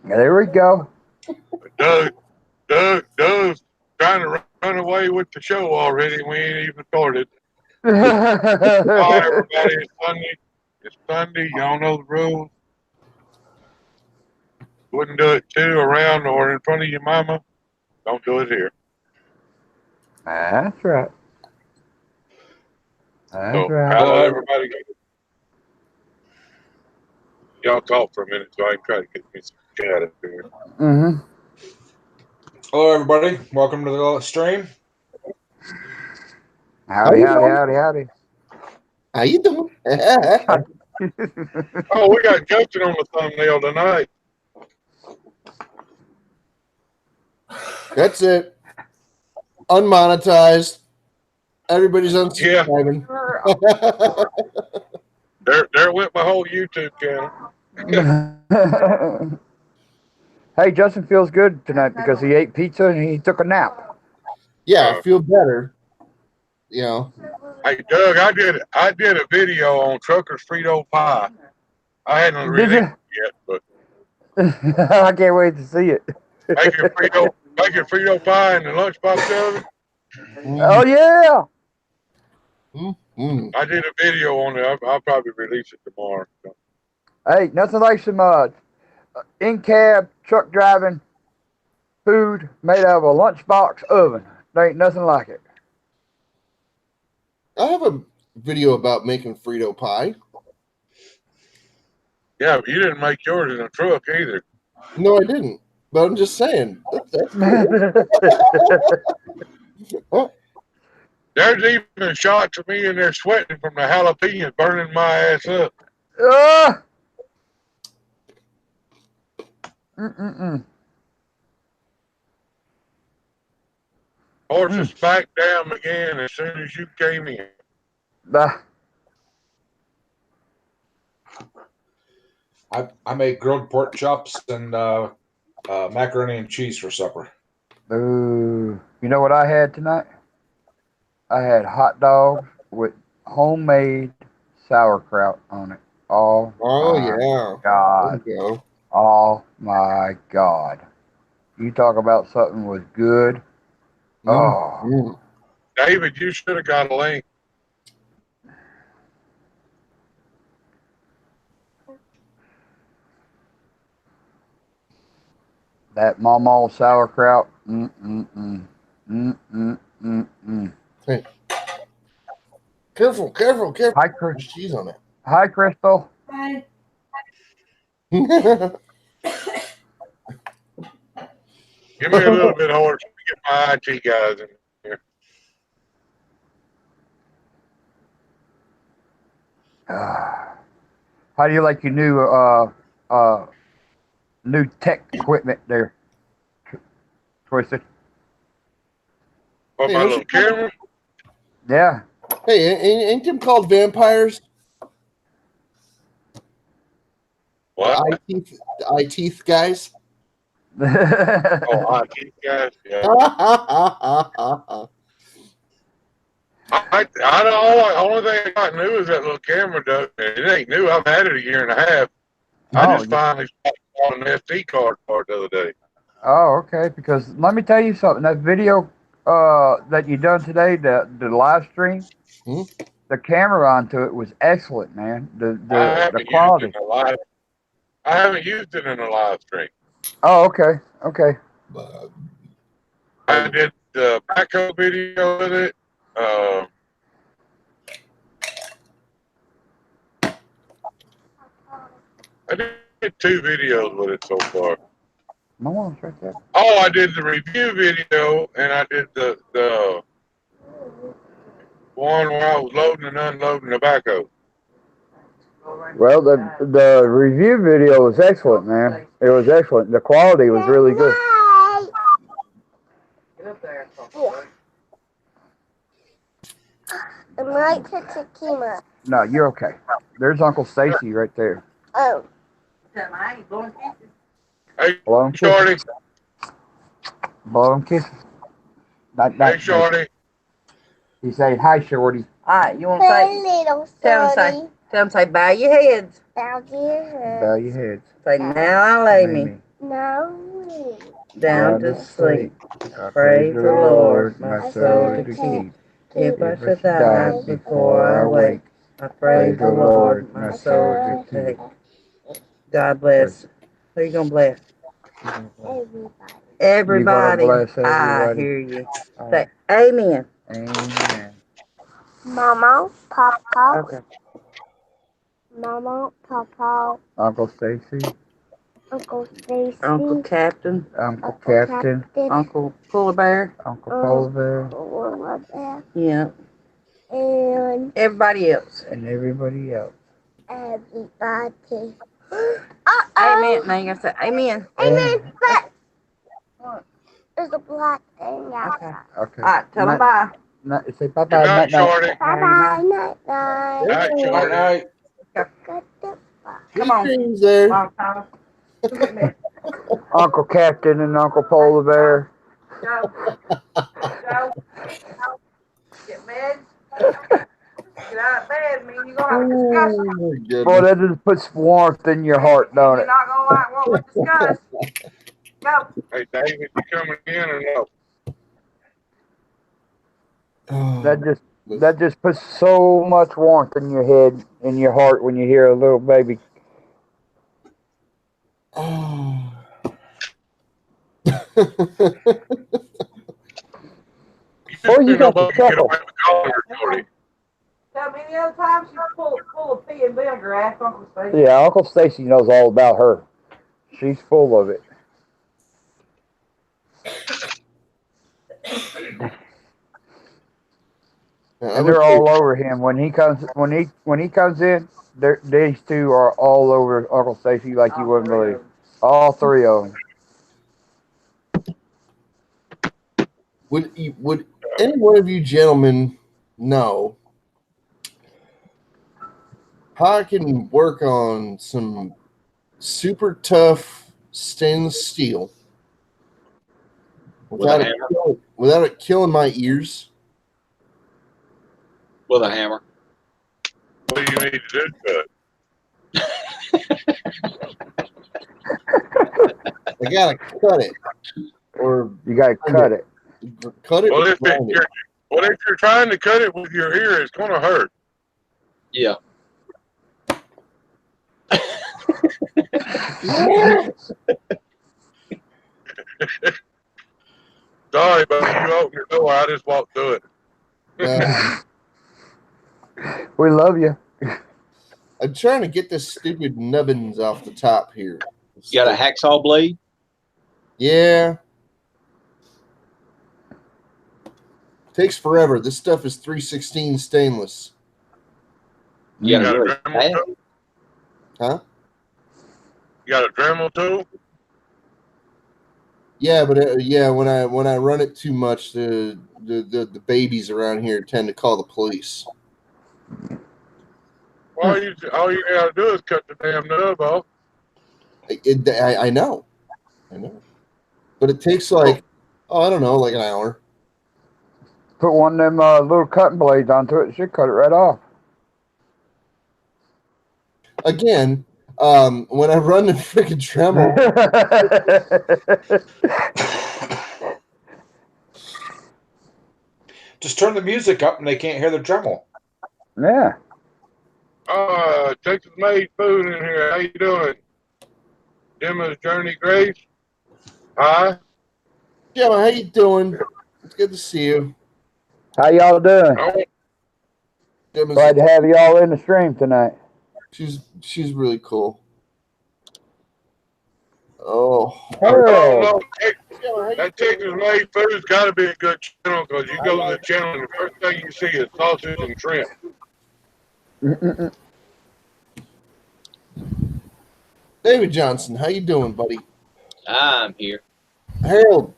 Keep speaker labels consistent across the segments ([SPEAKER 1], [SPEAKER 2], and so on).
[SPEAKER 1] There we go.
[SPEAKER 2] Doug's trying to run away with the show already. We ain't even started. All right, everybody, it's Sunday. It's Sunday. Y'all know the rules. Wouldn't do it to, around, or in front of your mama. Don't do it here.
[SPEAKER 1] That's right. That's
[SPEAKER 2] So,
[SPEAKER 1] right.
[SPEAKER 2] how everybody get it? Y'all talk for a minute so I can try to get me some chat up here.
[SPEAKER 1] Mm-hmm.
[SPEAKER 3] Hello, everybody. Welcome to the stream.
[SPEAKER 1] Howdy, howdy.
[SPEAKER 4] How you doing?
[SPEAKER 2] Oh, we got Justin on the thumbnail tonight.
[SPEAKER 4] That's it. Unmonetized. Everybody's unsubscribing.
[SPEAKER 2] There went my whole YouTube channel.
[SPEAKER 1] Hey, Justin feels good tonight because he ate pizza and he took a nap.
[SPEAKER 4] Yeah, I feel better. You know.
[SPEAKER 2] Hey, Doug, I did a video on Trucker's Frito Pie. I hadn't released it yet, but
[SPEAKER 1] I can't wait to see it.
[SPEAKER 2] making Frito pie in the lunchbox oven.
[SPEAKER 1] Oh yeah.
[SPEAKER 4] Mm-hmm.
[SPEAKER 2] I did a video on it. I'll probably release it tomorrow. So.
[SPEAKER 1] Hey, nothing like some in-cab truck driving food made out of a lunchbox oven. There ain't nothing like it.
[SPEAKER 4] I have a video about making Frito pie.
[SPEAKER 2] Yeah, but you didn't make yours in a truck either.
[SPEAKER 4] No, I didn't. But I'm just saying. That's cool.
[SPEAKER 2] There's even shots of me in there sweating from the jalapenos burning my ass up. Horses back down again as soon as you came in.
[SPEAKER 3] I made grilled pork chops and macaroni and cheese for supper.
[SPEAKER 1] Ooh, you know what I had tonight? I had hot dogs with homemade sauerkraut on it. Oh
[SPEAKER 4] yeah.
[SPEAKER 1] God.
[SPEAKER 4] There you go.
[SPEAKER 1] Oh my God. You talk about something was good. Oh.
[SPEAKER 2] David, you should have got a link.
[SPEAKER 1] That mama sauerkraut.
[SPEAKER 4] Hey. Careful.
[SPEAKER 1] Hi, Chris.
[SPEAKER 4] There's cheese on it.
[SPEAKER 1] Hi, Crystal.
[SPEAKER 5] Hi.
[SPEAKER 2] Give me a little bit horse to get my IT guys in here.
[SPEAKER 1] How do you like your new tech equipment there, Twisted?
[SPEAKER 2] What, my little camera?
[SPEAKER 1] Yeah.
[SPEAKER 4] Hey, ain't them called vampires?
[SPEAKER 2] What?
[SPEAKER 4] Eye teeth guys?
[SPEAKER 2] Oh, IT guys? Yeah. Only thing I knew is that little camera, Doug. It ain't new. I've had it a year and a half. I just finally bought an SD card for it the other day.
[SPEAKER 1] Oh, okay. Because let me tell you something. That video that you done today, the live stream, the camera onto it was excellent, man. The quality.
[SPEAKER 2] I haven't used it in a live stream.
[SPEAKER 1] Oh, okay.
[SPEAKER 2] I did the backhoe video with it. I did 2 videos with it so far.
[SPEAKER 1] No one's right there.
[SPEAKER 2] Oh, I did the review video, and I did the one where I was loading and unloading the backhoe.
[SPEAKER 1] Well, the review video was excellent, man. It was excellent. The quality was really good. No, you're okay. There's Uncle Stacy right there.
[SPEAKER 5] Oh.
[SPEAKER 2] Hey,
[SPEAKER 1] Blow him
[SPEAKER 2] Shorty.
[SPEAKER 1] kisses. Blow him kisses.
[SPEAKER 2] Hey, Shorty.
[SPEAKER 1] He said, "Hi, Shorty."
[SPEAKER 6] Hi, you want to say?
[SPEAKER 5] Little
[SPEAKER 6] Tell him say.
[SPEAKER 5] Tell them, say, bow your heads.
[SPEAKER 1] Bow your heads.
[SPEAKER 5] Say, now I lay me down to sleep.
[SPEAKER 1] I
[SPEAKER 5] Praise the Lord, my soul to keep. If I should die before I wake, I praise the Lord, my soul to take. God bless. Who you gonna bless? Everybody.
[SPEAKER 1] You bless
[SPEAKER 5] I
[SPEAKER 1] everybody.
[SPEAKER 5] hear you. Say amen.
[SPEAKER 1] Amen.
[SPEAKER 6] Mama, Papa,
[SPEAKER 5] Okay.
[SPEAKER 6] Mama, Papa,
[SPEAKER 1] Uncle Stacy,
[SPEAKER 6] Uncle Stacy,
[SPEAKER 5] Uncle Captain,
[SPEAKER 1] Uncle Captain,
[SPEAKER 5] Uncle Polar Bear.
[SPEAKER 1] Uncle Polar Bear,
[SPEAKER 6] Polar Bear,
[SPEAKER 5] Yeah.
[SPEAKER 6] and
[SPEAKER 5] Everybody else.
[SPEAKER 1] and everybody else.
[SPEAKER 6] everybody.
[SPEAKER 5] Amen. Now you gotta say amen.
[SPEAKER 6] Amen. But there's a black thing outside.
[SPEAKER 1] Okay.
[SPEAKER 5] All right. Tell them bye.
[SPEAKER 1] Say bye
[SPEAKER 2] Good
[SPEAKER 1] bye.
[SPEAKER 2] night, Shorty.
[SPEAKER 6] Bye-bye, night-night.
[SPEAKER 2] Night, Shorty.
[SPEAKER 3] Night.
[SPEAKER 5] Come on.
[SPEAKER 4] Things there.
[SPEAKER 5] Come on, Tyler. Look at me.
[SPEAKER 1] Uncle Captain and Uncle Polar Bear.
[SPEAKER 5] Go. Go. Get mad. Get out of bed. Me and you gonna have a discussion.
[SPEAKER 4] Oh, my goodness.
[SPEAKER 1] Boy, that just puts warmth in your heart, don't
[SPEAKER 5] You're
[SPEAKER 1] it?
[SPEAKER 5] not gonna like what we discussed. Go.
[SPEAKER 2] Hey, David, you coming in or no?
[SPEAKER 1] That just puts so much warmth in your head, in your heart when you hear a little baby.
[SPEAKER 4] Oh.
[SPEAKER 1] Oh, you got the chuckle.
[SPEAKER 5] Tell me the other time she's full of pee and vinegar. Ask Uncle Stacy.
[SPEAKER 1] Yeah, Uncle Stacy knows all about her. She's full of it. And they're all over him when he comes in. These two are all over Uncle Stacy like you wouldn't believe. All three of them.
[SPEAKER 4] Would any one of you gentlemen know how I can work on some super tough stainless steel without it killing my ears?
[SPEAKER 7] With a hammer.
[SPEAKER 2] What do you need to do to it?
[SPEAKER 4] I gotta cut it, or
[SPEAKER 1] You gotta cut it.
[SPEAKER 4] cut it.
[SPEAKER 2] Well,
[SPEAKER 4] and
[SPEAKER 2] if
[SPEAKER 4] grind it.
[SPEAKER 2] you're trying to cut it with your ear, it's gonna hurt.
[SPEAKER 7] Yeah.
[SPEAKER 2] Sorry, but you open your door, I just walked through it.
[SPEAKER 1] We love you.
[SPEAKER 4] I'm trying to get this stupid nubbins off the top here.
[SPEAKER 7] You got a hacksaw blade?
[SPEAKER 4] Yeah. Takes forever. This stuff is 316 stainless.
[SPEAKER 7] You
[SPEAKER 2] You
[SPEAKER 7] got
[SPEAKER 2] got
[SPEAKER 7] a
[SPEAKER 2] a
[SPEAKER 7] really
[SPEAKER 2] Dremel
[SPEAKER 7] bad?
[SPEAKER 2] tool?
[SPEAKER 4] Huh?
[SPEAKER 2] You got a Dremel tool?
[SPEAKER 4] Yeah, but when I run it too much, the babies around here tend to call the police.
[SPEAKER 2] All you gotta do is cut the damn nub off.
[SPEAKER 4] I know, but it takes like I don't know, like an hour.
[SPEAKER 1] Put one of them little cutting blades onto it. It should cut it right off.
[SPEAKER 4] Again, when I run the freaking Dremel,
[SPEAKER 3] Just turn the music up and they can't hear the Dremel.
[SPEAKER 1] Yeah.
[SPEAKER 2] Texas made food in here. How you doing? Emma's Journey Grace. Hi.
[SPEAKER 4] yeah, how you doing? It's good to see you.
[SPEAKER 1] How y'all doing?
[SPEAKER 2] Oh,
[SPEAKER 1] Glad to have y'all in the stream tonight.
[SPEAKER 4] She's really cool. Oh,
[SPEAKER 1] Harold.
[SPEAKER 2] no. That Texas made food's got to be a good channel because you go to the channel and the first thing you see is sausage and shrimp.
[SPEAKER 4] David Johnson, how you doing, buddy?
[SPEAKER 7] I'm here.
[SPEAKER 4] Harold,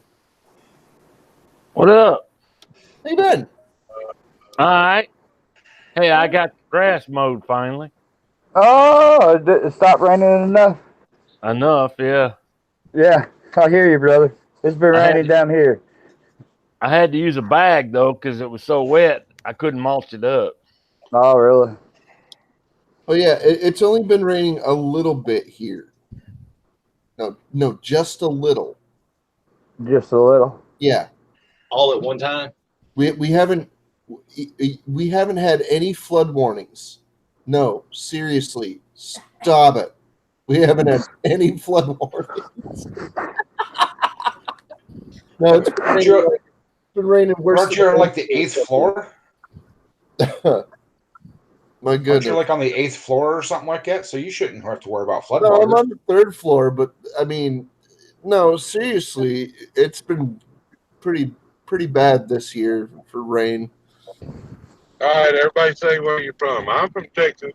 [SPEAKER 8] What up?
[SPEAKER 4] how you been?
[SPEAKER 8] All right. Hey, I got the grass mowed finally.
[SPEAKER 1] Oh, it stopped raining enough.
[SPEAKER 8] Enough, yeah.
[SPEAKER 1] Yeah, I hear you, brother. It's been
[SPEAKER 8] I had
[SPEAKER 1] raining
[SPEAKER 8] to-
[SPEAKER 1] down here.
[SPEAKER 8] I had to use a bag though because it was so wet. I couldn't mulch it up.
[SPEAKER 1] Oh, really?
[SPEAKER 4] Oh yeah, it's only been raining a little bit here. No, just a little.
[SPEAKER 1] Just a little.
[SPEAKER 4] Yeah,
[SPEAKER 7] All at one time?
[SPEAKER 4] we haven't had any flood warnings. No, seriously, stop it. We haven't had any flood warnings. No, it's been raining worse.
[SPEAKER 3] Aren't you on like the 8th floor?
[SPEAKER 4] My
[SPEAKER 3] Aren't
[SPEAKER 4] goodness.
[SPEAKER 3] you like on the 8th floor or something like that? So you shouldn't have to worry about flood
[SPEAKER 4] No, I'm
[SPEAKER 3] waters.
[SPEAKER 4] on the 3rd floor, but I mean, no, seriously, it's been pretty bad this year for rain.
[SPEAKER 2] All right, everybody say where you're from. I'm from Texas.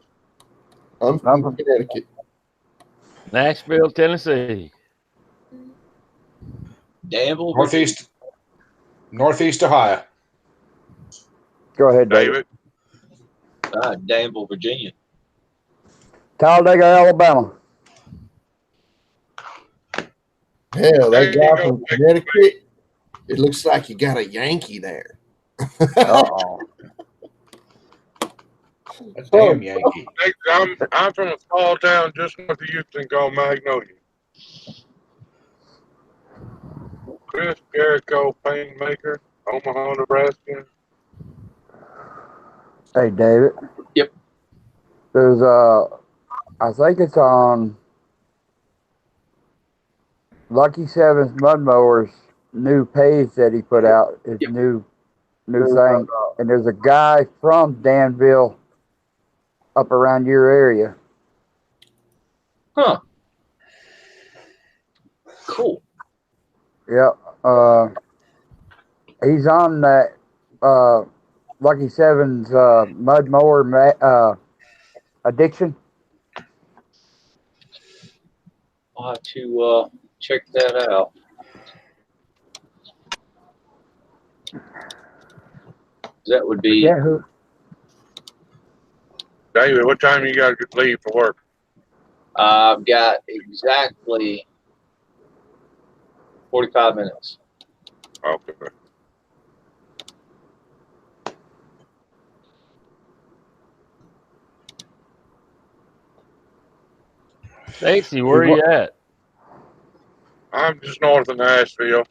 [SPEAKER 4] I'm from Connecticut.
[SPEAKER 8] Nashville, Tennessee.
[SPEAKER 7] Danville,
[SPEAKER 3] Northeast Ohio.
[SPEAKER 1] Go ahead, David.
[SPEAKER 7] Danville, Virginia.
[SPEAKER 1] Talladega, Alabama.
[SPEAKER 4] Hell,
[SPEAKER 2] There
[SPEAKER 4] that
[SPEAKER 2] you
[SPEAKER 4] guy
[SPEAKER 2] go.
[SPEAKER 4] from Connecticut, it looks like you got a Yankee there.
[SPEAKER 1] Uh-oh.
[SPEAKER 3] A damn Yankee.
[SPEAKER 2] I'm from a small town just north of Houston called Magnolia. Chris Jericho, Painmaker, Omaha, Nebraska.
[SPEAKER 1] Hey, David.
[SPEAKER 7] Yep.
[SPEAKER 1] There's I think it's on Lucky Seven's Mud Mowers new page that he put out, his new thing. And there's a guy from Danville up around your area.
[SPEAKER 7] Huh. Cool.
[SPEAKER 1] Yep. He's on that Lucky Seven's mud mower addiction.
[SPEAKER 7] I'll have to check that out. That would be.
[SPEAKER 1] Yeah. Who?
[SPEAKER 2] David, what time you got to leave for work?
[SPEAKER 7] I've got exactly 45 minutes.
[SPEAKER 2] Okay.
[SPEAKER 8] Stacy, where are you at?
[SPEAKER 2] I'm just north of Nashville,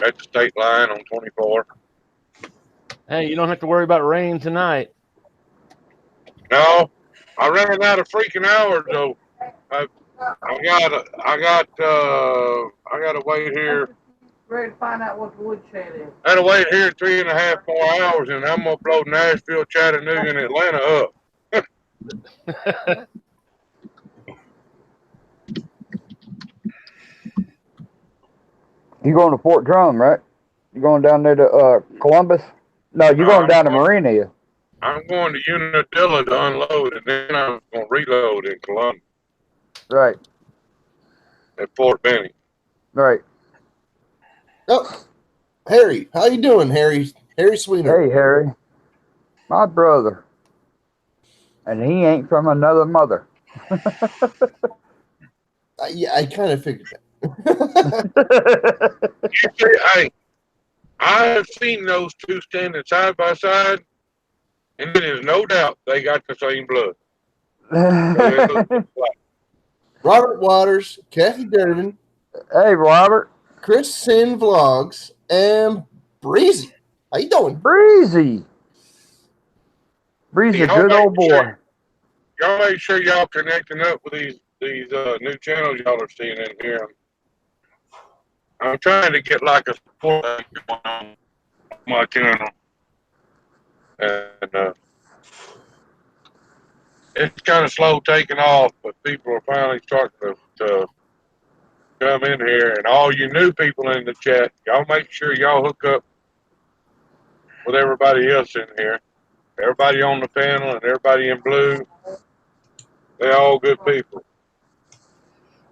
[SPEAKER 2] at the state line on 24.
[SPEAKER 8] Hey, you don't have to worry about rain tonight.
[SPEAKER 2] No, I ran out of freaking hours though. I gotta wait here.
[SPEAKER 5] Ready to find out what the woodshed is.
[SPEAKER 2] I had to wait here 3.5 more hours, and I'm gonna blow Nashville, Chattanooga, and Atlanta up.
[SPEAKER 1] You going to Fort Drum, right? You going down there to Columbus? No, you're going down to Marina.
[SPEAKER 2] I'm going to Unadilla to unload, and then I'm going to reload in Columbus.
[SPEAKER 1] Right.
[SPEAKER 2] At Fort Benning.
[SPEAKER 1] Right.
[SPEAKER 4] Oh, Harry, how you doing, Harry? Harry Sweener.
[SPEAKER 1] Hey, Harry. My brother. And he ain't from another mother.
[SPEAKER 4] Yeah, I kind of figured that.
[SPEAKER 2] You see, hey, I have seen those two standing side by side, and there is no doubt they got the same blood.
[SPEAKER 4] Robert Waters, Kathy Durbin.
[SPEAKER 1] Hey, Robert.
[SPEAKER 4] Chris Sin Vlogs, and Breezy. How you doing?
[SPEAKER 1] Breezy. Breezy's a good old boy.
[SPEAKER 2] Y'all make sure y'all connecting up with these new channels y'all are seeing in here. I'm trying to get like a support going on my channel, and it's kind of slow taking off, but people are finally starting to come in here. And all you new people in the chat, y'all make sure y'all hook up with everybody else in here. Everybody on the panel and everybody in blue, they're all good people.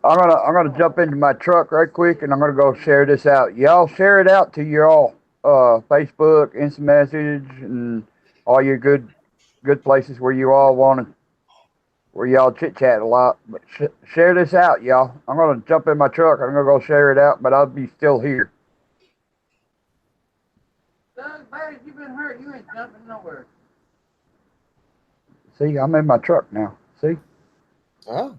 [SPEAKER 1] I'm gonna jump into my truck right quick, and I'm gonna go share this out. Y'all share it out to your all Facebook, instant message, and all your good places where you all where y'all chit chat a lot. But share this out, y'all. I'm gonna jump in my truck. I'm gonna go share it out, but I'll be still here.
[SPEAKER 5] Doug, bad as you've been hurt, you ain't jumping nowhere.
[SPEAKER 1] See, I'm in my truck now. See?
[SPEAKER 4] Oh,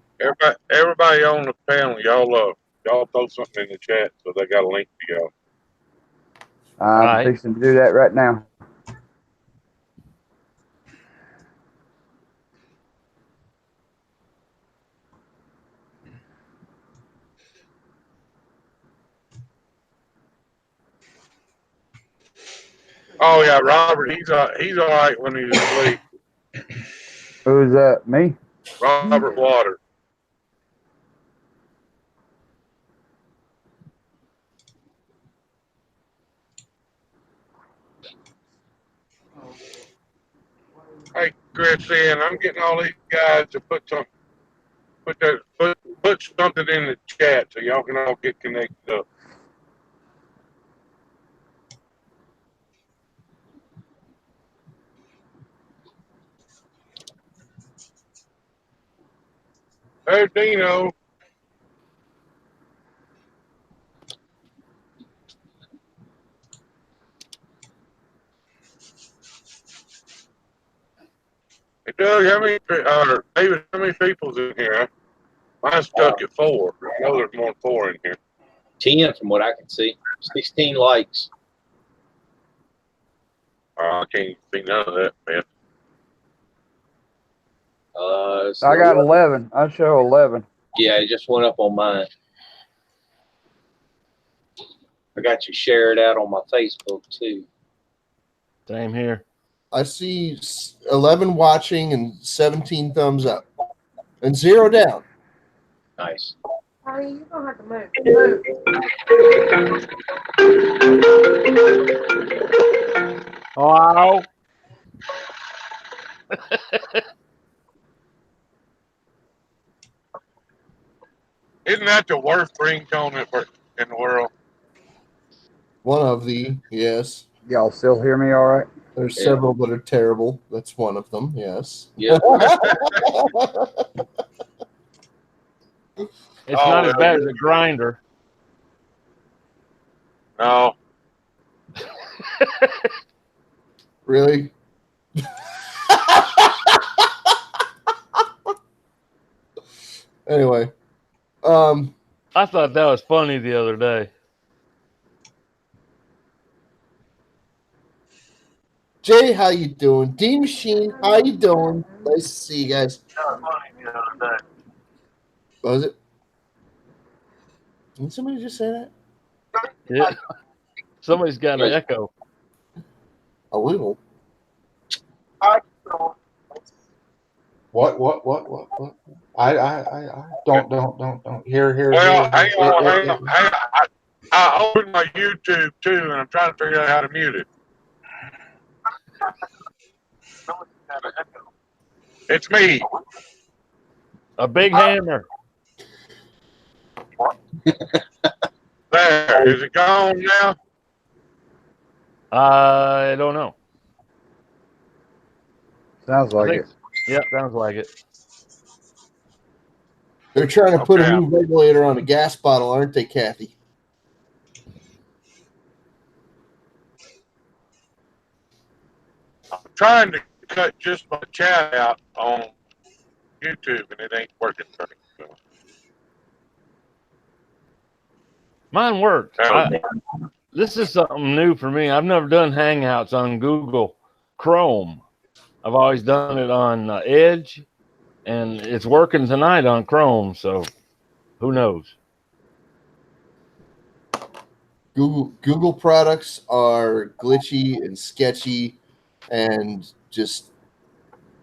[SPEAKER 2] Everybody on the panel, y'all throw something in the chat so they got a link to y'all.
[SPEAKER 1] I'm
[SPEAKER 8] Right.
[SPEAKER 1] fixing to do that right now.
[SPEAKER 2] Oh yeah, Robert, he's all right when he's asleep.
[SPEAKER 1] Who's that? Me?
[SPEAKER 2] Robert Water. Hey, Christine, I'm getting all these guys to put something in the chat so y'all can all get connected up. Hey, Dino. Hey, Doug, David, how many people's in here? Mine's stuck at 4. I know there's more than 4 in here.
[SPEAKER 7] 10 from what I can see. 16 likes.
[SPEAKER 2] I can't see none of that, man.
[SPEAKER 1] I got 11. I show 11.
[SPEAKER 7] Yeah, it just went up on mine. I got you shared out on my Facebook too.
[SPEAKER 8] Same here.
[SPEAKER 4] I see 11 watching and 17 thumbs up and 0 down.
[SPEAKER 7] Nice.
[SPEAKER 5] Harry, you don't have to move.
[SPEAKER 8] Wow.
[SPEAKER 2] Isn't that the worst ringtone in the world?
[SPEAKER 4] One of the, yes.
[SPEAKER 1] Y'all still hear me all right?
[SPEAKER 4] There's
[SPEAKER 7] Yeah.
[SPEAKER 4] several that are terrible. That's one of them, yes.
[SPEAKER 7] Yeah.
[SPEAKER 8] It's not as
[SPEAKER 2] well,
[SPEAKER 8] bad as a grinder.
[SPEAKER 2] No.
[SPEAKER 4] Really? Anyway,
[SPEAKER 8] I thought that was funny the other day.
[SPEAKER 4] Jay, how you doing? D Machine, how you doing? Nice to see you guys. Was it? Did somebody just say that?
[SPEAKER 8] Yeah. Somebody's got an echo.
[SPEAKER 4] A little.
[SPEAKER 3] What? I don't. Here.
[SPEAKER 2] Well, hang on. I opened my YouTube too, and I'm trying to figure out how to mute it. It's me.
[SPEAKER 8] A big hammer.
[SPEAKER 2] There. Is it gone now?
[SPEAKER 8] I don't know.
[SPEAKER 1] Sounds
[SPEAKER 8] I
[SPEAKER 1] like
[SPEAKER 8] think,
[SPEAKER 1] it.
[SPEAKER 8] yeah, sounds like it.
[SPEAKER 4] They're trying to put a
[SPEAKER 2] Okay.
[SPEAKER 4] new regulator on a gas bottle, aren't they, Kathy?
[SPEAKER 2] I'm trying to cut just my chat out on YouTube, and it ain't working for me. So.
[SPEAKER 8] Mine worked.
[SPEAKER 2] Oh.
[SPEAKER 8] This is something new for me. I've never done Hangouts on Google Chrome. I've always done it on Edge, and it's working tonight on Chrome. So, who knows?
[SPEAKER 4] Google products are glitchy and sketchy, and just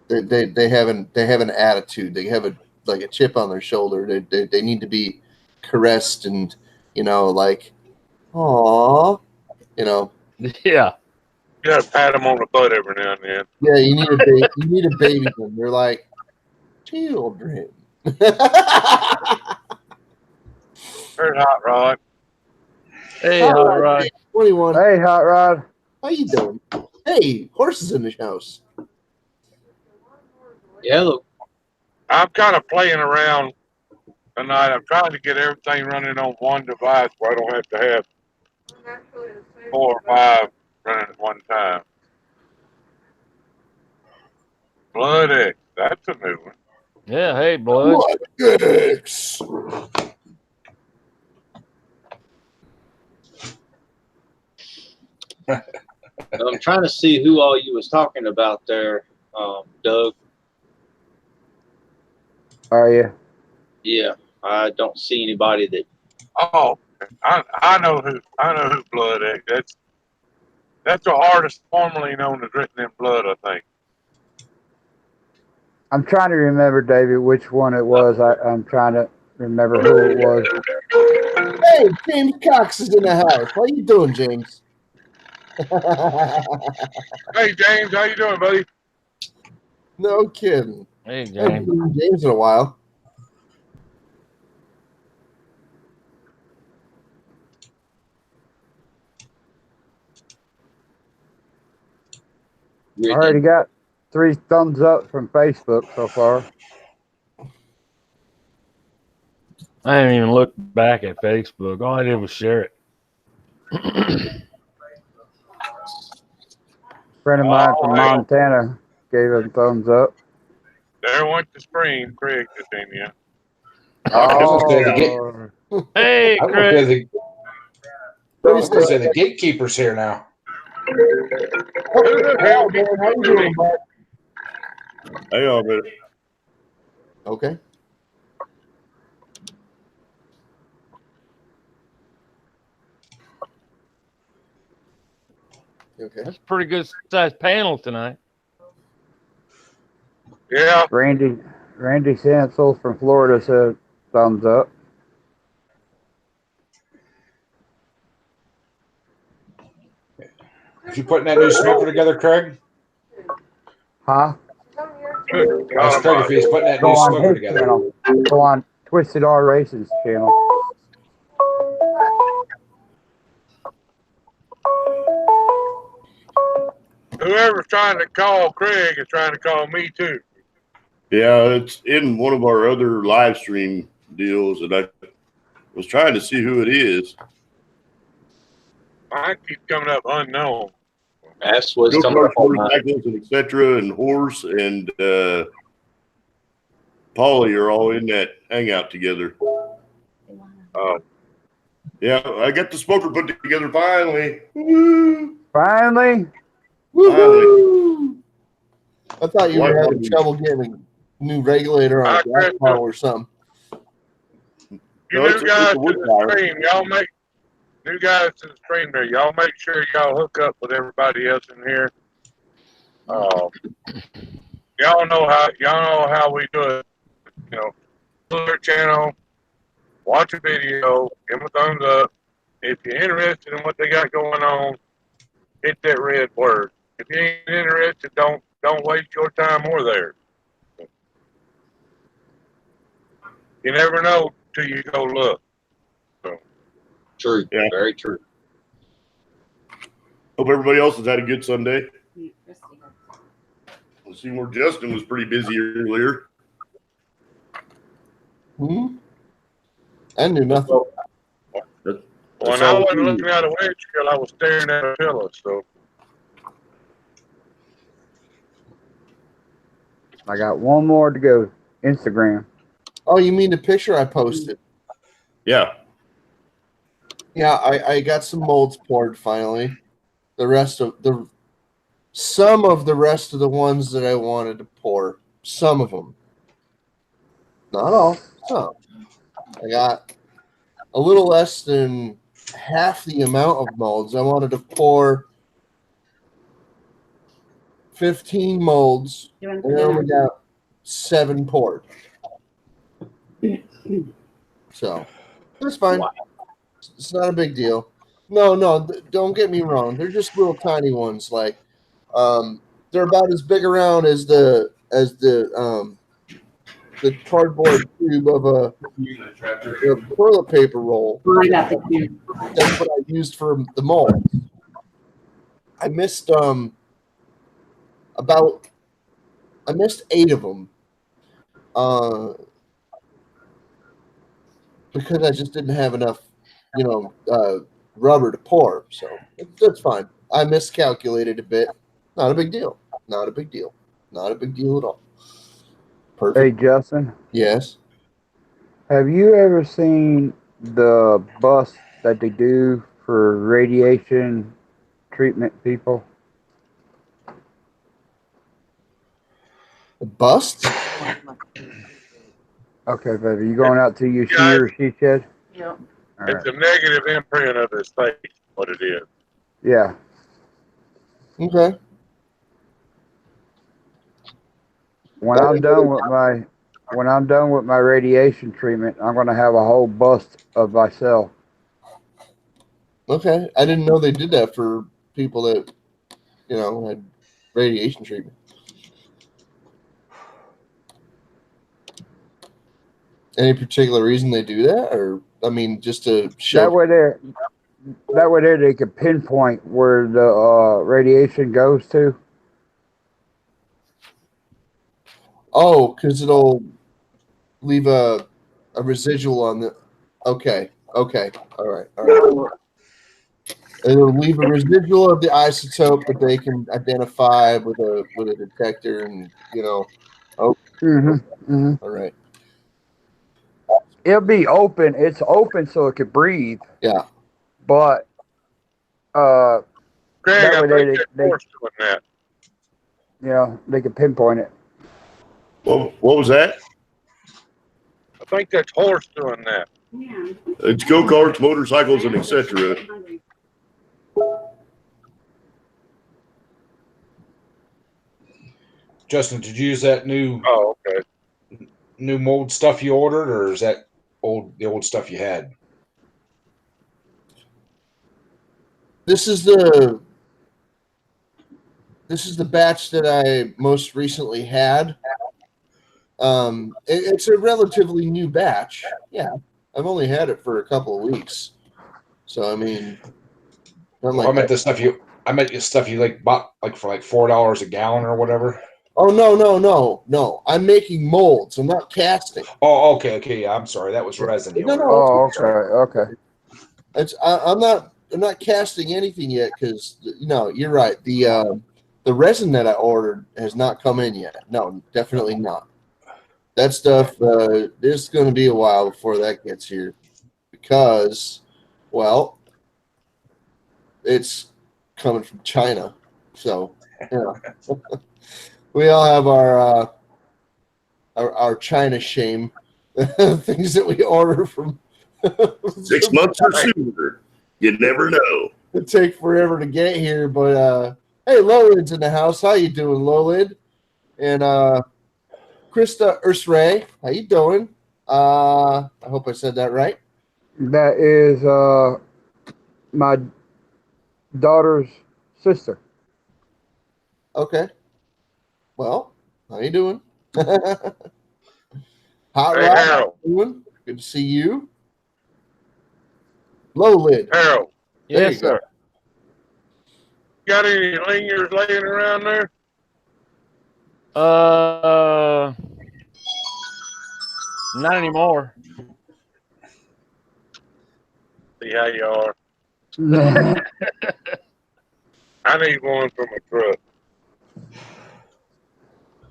[SPEAKER 4] they have an attitude. They have a chip on their shoulder. They need to be caressed and like, aw,
[SPEAKER 8] Yeah.
[SPEAKER 2] You gotta pat them on the butt every now and then.
[SPEAKER 4] Yeah, you need a baby them. They're like children.
[SPEAKER 2] Very hot rod.
[SPEAKER 8] Hey, Hot Rod.
[SPEAKER 4] 21.
[SPEAKER 1] Hey, Hot Rod.
[SPEAKER 4] How you doing? Hey, horses in the house.
[SPEAKER 7] Yeah, look.
[SPEAKER 2] I'm kind of playing around tonight. I'm trying to get everything running on one device where I don't have to have 4 or 5 running at one time. Blood X, that's a new one.
[SPEAKER 8] Yeah, hey, blood.
[SPEAKER 4] Dicks.
[SPEAKER 7] I'm trying to see who all you was talking about there, Doug.
[SPEAKER 1] Are you?
[SPEAKER 7] Yeah, I don't see anybody that.
[SPEAKER 2] Oh, I know who Blood is. That's the artist formerly known as Written in Blood, I think.
[SPEAKER 1] I'm trying to remember, David, which one it was. I'm trying to remember who it was.
[SPEAKER 4] Hey, James Cox is in the house. How you doing, James?
[SPEAKER 2] Hey James, how you doing, buddy?
[SPEAKER 4] No kidding.
[SPEAKER 8] Hey,
[SPEAKER 4] I haven't
[SPEAKER 8] James.
[SPEAKER 4] seen James in a while.
[SPEAKER 1] I already got 3 thumbs up from Facebook so far.
[SPEAKER 8] I didn't even look back at Facebook. All I did was share it.
[SPEAKER 1] Friend of mine from
[SPEAKER 2] Oh, hell.
[SPEAKER 1] Montana gave him thumbs up.
[SPEAKER 2] There went the screen, Craig, just in you.
[SPEAKER 3] I was gonna say the gate.
[SPEAKER 1] Oh,
[SPEAKER 8] Hey,
[SPEAKER 3] I was gonna
[SPEAKER 8] Craig.
[SPEAKER 3] say the gatekeeper's here now.
[SPEAKER 2] Who the hell
[SPEAKER 4] Man, how you doing, bud?
[SPEAKER 9] Hang on a minute.
[SPEAKER 4] Okay. Okay.
[SPEAKER 8] That's a pretty good sized panel tonight.
[SPEAKER 2] Yeah,
[SPEAKER 1] Randy Sansel from Florida said thumbs up.
[SPEAKER 3] Is you putting that new smoker together, Craig?
[SPEAKER 1] Huh?
[SPEAKER 2] good
[SPEAKER 3] Ask
[SPEAKER 2] God
[SPEAKER 3] Craig if
[SPEAKER 2] almighty.
[SPEAKER 3] he's putting that
[SPEAKER 1] Go
[SPEAKER 3] new
[SPEAKER 1] on
[SPEAKER 3] smoker
[SPEAKER 1] his
[SPEAKER 3] together.
[SPEAKER 1] channel. Go on Twisted R Racing's channel.
[SPEAKER 2] Whoever's trying to call Craig is trying to call me too.
[SPEAKER 9] Yeah, it's in one of our other live stream deals, and I was trying to see who it is.
[SPEAKER 2] Mine keeps coming up unknown.
[SPEAKER 7] That's what's
[SPEAKER 9] Go
[SPEAKER 7] coming
[SPEAKER 9] karts,
[SPEAKER 7] up on mine.
[SPEAKER 9] motorcycles, and etc. And Horse and Polly are all in that hangout together. Yeah, I got the smoker put together finally. Woo!
[SPEAKER 1] Finally,
[SPEAKER 4] Woo-hoo! I thought you were
[SPEAKER 9] What?
[SPEAKER 4] having trouble getting a new regulator on a gas pump or something.
[SPEAKER 2] You
[SPEAKER 9] No, it's
[SPEAKER 2] new
[SPEAKER 9] a-
[SPEAKER 2] guys
[SPEAKER 9] it's a
[SPEAKER 2] to
[SPEAKER 9] wood
[SPEAKER 2] the
[SPEAKER 9] fire.
[SPEAKER 2] stream, new guys to the stream there. Y'all make sure y'all hook up with everybody else in here. Y'all know how we do it. You know, go to their channel, watch a video, give them a thumbs up. If you're interested in what they got going on, hit that red word. If you ain't interested, don't waste your time or theirs. You never know till you go look.
[SPEAKER 7] True.
[SPEAKER 9] Yeah.
[SPEAKER 7] Very true.
[SPEAKER 9] Hope everybody else has had a good Sunday. Let's see where Justin was pretty busy earlier.
[SPEAKER 4] Hmm? I knew nothing.
[SPEAKER 2] When I wasn't looking at a windshield, I was staring at a pillow. So
[SPEAKER 1] I got one more to go. Instagram.
[SPEAKER 4] Oh, you mean the picture I posted?
[SPEAKER 9] Yeah.
[SPEAKER 4] Yeah, I got some molds poured finally. Some of the rest of the ones that I wanted to pour. Some of them. Not all. Some. I got a little less than half the amount of molds. I wanted to pour 15 molds, and I only got 7 poured. So that's fine. It's not a big deal. No, don't get me wrong. They're just little tiny ones. Like, they're about as big around as the cardboard tube of a toilet paper roll.
[SPEAKER 10] I got the cube.
[SPEAKER 4] That's what I used for the mold. I missed 8 of them. Because I just didn't have enough, rubber to pour. So that's fine. I miscalculated a bit. Not a big deal. Not a big deal. Not a big deal at all. Perfect.
[SPEAKER 1] Hey, Justin,
[SPEAKER 4] Yes.
[SPEAKER 1] have you ever seen the bus that they do for radiation treatment people?
[SPEAKER 4] Bust?
[SPEAKER 1] Okay, baby, you going out to your she
[SPEAKER 2] Guys,
[SPEAKER 1] or she shed?
[SPEAKER 5] Yep.
[SPEAKER 1] All
[SPEAKER 2] it's
[SPEAKER 1] right.
[SPEAKER 2] a negative imprint of his face, what it is.
[SPEAKER 1] Yeah.
[SPEAKER 4] Okay.
[SPEAKER 1] When I'm done with my radiation treatment, I'm gonna have a whole bust of myself.
[SPEAKER 4] Okay. I didn't know they did that for people that, had radiation treatment. Any particular reason they do that? Or, I mean, just to show.
[SPEAKER 1] That way there they can pinpoint where the radiation goes to.
[SPEAKER 4] Oh, because it'll leave a residual on the. Okay. All right. It'll leave a residual of the isotope that they can identify with a detector, and Oh,
[SPEAKER 1] Mm-hmm.
[SPEAKER 4] all right.
[SPEAKER 1] It'll be open. It's open so it could breathe.
[SPEAKER 4] Yeah.
[SPEAKER 1] But
[SPEAKER 2] Greg,
[SPEAKER 1] that
[SPEAKER 2] I
[SPEAKER 1] way
[SPEAKER 2] think
[SPEAKER 1] they
[SPEAKER 2] that's horse doing that.
[SPEAKER 1] they can pinpoint it.
[SPEAKER 9] What was that?
[SPEAKER 2] I think that's horse doing that.
[SPEAKER 9] It's go-karts, motorcycles, and etc.
[SPEAKER 3] Justin, did you use that new
[SPEAKER 2] Oh, okay.
[SPEAKER 3] mold stuff you ordered, or is that the old stuff you had?
[SPEAKER 4] This is the batch that I most recently had. It's a relatively new batch. Yeah, I've only had it for a couple of weeks, so I mean,
[SPEAKER 3] I meant the stuff you like bought like for like $4 a gallon or whatever.
[SPEAKER 4] Oh no! I'm making molds. I'm not casting.
[SPEAKER 3] Oh, okay, yeah. I'm sorry, that was resin.
[SPEAKER 4] No.
[SPEAKER 1] Oh, okay.
[SPEAKER 4] I'm not casting anything yet because you're right. The resin that I ordered has not come in yet. No, definitely not. That stuff. It's going to be a while before that gets here because, well, it's coming from China. So, we all have our China shame things that we order from
[SPEAKER 9] 6 months or sooner. You never know.
[SPEAKER 4] It take forever to get here, but hey, Lowlid's in the house. How you doing, Lowlid? And Krista Ursray, how you doing? I hope I said that right.
[SPEAKER 1] That is my daughter's sister.
[SPEAKER 4] Okay. Well, how you doing? Hot
[SPEAKER 2] Hey,
[SPEAKER 4] Rod, how
[SPEAKER 2] Harold.
[SPEAKER 4] you doing? Good to see you. Lowlid.
[SPEAKER 2] Harold,
[SPEAKER 4] There
[SPEAKER 8] Yes,
[SPEAKER 4] you go.
[SPEAKER 8] sir.
[SPEAKER 2] got any lingers laying around there?
[SPEAKER 8] Not anymore.
[SPEAKER 2] See how you are. I need one for my truck.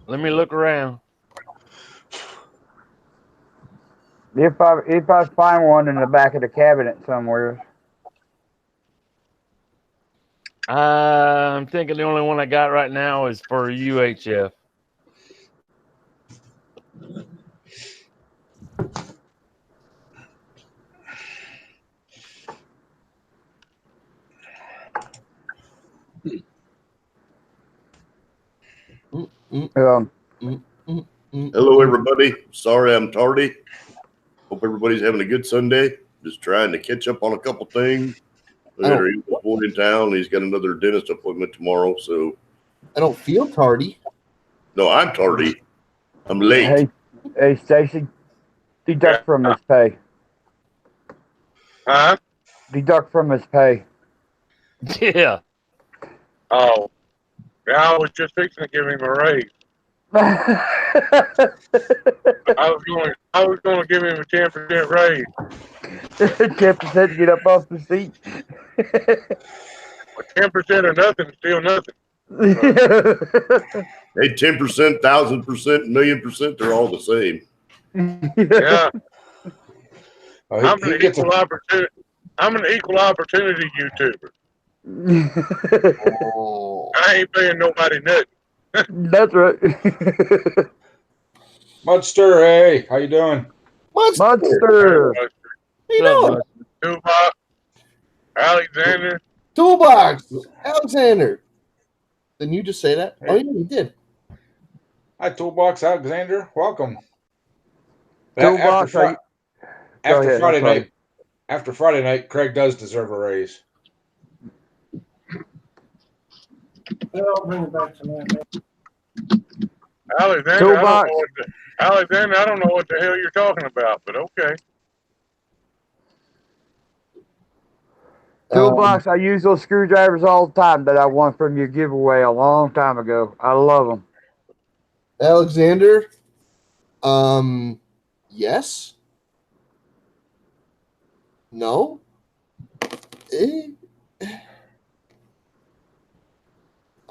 [SPEAKER 8] Let me look around.
[SPEAKER 1] If I find one in the back of the cabinet somewhere.
[SPEAKER 8] I'm thinking the only one I got right now is for UHF.
[SPEAKER 9] Hello, everybody. Sorry I'm tardy. Hope everybody's having a good Sunday. Just trying to catch up on a couple things. He's a boy in town. He's got another dentist appointment tomorrow. So
[SPEAKER 4] I don't feel tardy.
[SPEAKER 9] no, I'm tardy. I'm late.
[SPEAKER 1] Hey, Stacy, deduct from his pay.
[SPEAKER 2] Huh?
[SPEAKER 1] Deduct from his pay.
[SPEAKER 8] Yeah.
[SPEAKER 2] Oh. Yeah, I was just fixing to give him a raise. I was going to give him a 10% raise.
[SPEAKER 1] 10% to get up off the seat.
[SPEAKER 2] But 10% of nothing is still nothing.
[SPEAKER 9] Hey, 10%, 1,000%, million%, they're all the same.
[SPEAKER 2] Yeah,
[SPEAKER 3] Oh,
[SPEAKER 2] I'm
[SPEAKER 3] he
[SPEAKER 2] an
[SPEAKER 3] gets
[SPEAKER 2] equal opportunity. I'm an equal opportunity YouTuber.
[SPEAKER 4] Oh.
[SPEAKER 2] I ain't paying nobody nothing.
[SPEAKER 1] That's right.
[SPEAKER 3] Mudster, hey, how you doing?
[SPEAKER 4] Monster.
[SPEAKER 1] Monster.
[SPEAKER 4] How you
[SPEAKER 8] What's up,
[SPEAKER 4] doing?
[SPEAKER 8] bud?
[SPEAKER 2] Tupac, Alexander.
[SPEAKER 4] Toolbox. Alexander. Didn't you just say that? Oh, yeah, you did.
[SPEAKER 3] Hi, Toolbox Alexander. Welcome.
[SPEAKER 1] Toolbox,
[SPEAKER 3] After,
[SPEAKER 1] go ahead, I'm sorry.
[SPEAKER 3] After Friday night, Craig does deserve a raise.
[SPEAKER 5] I'll bring it back tonight.
[SPEAKER 2] Alexander,
[SPEAKER 1] Toolbox.
[SPEAKER 2] Alexander, I don't know what the hell you're talking about, but okay.
[SPEAKER 1] Toolbox, I use those screwdrivers all the time that I won from your giveaway a long time ago. I love them.
[SPEAKER 4] Alexander. Yes. No.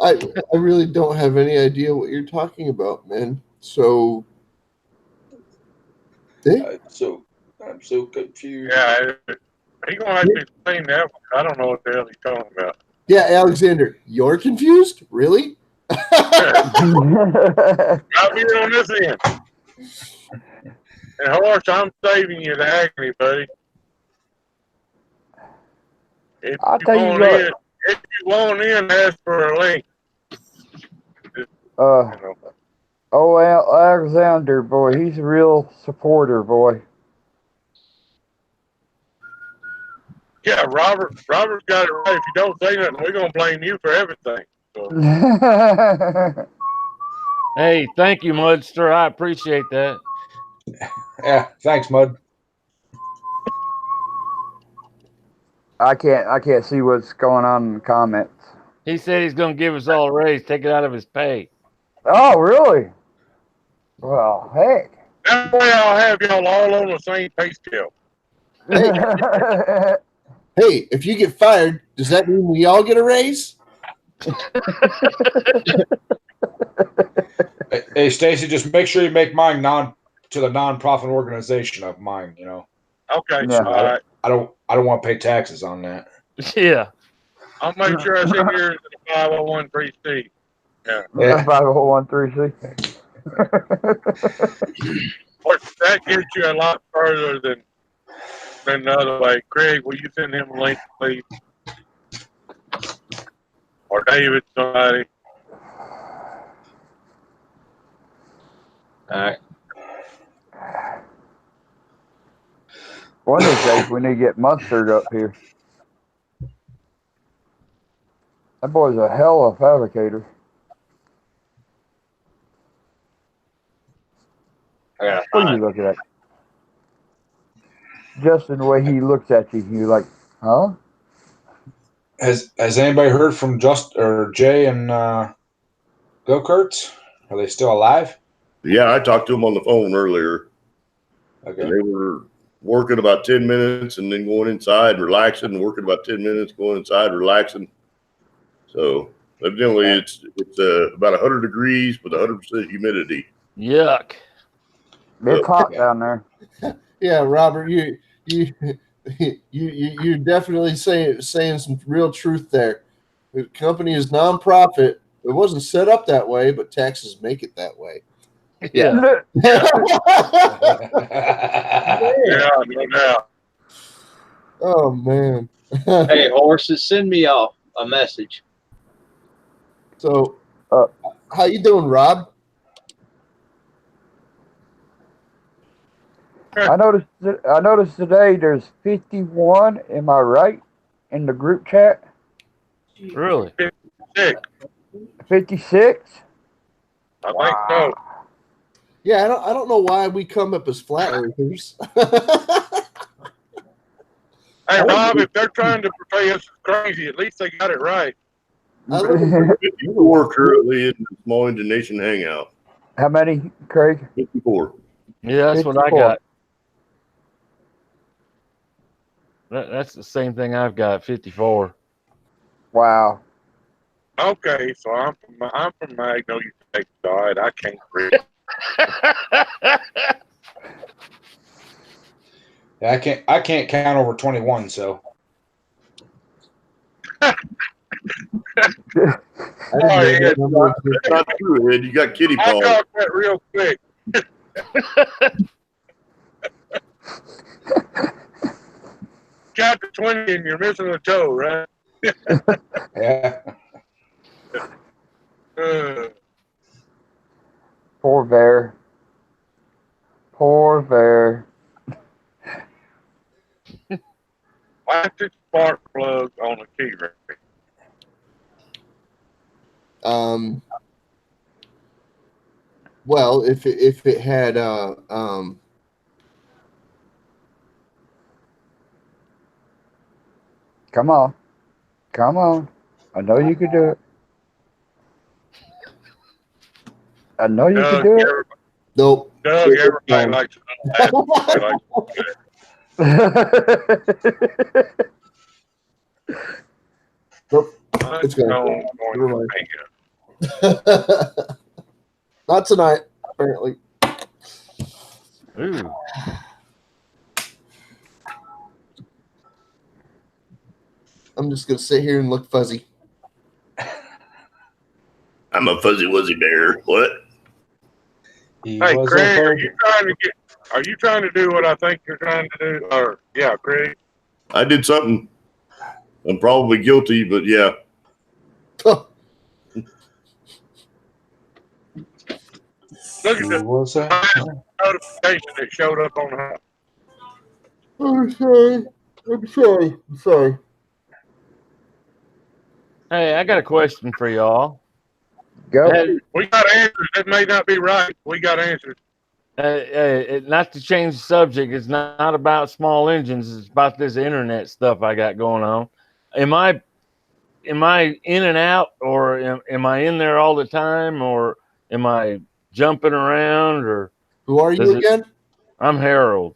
[SPEAKER 4] I really don't have any idea what you're talking about, man. So,
[SPEAKER 3] I'm so confused.
[SPEAKER 2] Yeah, he's gonna have to explain that one. I don't know what the hell he's talking about.
[SPEAKER 4] yeah, Alexander, you're confused? Really?
[SPEAKER 2] Right here on this end. And Horse, I'm saving you the agony, buddy.
[SPEAKER 1] I'll tell you what.
[SPEAKER 2] If you want in, ask for a link. You know.
[SPEAKER 1] Oh, Alexander, boy, he's a real supporter, boy.
[SPEAKER 2] Yeah, Robert's got it right. If you don't say nothing, we're gonna blame you for everything. So.
[SPEAKER 8] Hey, thank you, Mudster. I appreciate that.
[SPEAKER 3] Yeah, thanks, Mud.
[SPEAKER 1] I can't see what's going on in the comments.
[SPEAKER 8] He said he's going to give us all a raise, take it out of his pay.
[SPEAKER 1] Oh, really? Well, heck.
[SPEAKER 2] That way I'll have y'all all on the same pay scale.
[SPEAKER 4] Hey, if you get fired, does that mean we all get a raise?
[SPEAKER 3] Hey, Stacy, just make sure you make mine to the nonprofit organization of mine. You know.
[SPEAKER 2] Okay.
[SPEAKER 1] Yeah.
[SPEAKER 2] All right.
[SPEAKER 3] I don't want to pay taxes on that.
[SPEAKER 8] Yeah.
[SPEAKER 2] I'll make sure I send yours to the 501c. Yeah.
[SPEAKER 3] Yeah.
[SPEAKER 1] 501c.
[SPEAKER 2] That gets you a lot further than the other way. Craig, will you send him a link, please? Or David, somebody.
[SPEAKER 7] All right.
[SPEAKER 1] One of these days we need to get Mustard up here. That boy's a hell of a fabricator.
[SPEAKER 7] I gotta
[SPEAKER 1] What are
[SPEAKER 7] find
[SPEAKER 1] you looking at? Just in the way he looks at you, you're like, huh?
[SPEAKER 3] Has anybody heard from Jay and Go-Kurtz? Are they still alive?
[SPEAKER 9] Yeah, I talked to them on the phone earlier.
[SPEAKER 3] Okay.
[SPEAKER 9] And they were working about 10 minutes and then going inside, relaxing, working about 10 minutes, going inside, relaxing. So evidently it's about 100 degrees with 100% humidity.
[SPEAKER 8] Yuck.
[SPEAKER 1] It's hot down there.
[SPEAKER 4] Yeah, Robert, you're definitely saying some real truth there. The company is nonprofit. It wasn't set up that way, but taxes make it that way.
[SPEAKER 8] Yeah.
[SPEAKER 2] Yeah, no doubt.
[SPEAKER 4] Oh man.
[SPEAKER 7] Hey, horses, send me a message.
[SPEAKER 4] So, how you doing, Rob?
[SPEAKER 1] I noticed today there's 51. Am I right? In the group chat,
[SPEAKER 8] Really?
[SPEAKER 2] 56.
[SPEAKER 1] 56.
[SPEAKER 2] I think so.
[SPEAKER 4] Yeah, I don't know why we come up as flat earthers.
[SPEAKER 2] Hey, Rob, if they're trying to portray us as crazy, at least they got it right.
[SPEAKER 9] 54 currently in the Small Engine Nation Hangout.
[SPEAKER 1] How many, Craig?
[SPEAKER 9] 54.
[SPEAKER 8] Yeah, that's what I
[SPEAKER 1] 54.
[SPEAKER 8] got. That's the same thing I've got, 54.
[SPEAKER 1] Wow.
[SPEAKER 2] Okay, so I'm from Magnolia, Texas. All right, I can't read.
[SPEAKER 3] Yeah, I can't count over 21. So
[SPEAKER 4] I didn't
[SPEAKER 2] Oh,
[SPEAKER 4] know
[SPEAKER 2] yeah,
[SPEAKER 4] that number existed.
[SPEAKER 9] That's not true, Ed. You got kitty
[SPEAKER 2] I
[SPEAKER 9] paws.
[SPEAKER 2] caught that real quick. Got the 20 and you're missing a toe, right?
[SPEAKER 3] yeah,
[SPEAKER 1] Poor bear. Poor bear.
[SPEAKER 2] plastic spark plug on a T-Rex.
[SPEAKER 4] Well, if it had
[SPEAKER 1] Come on. Come on. I know you can do it. I know you can
[SPEAKER 2] Doug,
[SPEAKER 1] do it.
[SPEAKER 4] nope.
[SPEAKER 2] everybody likes to know that.
[SPEAKER 4] Nope.
[SPEAKER 2] Like,
[SPEAKER 4] It's gone.
[SPEAKER 2] no,
[SPEAKER 4] Never mind. Not tonight, apparently.
[SPEAKER 8] Ooh.
[SPEAKER 4] I'm just gonna sit here and look fuzzy.
[SPEAKER 9] I'm a fuzzy wuzzy bear. What?
[SPEAKER 3] he
[SPEAKER 2] Hey,
[SPEAKER 3] was
[SPEAKER 2] Craig,
[SPEAKER 3] a
[SPEAKER 2] are you trying to do what I think you're trying to do? Or yeah, Craig.
[SPEAKER 9] I did something. I'm probably guilty, but yeah.
[SPEAKER 2] Look at
[SPEAKER 3] he
[SPEAKER 2] the
[SPEAKER 3] was a
[SPEAKER 2] notification that showed up on her.
[SPEAKER 4] I'm sorry. I'm sorry.
[SPEAKER 8] Hey, I got a question for y'all.
[SPEAKER 1] Go.
[SPEAKER 8] Hey,
[SPEAKER 2] We got answers. It may not be right. We got answers.
[SPEAKER 8] not to change the subject, it's not about small engines. It's about this internet stuff I got going on. Am I in and out, or am I in there all the time, or am I jumping around, or
[SPEAKER 4] Who are you again?
[SPEAKER 8] I'm Harold.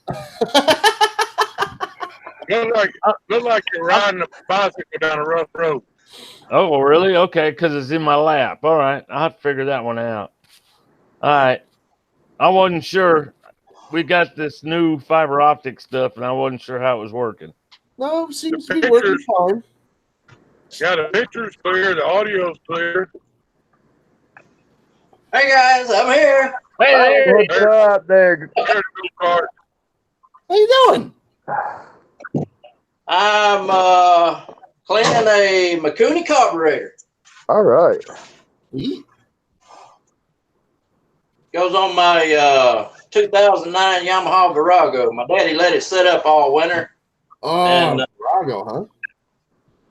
[SPEAKER 2] Look like you're riding a bicycle down a rough road.
[SPEAKER 8] Oh, really? Okay, because it's in my lap. All right, I'll have to figure that one out. All right, I wasn't sure. We got this new fiber optic stuff, and I wasn't sure how it was working.
[SPEAKER 4] No, seems to be working fine.
[SPEAKER 2] Yeah, the picture's clear. The audio's clear.
[SPEAKER 7] Hey guys, I'm here.
[SPEAKER 8] Hey there.
[SPEAKER 1] What's up there?
[SPEAKER 2] There's no card.
[SPEAKER 4] How you doing?
[SPEAKER 7] I'm cleaning a Mikuni carburetor.
[SPEAKER 1] All right.
[SPEAKER 4] Sweet.
[SPEAKER 7] Goes on my 2009 Yamaha Virago. My daddy let it sit up all winter.
[SPEAKER 4] Oh,
[SPEAKER 7] And,
[SPEAKER 4] Drago, huh?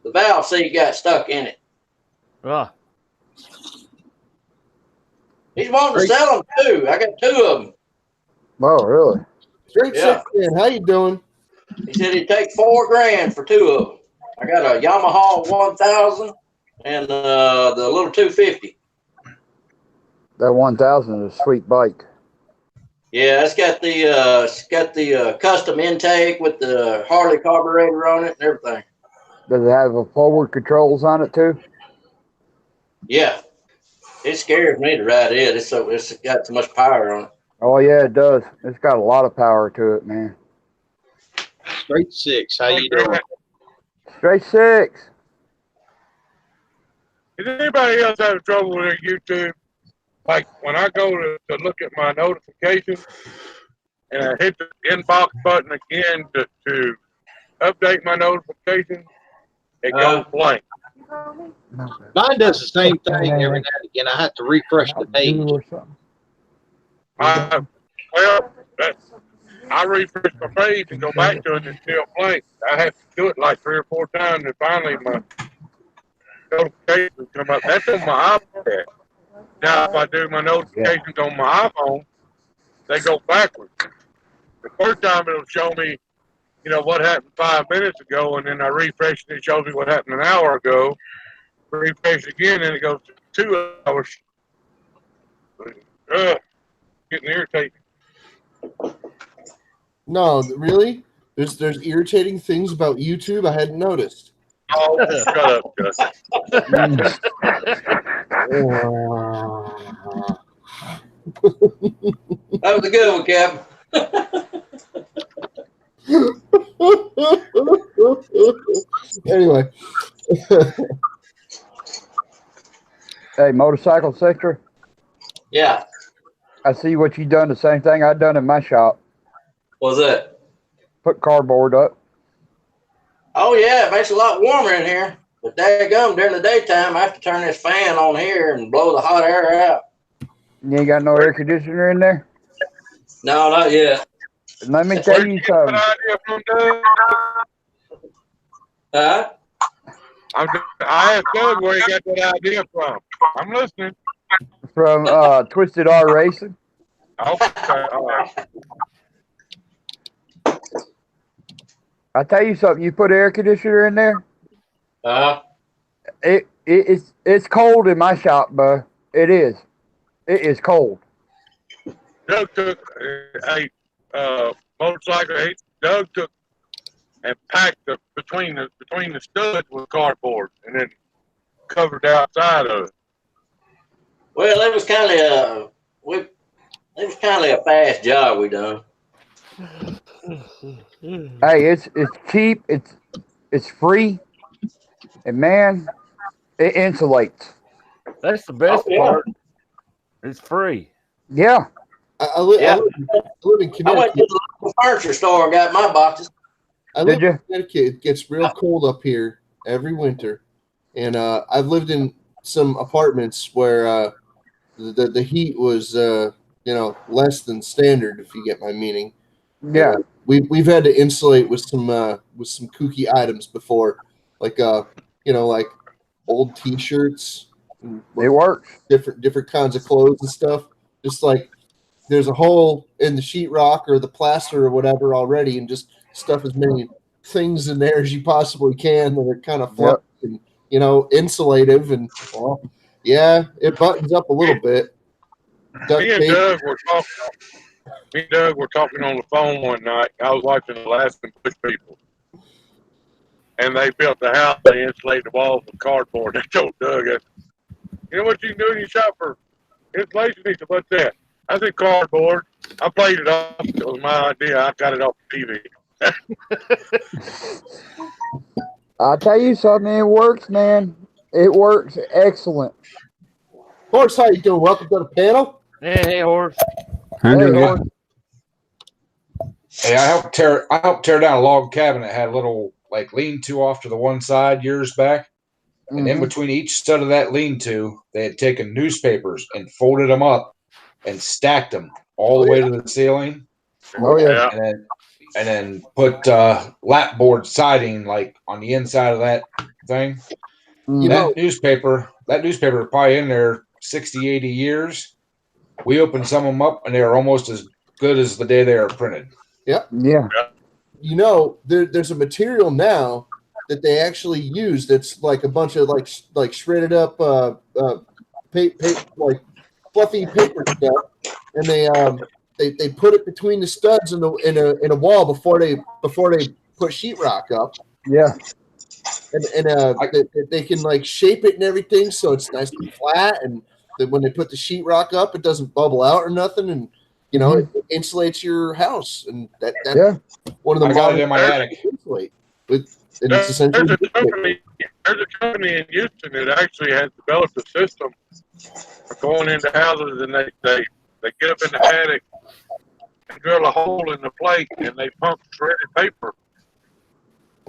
[SPEAKER 7] The valve seat got stuck in it.
[SPEAKER 8] Ah,
[SPEAKER 7] He's wanting to sell them too. I got 2 of them.
[SPEAKER 1] Oh, really?
[SPEAKER 4] Straight
[SPEAKER 7] Yeah.
[SPEAKER 4] man. How you doing?
[SPEAKER 7] He said he'd take $4,000 for 2 of them. I got a Yamaha 1000 and the little 250.
[SPEAKER 1] That 1000 is a sweet bike.
[SPEAKER 7] Yeah, it's got the custom intake with the Harley carburetor on it and everything.
[SPEAKER 1] Does it have a forward controls on it too?
[SPEAKER 7] Yeah, it scares me to ride it. It's got so much power on it.
[SPEAKER 1] Oh yeah, it does. It's got a lot of power to it, man.
[SPEAKER 7] Straight 6. How you doing?
[SPEAKER 1] Straight 6.
[SPEAKER 2] Does anybody else have trouble with their YouTube? Like when I go to look at my notifications and I hit the inbox button again to update my notifications, it goes blank.
[SPEAKER 7] Mine does the same thing every now and again. I have to refresh the page.
[SPEAKER 2] I refresh my page and go back to it and it's still blank. I have to do it like 3 or 4 times and finally my notifications come up. That's on my iPad. Now if I do my notifications on my iPhone, they go backwards. The first time it'll show me, what happened 5 minutes ago, and then I refresh and it shows me what happened an hour ago. Refresh again and it goes to 2 hours. Getting irritating.
[SPEAKER 4] No, really? There's irritating things about YouTube I hadn't noticed.
[SPEAKER 2] Oh, shut up, Gus.
[SPEAKER 7] That was a good one, Captain.
[SPEAKER 4] Anyway,
[SPEAKER 1] Hey, motorcycle sector.
[SPEAKER 7] Yeah.
[SPEAKER 1] I see what you done. The same thing I done in my shop.
[SPEAKER 7] What's that?
[SPEAKER 1] Put cardboard up.
[SPEAKER 7] Oh, yeah, it makes it a lot warmer in here. But daggum, during the daytime, I have to turn this fan on here and blow the hot air out.
[SPEAKER 1] You ain't got no air conditioner in there.
[SPEAKER 7] No, not yet.
[SPEAKER 1] Let me tell you something.
[SPEAKER 2] Idea from Doug?
[SPEAKER 7] Huh?
[SPEAKER 2] I asked Doug where he got that idea from. I'm listening.
[SPEAKER 1] From Twisted R Racing.
[SPEAKER 2] Okay, all right.
[SPEAKER 1] I tell you something. You put air conditioner in there. It's cold in my shop, bro. It is. It is cold.
[SPEAKER 2] Doug took a motorcycle. Doug took and packed between the studs with cardboard, and then covered the outside of it.
[SPEAKER 7] Well, it was kind of a fast job we done.
[SPEAKER 1] Hey, it's cheap. It's free, and man, it insulates.
[SPEAKER 8] That's the best part. It's free.
[SPEAKER 1] Yeah.
[SPEAKER 4] I live in
[SPEAKER 7] I went
[SPEAKER 4] Connecticut.
[SPEAKER 7] to the local furniture store and got my boxes.
[SPEAKER 4] I live in Connecticut. It gets real cold up here every winter, and I've lived in some apartments where the heat was less than standard, if you get my meaning.
[SPEAKER 1] Yeah.
[SPEAKER 4] We've had to insulate with some kooky items before, like like old T-shirts.
[SPEAKER 1] It works.
[SPEAKER 4] Different kinds of clothes and stuff. Just like there's a hole in the sheetrock or the plaster or whatever already, and just stuff as many things in there as you possibly can that are kind of fluffy and insulative, and it buttons up a little bit.
[SPEAKER 2] Me and Doug were talking on the phone one night. I was watching Alaskan Bush People, and they built the house. They insulated the walls with cardboard. They told Doug, "You know what you can do in your shop for insulation?" He said, "What's that?" I said, "Cardboard." I played it off. It was my idea. I got it off TV.
[SPEAKER 1] I'll tell you something. It works, man. It works excellent.
[SPEAKER 4] Horse, how you doing? Welcome to the panel.
[SPEAKER 8] Hey, Horse.
[SPEAKER 1] Horse.
[SPEAKER 3] Hey, I helped tear down a log cabin that had a little like lean-to off to the one side years back. And in between each stud of that lean-to, they had taken newspapers and folded them up and stacked them all the way to the ceiling.
[SPEAKER 1] Oh yeah.
[SPEAKER 3] And then put lapboard siding like on the inside of that thing. That newspaper was probably in there 60, 80 years. We opened some of them up and they were almost as good as the day they were printed.
[SPEAKER 4] Yep.
[SPEAKER 1] Yeah.
[SPEAKER 4] There's a material now that they actually use that's like a bunch of like shredded up like fluffy paper stuff, and they put it between the studs in a wall before they put sheetrock up.
[SPEAKER 1] Yeah.
[SPEAKER 4] And they can like shape it and everything so it's nice and flat, and when they put the sheetrock up, it doesn't bubble out or nothing, and it insulates your house, and that's one of the.
[SPEAKER 3] I got it in my attic.
[SPEAKER 4] Insulate
[SPEAKER 2] There's a company in Houston that actually has developed a system for going into houses, and they get up in the attic and drill a hole in the plate, and they pump shredded paper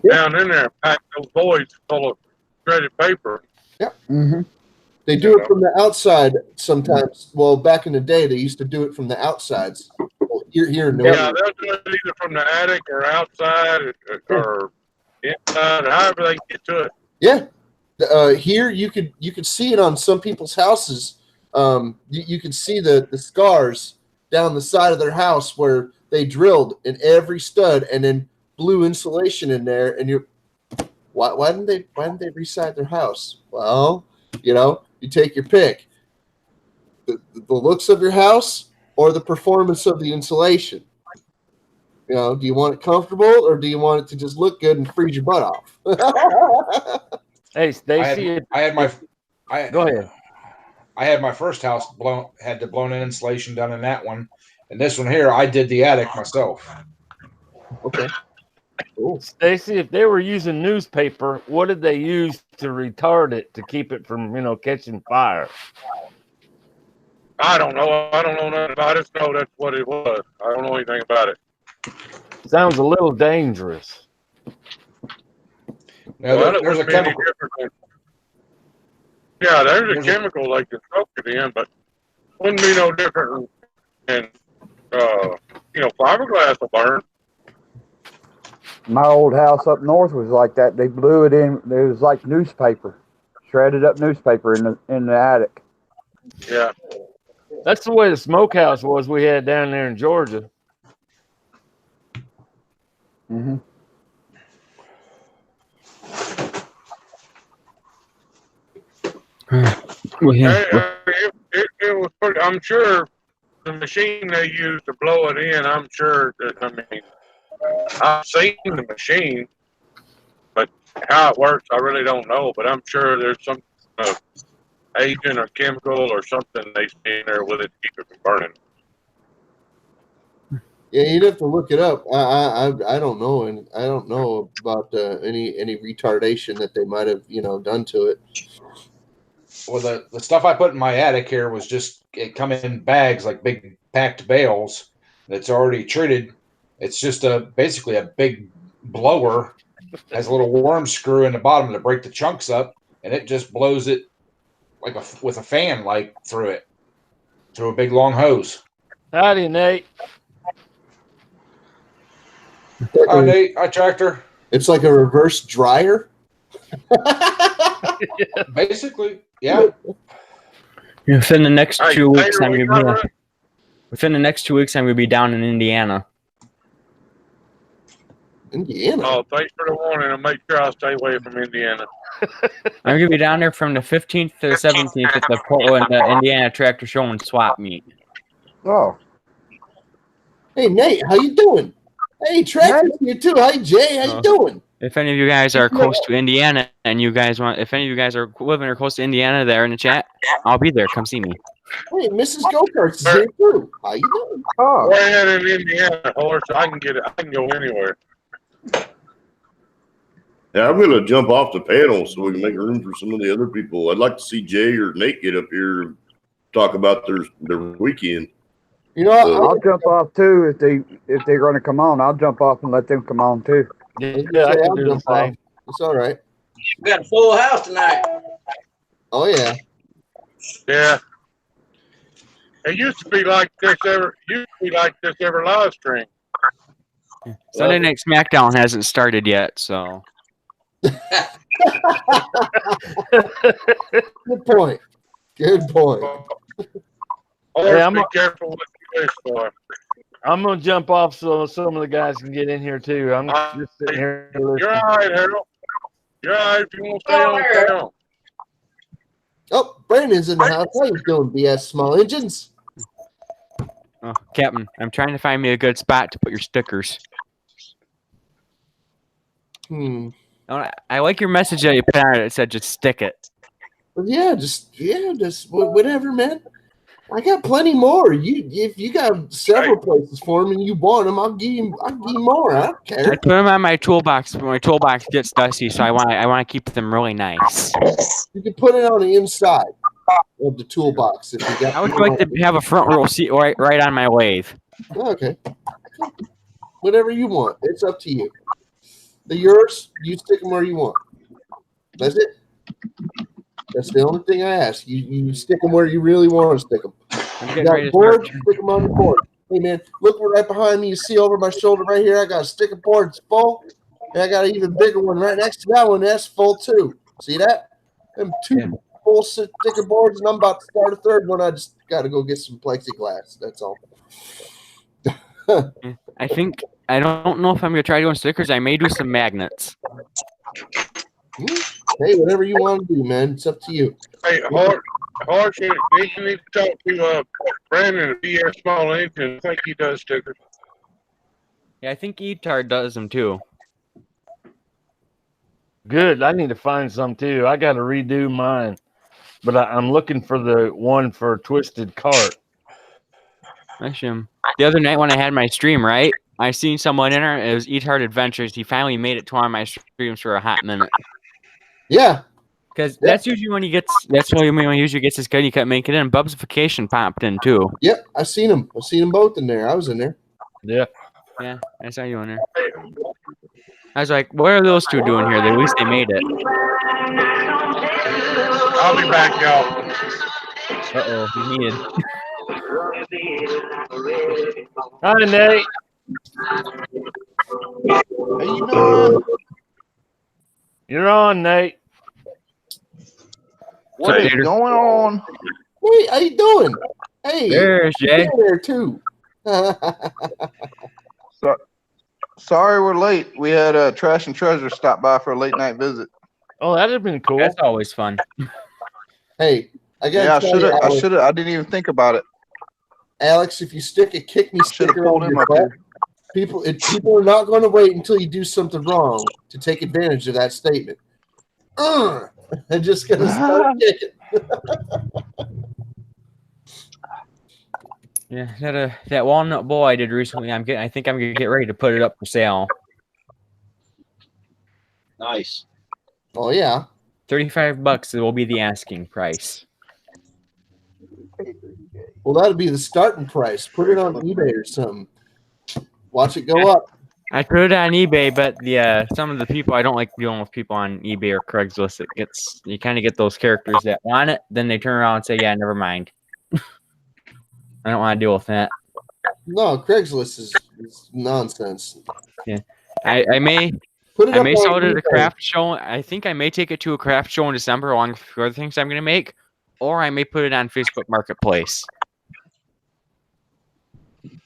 [SPEAKER 2] down in there and pack those voids full of shredded paper.
[SPEAKER 4] Yeah. Mm-hmm. They do it from the outside sometimes. Well, back in the day, they used to do it from the outsides. Well, here in New
[SPEAKER 2] York. Yeah, they'll do it either from the attic or outside or inside, or however they get to it.
[SPEAKER 4] Yeah. Here you could see it on some people's houses. You can see the scars down the side of their house where they drilled in every stud and then blew insulation in there. And why didn't they reside their house? Well, you take your pick. The looks of your house or the performance of the insulation. You know, do you want it comfortable or do you want it to just look good and freeze your butt off?
[SPEAKER 8] Hey, Stacy.
[SPEAKER 3] Go ahead. I had my first house had the blown in insulation done in that one, and this one here, I did the attic myself.
[SPEAKER 4] Okay. Cool.
[SPEAKER 8] Stacy, if they were using newspaper, what did they use to retard it to keep it from, catching fire?
[SPEAKER 2] I don't know. I don't know nothing about it. I just know that's what it was. I don't know anything about it.
[SPEAKER 8] Sounds a little dangerous.
[SPEAKER 3] Now,
[SPEAKER 2] Well,
[SPEAKER 3] there's a chemical.
[SPEAKER 2] Yeah, there's a chemical they can soak it in, but wouldn't be no different than, fiberglass will burn.
[SPEAKER 1] My old house up north was like that. They blew it in. It was like newspaper, shredded up newspaper in the attic.
[SPEAKER 2] Yeah.
[SPEAKER 8] That's the way the smokehouse was we had down there in Georgia.
[SPEAKER 1] Mm-hmm.
[SPEAKER 10] Well, yeah.
[SPEAKER 2] It was pretty, I'm sure the machine they used to blow it in, I'm sure that, I've seen the machine, but how it works, I really don't know. But I'm sure there's some agent or chemical or something they see in there with it to keep it from burning.
[SPEAKER 4] Yeah, you'd have to look it up. I don't know, and I don't know about any retardation that they might have done to it.
[SPEAKER 3] Well, the stuff I put in my attic here was just it come in bags like big packed bales that's already treated. It's just basically a big blower, has a little worm screw in the bottom to break the chunks up, and it just blows it like with a fan through it, through a big long hose.
[SPEAKER 8] Howdy, Nate.
[SPEAKER 3] Hi, Nate. Hi, Tractor.
[SPEAKER 4] It's like a reverse dryer.
[SPEAKER 3] Basically, yeah.
[SPEAKER 10] Within the next 2 weeks,
[SPEAKER 2] Taylor,
[SPEAKER 10] within the next 2 weeks, I'm gonna be down in Indiana.
[SPEAKER 4] Indiana.
[SPEAKER 2] Oh, thanks for the warning, and make sure I stay away from Indiana.
[SPEAKER 10] I'm gonna be down there from the 15th to the 17th at the Portland, Indiana Tractor Show and Swap Meet.
[SPEAKER 1] Oh.
[SPEAKER 4] Hey Nate, how you doing? Hey Tractor, you too. Hi Jay, how you doing?
[SPEAKER 10] If any of you guys are close to Indiana and if any of you guys are living or close to Indiana there in the chat, I'll be there. Come see me.
[SPEAKER 4] Hey, Mrs. Go-Karts is here too. How you doing?
[SPEAKER 1] Oh.
[SPEAKER 2] Go ahead in Indiana, horse. I can get it. I can go anywhere.
[SPEAKER 9] Yeah, I'm gonna jump off the panel so we can make room for some of the other people. I'd like to see Jay or Nate get up here and talk about their weekend.
[SPEAKER 1] I'll jump off too if they're going to come on. I'll jump off and let them come on too.
[SPEAKER 8] Yeah, I can do the same.
[SPEAKER 4] It's all right.
[SPEAKER 7] We got a full house tonight.
[SPEAKER 4] Oh yeah.
[SPEAKER 2] Yeah. It used to be like this every live stream.
[SPEAKER 10] Sunday Night SmackDown hasn't started yet, so.
[SPEAKER 4] Good point. Good point.
[SPEAKER 2] Always be careful what you wish for.
[SPEAKER 8] I'm gonna jump off so some of the guys can get in here too. I'm just sitting here listening.
[SPEAKER 2] You're all right, Harold. You're all right if you want to stay on, stay on.
[SPEAKER 4] Oh, Brandon's in the house. How you doing, BS Small Engines?
[SPEAKER 10] Oh, Captain, I'm trying to find me a good spot to put your stickers.
[SPEAKER 4] Oh,
[SPEAKER 10] I like your message that you put out. It said just stick it.
[SPEAKER 4] Yeah, just whatever, man. I got plenty more. If you got several places for them and you want them, I'll give you more. I don't care.
[SPEAKER 10] I put them on my toolbox, but my toolbox gets dusty, so I want to keep them really nice.
[SPEAKER 4] You can put it on the inside of the toolbox if you got.
[SPEAKER 10] I would like to have a front row seat right on my lathe.
[SPEAKER 4] Okay. Whatever you want. It's up to you. They're yours. You stick them where you want. That's it. That's the only thing I ask. You stick them where you really want to stick them. You got board, stick them on the board. Hey, man, look right behind me. You see over my shoulder right here, I got a sticker board. It's full. And I got an even bigger one right next to that one. That's full, too. See that? Them two full sticker boards, and I'm about to start a third one. I just got to go get some plexiglass. That's all.
[SPEAKER 10] I don't know if I'm going to try doing stickers. I may do some magnets.
[SPEAKER 4] Hey, whatever you want to do, man. It's up to you.
[SPEAKER 2] Hey, Horse, you need to talk to Brandon at BS Small Engine. I think he does stickers.
[SPEAKER 10] Yeah, I think Etard does them too.
[SPEAKER 8] Good. I need to find some too. I got to redo mine, but I'm looking for the one for Twisted Cart.
[SPEAKER 10] Actually, the other night when I had my stream, right, I seen someone in there. It was Etard Adventures. He finally made it to one of my streams for a hot minute.
[SPEAKER 4] Yeah.
[SPEAKER 10] Because that's usually when he gets. That's when he usually gets his good. He kept making it in. Bubsification popped in too.
[SPEAKER 4] Yep, I seen them. I seen them both in there. I was in there.
[SPEAKER 8] Yeah.
[SPEAKER 10] Yeah, I saw you in there. I was like, what are those two doing here? At least they made it.
[SPEAKER 2] I'll be back, y'all.
[SPEAKER 10] Uh-oh, he's needed.
[SPEAKER 8] Hi, Nate.
[SPEAKER 11] How you doing?
[SPEAKER 8] You're on, Nate.
[SPEAKER 11] What is going on?
[SPEAKER 4] Hey, how you doing? Hey,
[SPEAKER 10] there's Jay.
[SPEAKER 4] You're there too.
[SPEAKER 11] Sorry we're late. We had Trash and Treasure stop by for a late night visit.
[SPEAKER 8] Oh, that'd have been cool.
[SPEAKER 10] That's always fun.
[SPEAKER 4] Hey, I got.
[SPEAKER 11] Yeah, I should have. I didn't even think about it.
[SPEAKER 4] Alex, if you stick a kick me sticker
[SPEAKER 11] pulled
[SPEAKER 4] on
[SPEAKER 11] him
[SPEAKER 4] your
[SPEAKER 11] up
[SPEAKER 4] butt,
[SPEAKER 11] here.
[SPEAKER 4] people are not going to wait until you do something wrong to take advantage of that statement. I'm just going to start kicking.
[SPEAKER 10] Yeah, that walnut bowl I did recently. I think I'm gonna get ready to put it up for sale.
[SPEAKER 7] Nice.
[SPEAKER 4] Oh yeah.
[SPEAKER 10] $35 will be the asking price.
[SPEAKER 4] Well, that'll be the starting price. Put it on eBay or something. Watch it go up.
[SPEAKER 10] I put it on eBay, but some of the people I don't like dealing with people on eBay or Craigslist. You kind of get those characters that want it, then they turn around and say, "Yeah, never mind." I don't want to deal with that.
[SPEAKER 4] No, Craigslist is nonsense.
[SPEAKER 10] Yeah, I may
[SPEAKER 4] Put it
[SPEAKER 10] I
[SPEAKER 4] up
[SPEAKER 10] may
[SPEAKER 4] on
[SPEAKER 10] sell it at a
[SPEAKER 4] eBay.
[SPEAKER 10] craft show. I think I may take it to a craft show in December along with other things I'm going to make, or I may put it on Facebook Marketplace.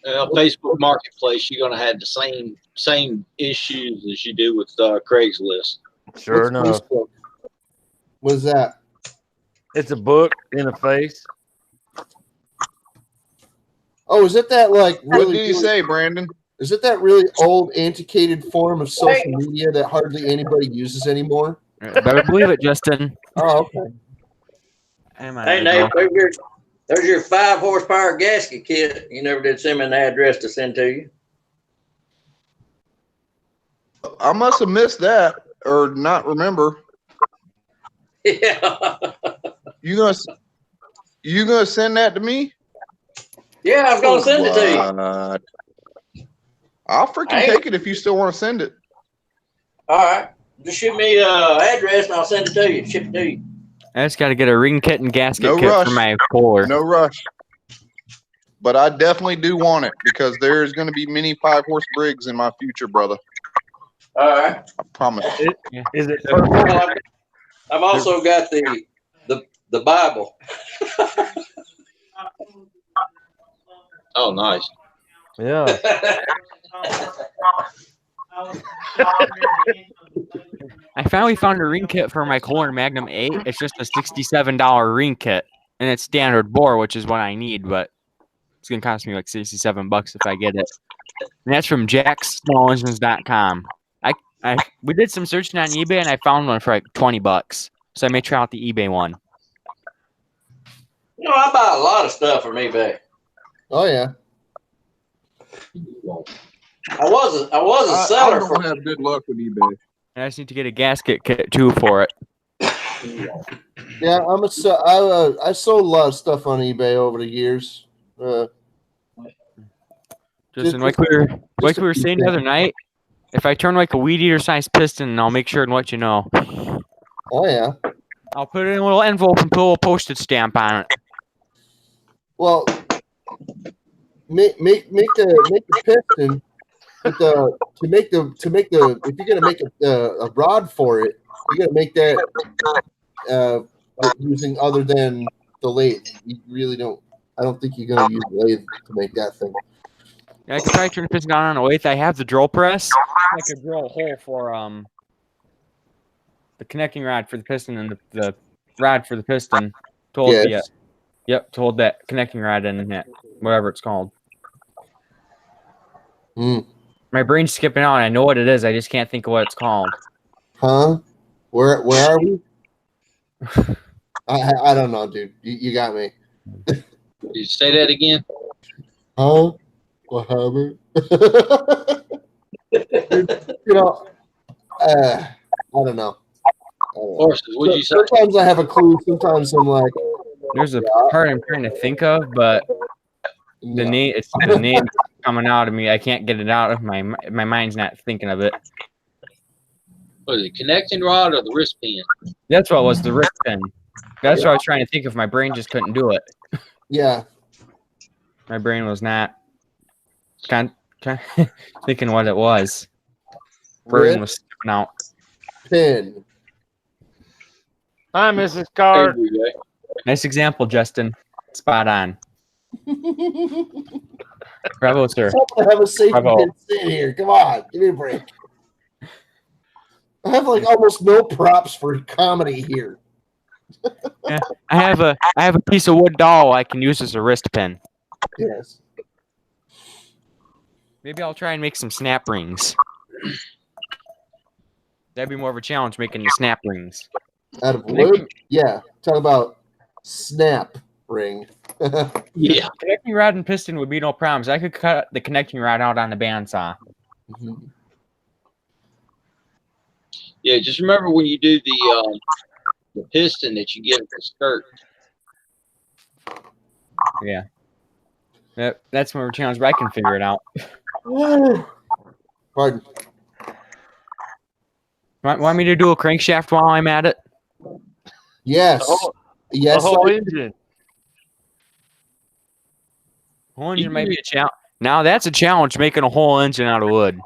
[SPEAKER 7] Facebook Marketplace, you're going to have the same issues as you do with Craigslist.
[SPEAKER 8] Sure
[SPEAKER 4] What's
[SPEAKER 8] enough.
[SPEAKER 4] Facebook? What is that?
[SPEAKER 8] It's a book in a face.
[SPEAKER 4] Oh, is it that like really?
[SPEAKER 11] What did you say, Brandon?
[SPEAKER 4] Is it that really old, antiquated form of social media that hardly anybody uses anymore?
[SPEAKER 10] Better believe it, Justin.
[SPEAKER 4] Oh, okay.
[SPEAKER 7] Hey, Nate, there's your 5 horsepower gasket kit. You never did send me an address to send to you.
[SPEAKER 11] I must have missed that or not remember.
[SPEAKER 7] Yeah.
[SPEAKER 11] You gonna send that to me?
[SPEAKER 7] Yeah, I was going to send it to you.
[SPEAKER 11] What? I'll freaking take it if you still want to send it.
[SPEAKER 7] All right. Just shoot me an address and I'll send it to you. Ship it to you.
[SPEAKER 10] I just got to get a ring kit and gasket
[SPEAKER 11] No
[SPEAKER 10] kit
[SPEAKER 11] rush.
[SPEAKER 10] for my Kohler.
[SPEAKER 11] No rush. But I definitely do want it because there's going to be many 5-horse Briggs in my future, brother.
[SPEAKER 7] All right.
[SPEAKER 11] I promise.
[SPEAKER 8] Is it?
[SPEAKER 7] I've also got the Bible. Oh, nice.
[SPEAKER 8] Yeah.
[SPEAKER 10] I finally found a ring kit for my Kohler Magnum 8. It's just a $67 ring kit, and it's standard bore, which is what I need, but it's going to cost me like $67 if I get it. And that's from jacksmallengines.com. We did some searching on eBay, and I found one for like $20. So I may try out the eBay one.
[SPEAKER 7] You know, I buy a lot of stuff from eBay.
[SPEAKER 4] Oh yeah.
[SPEAKER 7] I was a seller
[SPEAKER 11] I don't
[SPEAKER 7] for.
[SPEAKER 11] have good luck with eBay.
[SPEAKER 10] I just need to get a gasket kit too for it.
[SPEAKER 4] Yeah, I sold a lot of stuff on eBay over the years.
[SPEAKER 10] Justin, like we were saying the other night, if I turn like a weed eater sized piston, I'll make sure and let you know.
[SPEAKER 4] Oh yeah.
[SPEAKER 10] I'll put it in a little envelope and put a little postage stamp on it.
[SPEAKER 4] Well, make the piston with to make the if you're gonna make a rod for it, you gotta make that using other than the lathe. You really don't. I don't think you're gonna use the lathe to make that thing.
[SPEAKER 10] Yeah, I could probably turn the piston on a lathe. I have the drill press. I could drill a hole for the connecting rod for the piston and the rod for the piston. To hold that connecting rod in that, whatever it's called.
[SPEAKER 4] Mm.
[SPEAKER 10] My brain's skipping out. I know what it is. I just can't think of what it's called.
[SPEAKER 4] Huh? Where are we? I don't know, dude. You got me.
[SPEAKER 12] Did you say that again?
[SPEAKER 4] Huh? What happened? You know, I don't know.
[SPEAKER 12] Horses, what'd you say?
[SPEAKER 4] Sometimes I have a clue. Sometimes I'm like,
[SPEAKER 10] There's a part I'm trying to think of, but the name coming out of me. I can't get it out of my mind's not thinking of it.
[SPEAKER 12] Was it connecting rod or the wrist pin?
[SPEAKER 10] That's what was the wrist pin. That's what I was trying to think of. My brain just couldn't do it.
[SPEAKER 4] Yeah.
[SPEAKER 10] My brain was not kind thinking what it was. Brain was skipping out.
[SPEAKER 4] Pin.
[SPEAKER 8] Hi, Mrs. Card.
[SPEAKER 10] Nice example, Justin. Spot on. Bravo, sir.
[SPEAKER 4] I have a safety
[SPEAKER 10] Bravo.
[SPEAKER 4] pin sitting here. Come on, give me a break. I have like almost no props for comedy here.
[SPEAKER 10] Yeah, I have a piece of wood doll I can use as a wrist pin.
[SPEAKER 4] Yes.
[SPEAKER 10] Maybe I'll try and make some snap rings. That'd be more of a challenge making the snap rings.
[SPEAKER 4] Out of wood? Yeah. Talk about snap ring.
[SPEAKER 12] Yeah.
[SPEAKER 10] Connecting rod and piston would be no problems. I could cut the connecting rod out on the bandsaw.
[SPEAKER 4] Mm-hmm.
[SPEAKER 12] Yeah, just remember when you do the piston that you get at the skirt.
[SPEAKER 10] Yeah. That's more of a challenge, but I can figure it out.
[SPEAKER 4] Pardon.
[SPEAKER 10] Want me to do a crankshaft while I'm at it?
[SPEAKER 4] Yes. Yes.
[SPEAKER 8] The whole
[SPEAKER 4] I-
[SPEAKER 8] engine.
[SPEAKER 10] Whole engine might be a challenge. Now that's a challenge, making a whole engine out of wood.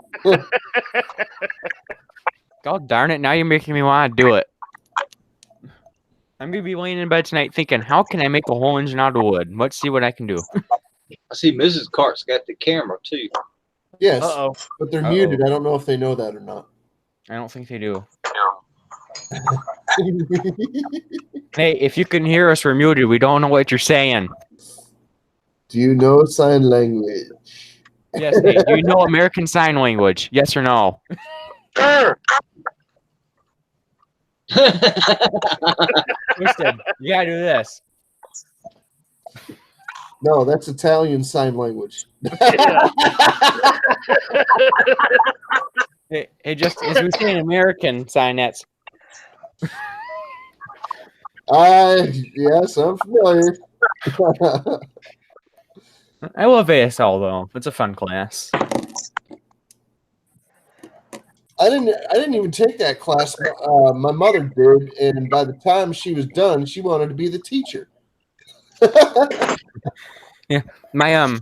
[SPEAKER 10] God darn it! Now you're making me want to do it. I'm gonna be laying in bed tonight thinking, how can I make a whole engine out of wood? Let's see what I can do.
[SPEAKER 12] I see Mrs. Cart's got the camera too.
[SPEAKER 4] Yes.
[SPEAKER 8] Uh-oh.
[SPEAKER 4] But they're muted. I don't know if they know that or not.
[SPEAKER 10] I don't think they do. Hey, if you can hear us, we're muted. We don't know what you're saying.
[SPEAKER 4] Do you know sign language?
[SPEAKER 10] Yes. Hey, do you know American Sign Language? Yes or no?
[SPEAKER 2] Sure.
[SPEAKER 10] Twisted, you gotta do this.
[SPEAKER 4] No, that's Italian sign language.
[SPEAKER 10] Hey, just as we say in American sign, that's
[SPEAKER 4] Yes, I'm familiar.
[SPEAKER 10] I love ASL though. It's a fun class.
[SPEAKER 4] I didn't even take that class. My mother did, and by the time she was done, she wanted to be the teacher.
[SPEAKER 10] Yeah, my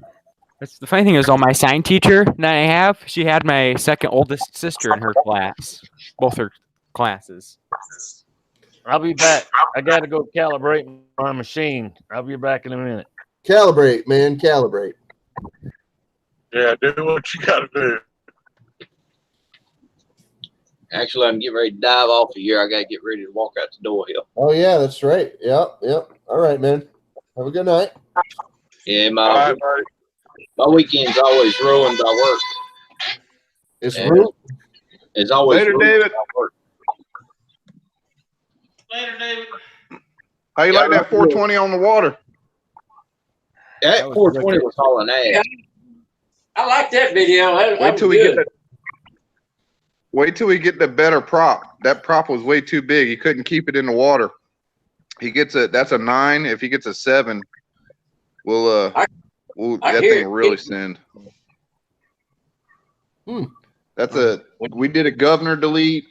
[SPEAKER 10] that's the funny thing is, all my sign teacher that I have, she had my second oldest sister in her class, both her classes.
[SPEAKER 8] I'll be back. I gotta go calibrate my machine. I'll be back in a minute.
[SPEAKER 4] Calibrate, man, calibrate.
[SPEAKER 2] Yeah, do what you gotta do.
[SPEAKER 12] Actually, I'm getting ready to dive off of here. I gotta get ready to walk out the door here.
[SPEAKER 4] Oh yeah, that's right. Yep. All right, man. Have a good night.
[SPEAKER 12] Yeah,
[SPEAKER 2] All
[SPEAKER 12] my
[SPEAKER 2] right, buddy.
[SPEAKER 12] weekend's always ruined by work.
[SPEAKER 4] It's
[SPEAKER 12] Yeah.
[SPEAKER 4] rude.
[SPEAKER 12] It's always
[SPEAKER 9] Later,
[SPEAKER 12] ruined
[SPEAKER 9] David.
[SPEAKER 12] by work.
[SPEAKER 11] Later, David. How you
[SPEAKER 12] Yeah,
[SPEAKER 11] like that 420 on the water?
[SPEAKER 12] That
[SPEAKER 10] That was
[SPEAKER 12] 420
[SPEAKER 10] wicked.
[SPEAKER 12] was hauling ass.
[SPEAKER 7] I like that video. That
[SPEAKER 11] Wait
[SPEAKER 7] was
[SPEAKER 11] till we get
[SPEAKER 7] good.
[SPEAKER 11] that. Wait till we get the better prop. That prop was way too big. He couldn't keep it in the water. He gets that's a 9. If he gets a 7, we'll
[SPEAKER 7] I
[SPEAKER 11] that
[SPEAKER 7] hear
[SPEAKER 11] thing
[SPEAKER 7] it.
[SPEAKER 11] really send. We did a governor delete,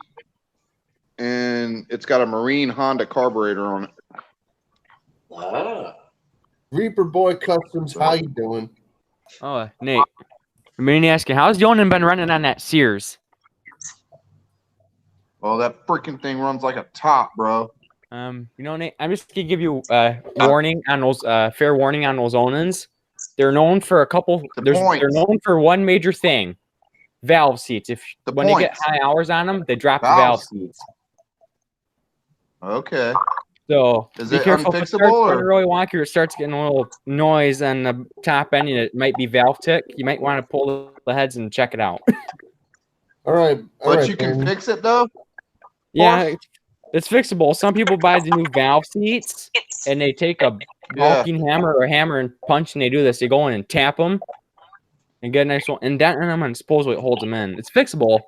[SPEAKER 11] and it's got a Marine Honda carburetor on it.
[SPEAKER 7] Ah.
[SPEAKER 4] Reaper Boy Customs, how you doing?
[SPEAKER 10] Oh, Nate, I'm going to ask you, how's Yonan been running on that Sears?
[SPEAKER 11] Well, that freaking thing runs like a top, bro.
[SPEAKER 10] Nate, I'm just gonna give you warning on those fair warning on those Onans. They're known for a couple. They're known for one major thing: valve seats. When they get high hours on them, they drop the valve
[SPEAKER 11] Valves.
[SPEAKER 10] seats.
[SPEAKER 11] Okay.
[SPEAKER 10] So
[SPEAKER 11] Is
[SPEAKER 10] be
[SPEAKER 11] it
[SPEAKER 10] careful if it
[SPEAKER 11] unfixable
[SPEAKER 10] starts
[SPEAKER 11] or?
[SPEAKER 10] getting really wonky or it starts getting a little noise on the top end and it might be valve tick. You might want to pull the heads and check it out.
[SPEAKER 4] All right.
[SPEAKER 11] But you can fix it though.
[SPEAKER 10] Yeah, it's fixable. Some people buy the new valve seats and they take a bulking hammer or hammer and punch and they do this. They go in and tap them and get a nice one indent in them and supposedly it holds them in. It's fixable.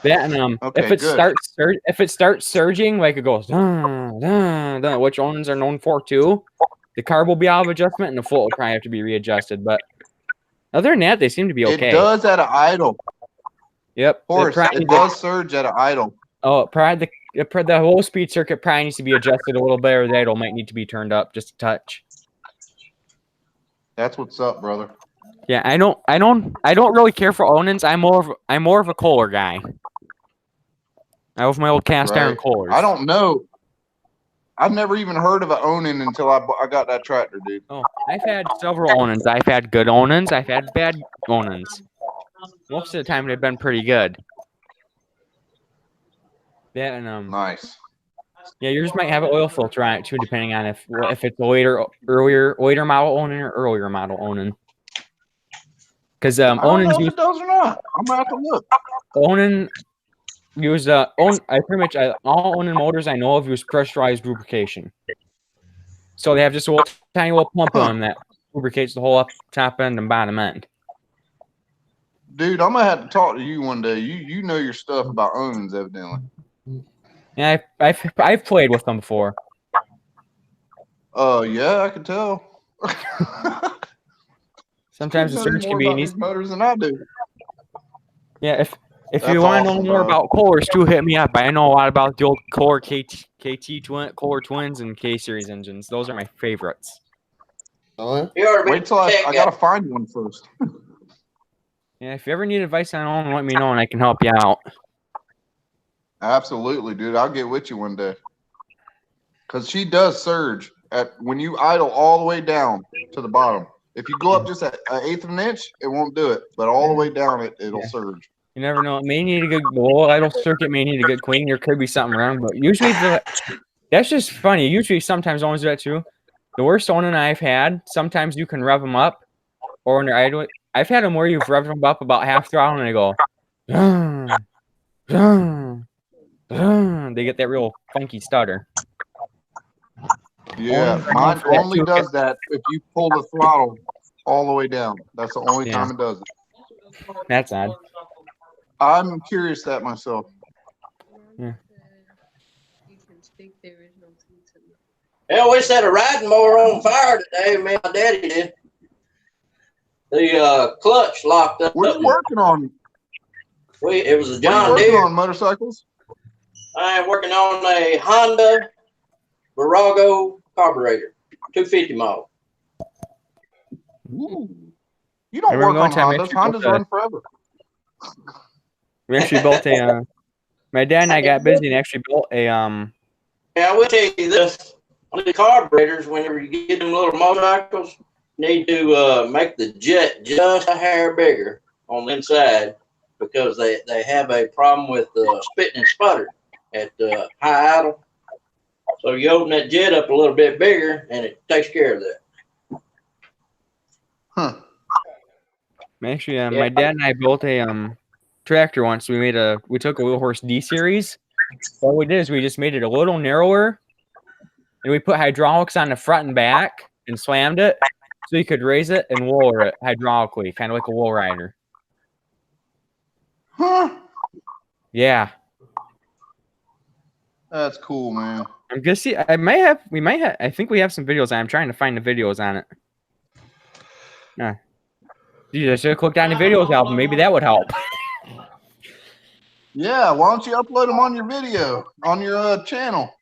[SPEAKER 10] That and
[SPEAKER 11] Okay,
[SPEAKER 10] if it starts surging like it goes, which Onins are known for too, the carb will be out of adjustment and the foot will probably have to be readjusted. But other than that, they seem to be okay.
[SPEAKER 11] It does at an idle.
[SPEAKER 10] Yep.
[SPEAKER 11] Horse, it does surge at an idle.
[SPEAKER 10] Oh, probably the whole speed circuit probably needs to be adjusted a little bit, or the idle might need to be turned up just a touch.
[SPEAKER 11] That's what's up, brother.
[SPEAKER 10] Yeah, I don't really care for Onins. I'm more of a Kohler guy. I have my old cast iron Kohlers.
[SPEAKER 11] I don't know. I've never even heard of an Onin until I got that tractor, dude.
[SPEAKER 10] Oh, I've had several Onins. I've had good Onins. I've had bad Onins. Most of the time, they've been pretty good. Yeah, and
[SPEAKER 11] nice.
[SPEAKER 10] Yeah, yours might have an oil filter on it too, depending on if it's a later model Onin or earlier model Onin. Because
[SPEAKER 11] I don't know
[SPEAKER 10] Onins
[SPEAKER 11] if it does or not. I'm gonna have to look.
[SPEAKER 10] Onin use all Onin motors I know of use pressurized lubrication. So they have just a tiny little pump on them that lubricates the whole up top end and bottom end.
[SPEAKER 11] Dude, I'm gonna have to talk to you one day. You know your stuff about Onins, evidently.
[SPEAKER 10] Yeah, I've played with them before.
[SPEAKER 11] Yeah, I can tell.
[SPEAKER 10] Sometimes the surge can be
[SPEAKER 11] these motors than I do.
[SPEAKER 10] Yeah, if you want to know more about Kohlers too, hit me up. I know a lot about the old Kohler Kohler Twins and K series engines. Those are my favorites.
[SPEAKER 4] Oh,
[SPEAKER 11] wait till I gotta find one first.
[SPEAKER 10] Yeah, if you ever need advice on them, let me know and I can help you out.
[SPEAKER 11] Absolutely, dude. I'll get with you one day. Cause she does surge when you idle all the way down to the bottom. If you go up just an eighth of an inch, it won't do it. But all the way down, it'll surge.
[SPEAKER 10] You never know. It may need a good idle circuit, may need a good cleaning. There could be something wrong, but usually that's just funny. Usually, sometimes Onins do that too. The worst Onin I've had, sometimes you can rev them up, or when they're idle. I've had them where you've revved them up about half throttle and they go, they get that real funky stutter.
[SPEAKER 11] Yeah, mine only does that if you pull the throttle all the way down. That's the only time it does it.
[SPEAKER 10] That's odd.
[SPEAKER 11] I'm curious that myself.
[SPEAKER 10] Yeah.
[SPEAKER 7] Hell, we set a riding mower on fire today. Me and my daddy did. The clutch locked up.
[SPEAKER 11] What are you working on?
[SPEAKER 7] It was a John
[SPEAKER 11] What are you
[SPEAKER 7] Deere.
[SPEAKER 11] working on motorcycles?
[SPEAKER 7] I am working on a Honda Virago carburetor, 250 model.
[SPEAKER 11] Ooh. You don't work on Hondas. Hondas run forever.
[SPEAKER 10] We actually built a. My dad and I got busy and actually built a.
[SPEAKER 7] Yeah, I will tell you this: on the carburetors, whenever you get them little motorcycles, you need to make the jet just a hair bigger on the inside because they have a problem with spitting and sputter at high idle. So you open that jet up a little bit bigger, and it takes care of that.
[SPEAKER 11] Huh.
[SPEAKER 10] Actually, my dad and I built a tractor once. We took a Wheel Horse D series. What we did is we just made it a little narrower, and we put hydraulics on the front and back and slammed it so you could raise it and lower it hydraulically, kind of like a wheel rider.
[SPEAKER 11] Huh.
[SPEAKER 10] Yeah.
[SPEAKER 11] That's cool, man.
[SPEAKER 10] I'm gonna see. We might have. I think we have some videos. I'm trying to find the videos on it. Yeah. Dude, I should have clicked on the videos album. Maybe that would help.
[SPEAKER 11] Yeah, why don't you upload them on your video on your channel?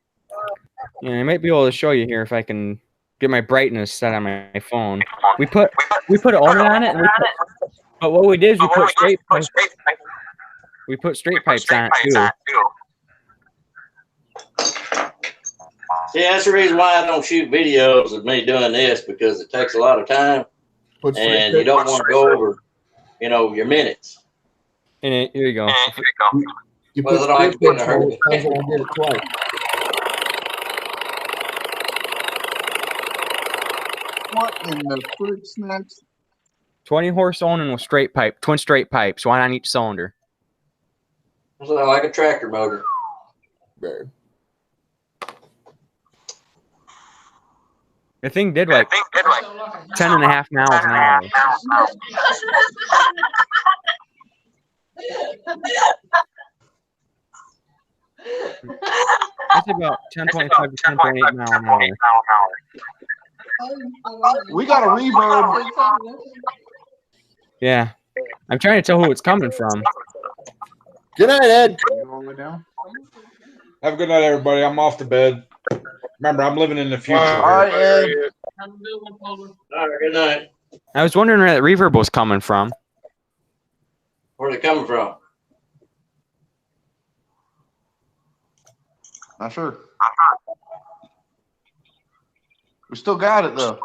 [SPEAKER 10] Yeah, I might be able to show you here if I can get my brightness set on my phone. We put an Onin on it, but what we did is we put straight pipes. We put straight pipes on it too.
[SPEAKER 7] See, that's the reason why I don't shoot videos of me doing this because it takes a lot of time, and you don't want to go over, your minutes.
[SPEAKER 10] And here you go.
[SPEAKER 4] You put straight pipes on it, I did it twice.
[SPEAKER 11] What in the fruit snacks?
[SPEAKER 10] 20 horse Onan with straight pipe, twin straight pipes, one on each cylinder.
[SPEAKER 7] So like a tractor motor.
[SPEAKER 4] There.
[SPEAKER 10] The thing did like 10.5 miles an hour. That's about 10.5 to 10.8 miles an hour.
[SPEAKER 11] We got a reverb.
[SPEAKER 10] Yeah. I'm trying to tell who it's coming from.
[SPEAKER 4] Good night, Ed.
[SPEAKER 11] All the way down.
[SPEAKER 3] Have a good night, everybody. I'm off to bed. Remember, I'm living in the future.
[SPEAKER 11] All right, Ed.
[SPEAKER 7] All right, good night.
[SPEAKER 10] I was wondering where that reverb was coming from.
[SPEAKER 7] Where's it coming from?
[SPEAKER 11] Not sure. We still got it though.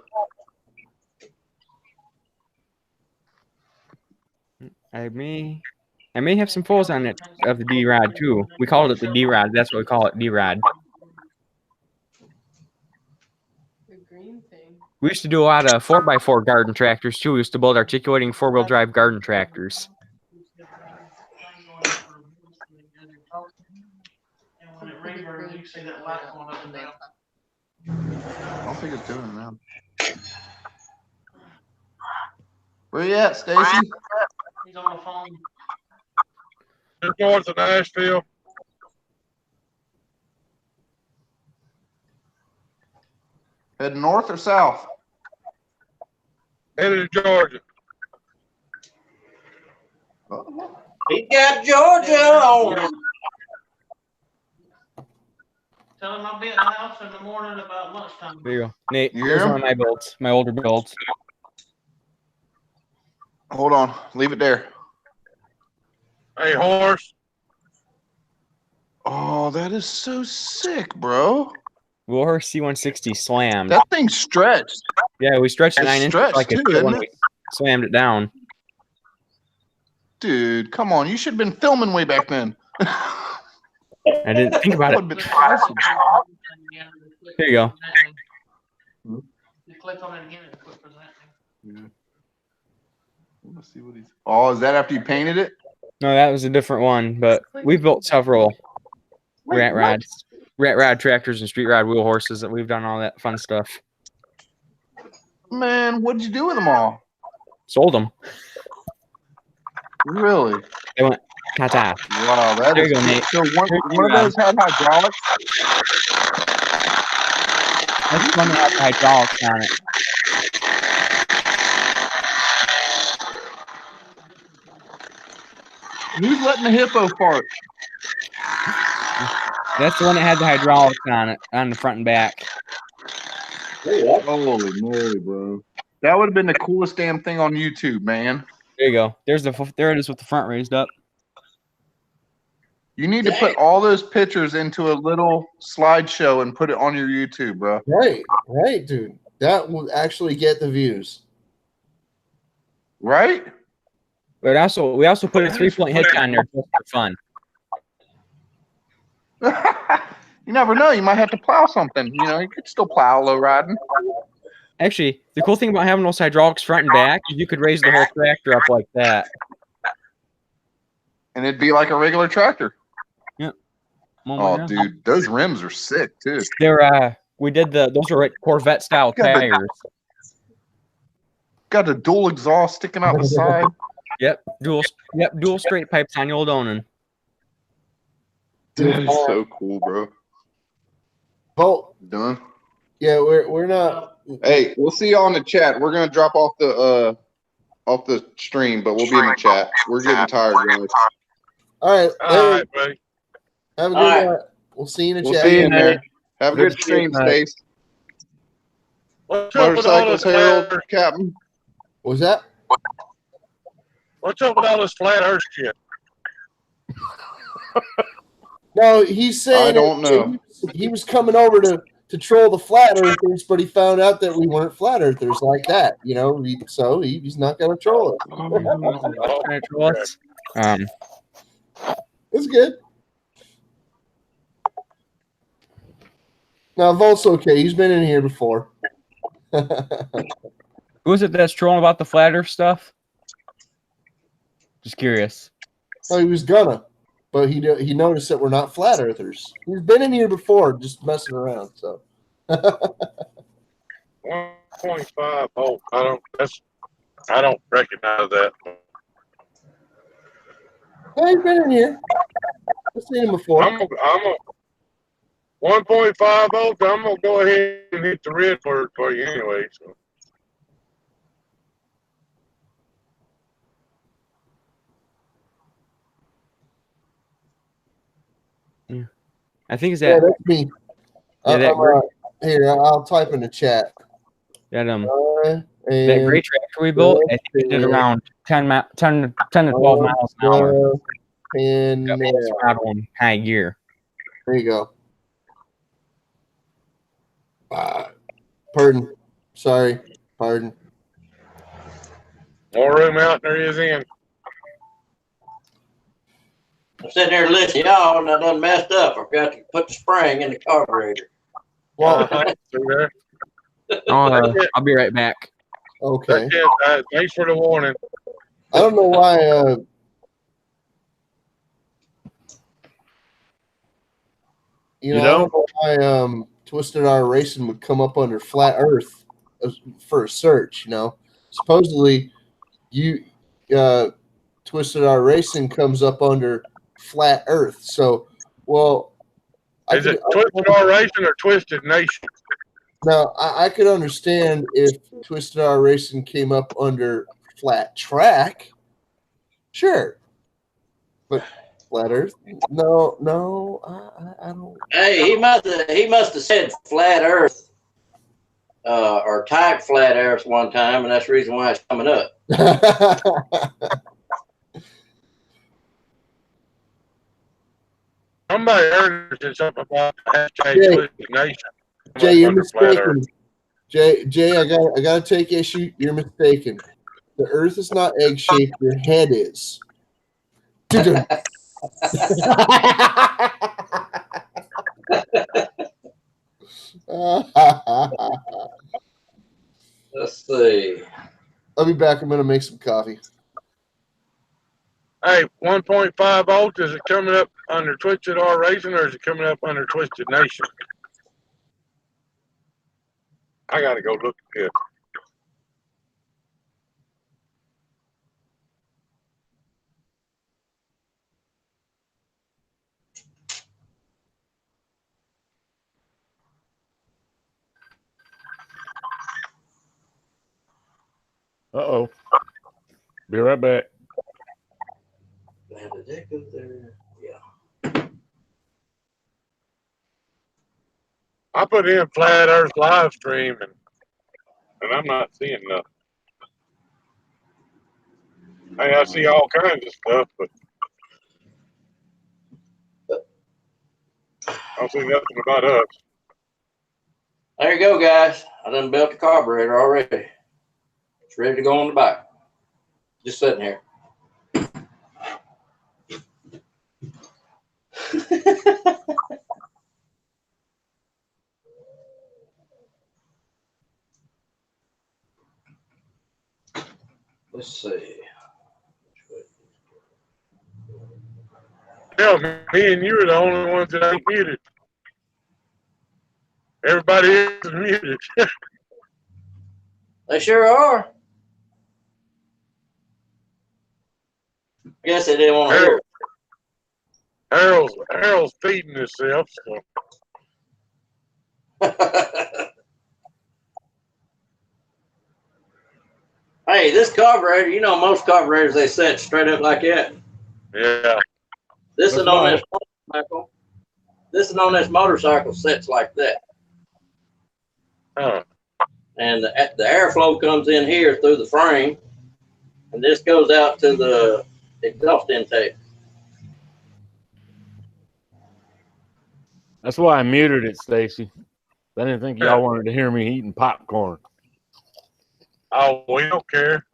[SPEAKER 10] I may have some photos on it of the D-Rod too. We called it the D-Rod. That's what we call it, D-Rod. We used to do a lot of 4x4 garden tractors too. We used to build articulating 4-wheel drive garden tractors.
[SPEAKER 11] I don't think it's doing it now. Where you at, Stacy?
[SPEAKER 13] He's on the phone.
[SPEAKER 2] Just north of Nashville.
[SPEAKER 11] Heading north or south?
[SPEAKER 2] Headed to Georgia.
[SPEAKER 7] He got Georgia on him.
[SPEAKER 13] Tell him I'll be at the house in the morning about lunchtime.
[SPEAKER 10] There you go. Nate,
[SPEAKER 11] You
[SPEAKER 10] here's
[SPEAKER 11] hear
[SPEAKER 10] one of my builds, my older builds.
[SPEAKER 11] Hold on. Leave it there.
[SPEAKER 2] Hey, horse.
[SPEAKER 11] Oh, that is so sick, bro.
[SPEAKER 10] War C160 slammed.
[SPEAKER 11] That thing's stretched.
[SPEAKER 10] Yeah, we stretched it
[SPEAKER 11] It's
[SPEAKER 10] 9 inches
[SPEAKER 11] stretched
[SPEAKER 10] like a
[SPEAKER 11] too,
[SPEAKER 10] kid
[SPEAKER 11] isn't
[SPEAKER 10] when
[SPEAKER 11] it?
[SPEAKER 10] we slammed it down.
[SPEAKER 11] Dude, come on. You should have been filming way back then.
[SPEAKER 10] I didn't think about it.
[SPEAKER 11] Would've been awesome.
[SPEAKER 10] Here you go.
[SPEAKER 13] You click on it again and click for that.
[SPEAKER 11] Yeah. Let's see what he's. Oh, is that after you painted it?
[SPEAKER 10] No, that was a different one, but we built several rat rod tractors and street rod wheel horses that we've done all that fun stuff.
[SPEAKER 11] Man, what'd you do with them all?
[SPEAKER 10] Sold them.
[SPEAKER 11] Really?
[SPEAKER 10] They went ta-ta.
[SPEAKER 11] Wow, that
[SPEAKER 10] There
[SPEAKER 11] is
[SPEAKER 10] you go,
[SPEAKER 11] cool.
[SPEAKER 10] Nate.
[SPEAKER 11] So one of those had hydraulics?
[SPEAKER 10] That's one that had hydraulics on it.
[SPEAKER 11] Who's letting the hippo fart?
[SPEAKER 10] That's the one that had the hydraulics on it, on the front and back.
[SPEAKER 11] Holy moly, bro. That would have been the coolest damn thing on YouTube, man.
[SPEAKER 10] There you go. There it is with the front raised up.
[SPEAKER 11] You need to put all those pictures into a little slideshow and put it on your YouTube, bro.
[SPEAKER 4] Right, dude. That will actually get the views.
[SPEAKER 11] Right?
[SPEAKER 10] But also, we also put a 3-point hitch on there just for fun.
[SPEAKER 11] You never know. You might have to plow something. You know, you could still plow low riding.
[SPEAKER 10] Actually, the cool thing about having those hydraulics front and back is you could raise the whole tractor up like that.
[SPEAKER 11] And it'd be like a regular tractor.
[SPEAKER 10] Yep.
[SPEAKER 11] Oh, dude, those rims are sick too.
[SPEAKER 10] They're we did those are Corvette style tires.
[SPEAKER 11] Got the dual exhaust sticking out the side.
[SPEAKER 10] Yep, dual straight pipes on the old Onan.
[SPEAKER 11] That is so cool, bro.
[SPEAKER 4] Bolt.
[SPEAKER 11] Done.
[SPEAKER 4] Yeah, we're not.
[SPEAKER 11] Hey, we'll see y'all in the chat. We're gonna drop off the stream, but we'll be in the chat. We're getting tired, guys.
[SPEAKER 4] All right.
[SPEAKER 2] All right, buddy.
[SPEAKER 4] Have a good
[SPEAKER 7] All right.
[SPEAKER 4] night. We'll see you in the
[SPEAKER 11] We'll
[SPEAKER 4] chat.
[SPEAKER 11] see you in there. Have a
[SPEAKER 10] Good
[SPEAKER 11] good stream,
[SPEAKER 10] to see you.
[SPEAKER 11] Stace.
[SPEAKER 2] What's up with all
[SPEAKER 11] Motorcycles
[SPEAKER 2] this
[SPEAKER 11] Herald,
[SPEAKER 2] flat?
[SPEAKER 11] Captain.
[SPEAKER 4] What was that?
[SPEAKER 2] What's up with all this flat Earth shit?
[SPEAKER 4] No, he's saying
[SPEAKER 11] I don't know.
[SPEAKER 4] He was coming over to troll the flat earthers, but he found out that we weren't flat earthers like that. You know, so he's not going to troll us. It's good. Now Volt's okay. He's been in here before.
[SPEAKER 10] Who is it that's trolling about the flat Earth stuff? Just curious.
[SPEAKER 4] Well, he was gonna, but he noticed that we're not flat earthers. He's been in here before, just messing around. So
[SPEAKER 2] 1.5 volt. I don't recognize that.
[SPEAKER 4] Yeah, he's been in here. I've seen him before.
[SPEAKER 2] I'm a 1.5 volts. I'm gonna go ahead and hit the red word for you anyway. So.
[SPEAKER 10] I think it's
[SPEAKER 4] Yeah,
[SPEAKER 10] that.
[SPEAKER 4] that's me.
[SPEAKER 10] Yeah, that
[SPEAKER 4] here, I'll type in the chat.
[SPEAKER 10] that great tractor we built. I think it did around 10 to 12 miles an hour.
[SPEAKER 4] And
[SPEAKER 10] one high gear.
[SPEAKER 4] There you go. Pardon. Sorry. Pardon.
[SPEAKER 2] More room out than there is in.
[SPEAKER 7] I'm sitting there listening to y'all, and I done messed up. I forgot to put the spring in the carburetor.
[SPEAKER 4] Well,
[SPEAKER 10] I'll be right back.
[SPEAKER 4] Okay.
[SPEAKER 2] Thanks for the warning.
[SPEAKER 4] I don't know why. I don't know why Twisted R Racing would come up under Flat Earth for a search. Supposedly, Twisted R Racing comes up under Flat Earth. So,
[SPEAKER 2] is it Twisted R Racing or Twisted Nation?
[SPEAKER 4] Now, I could understand if Twisted R Racing came up under Flat Track. Sure. But Flat Earth? No, I don't.
[SPEAKER 7] Hey, he must have said Flat Earth or typed Flat Earth one time, and that's the reason why it's coming up.
[SPEAKER 2] Somebody heard something about hashtag Twisted Nation.
[SPEAKER 4] Jay, you're mistaken. Jay, I gotta take issue. You're mistaken. The Earth is not egg shaped. Your head is.
[SPEAKER 7] Let's see.
[SPEAKER 4] I'll be back. I'm gonna make some coffee.
[SPEAKER 2] Hey, 1.5 volts. Is it coming up under Twisted R Racing or is it coming up under Twisted Nation? I gotta go look at this.
[SPEAKER 8] Uh-oh. Be right back.
[SPEAKER 7] Did that go there? Yeah.
[SPEAKER 2] I put in Flat Earth live stream and I'm not seeing nothing. Hey, I see all kinds of stuff, but I don't see nothing about us.
[SPEAKER 7] There you go, guys. I done built the carburetor already. It's ready to go on the bike. Just sitting here. Let's see.
[SPEAKER 2] Yeah, me and you are the only ones that ain't muted. Everybody is muted.
[SPEAKER 7] They sure are. I guess they didn't want to hear it.
[SPEAKER 2] Harold's feeding himself. So.
[SPEAKER 7] Hey, this carburetor, most carburetors, they set straight up like that.
[SPEAKER 2] Yeah.
[SPEAKER 7] This is on this motorcycle. This is on this motorcycle sets like that.
[SPEAKER 2] Huh.
[SPEAKER 7] And the airflow comes in here through the frame, and this goes out to the exhaust intake.
[SPEAKER 8] That's why I muted it, Stacy. I didn't think y'all wanted to hear me eating popcorn.
[SPEAKER 2] Oh, we don't care.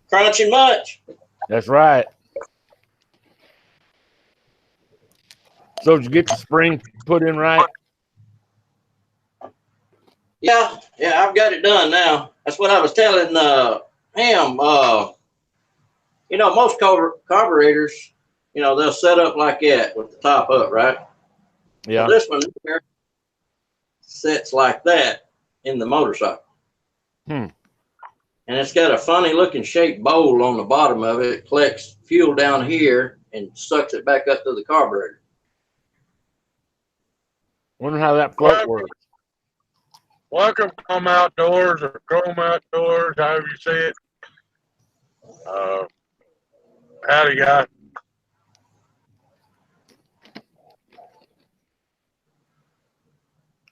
[SPEAKER 7] Crunching much.
[SPEAKER 8] That's right. So did you get the spring put in right?
[SPEAKER 7] Yeah, I've got it done now. That's what I was telling him. Most carburetors, they'll set up like that with the top up, right?
[SPEAKER 8] Yeah.
[SPEAKER 7] So this one here sits like that in the motorcycle. And it's got a funny looking shaped bowl on the bottom of it. It collects fuel down here and sucks it back up to the carburetor.
[SPEAKER 8] Wonder how that float works.
[SPEAKER 2] Welcome, Chrome Outdoors or Chrome Outdoors, however you say it. Howdy, guy.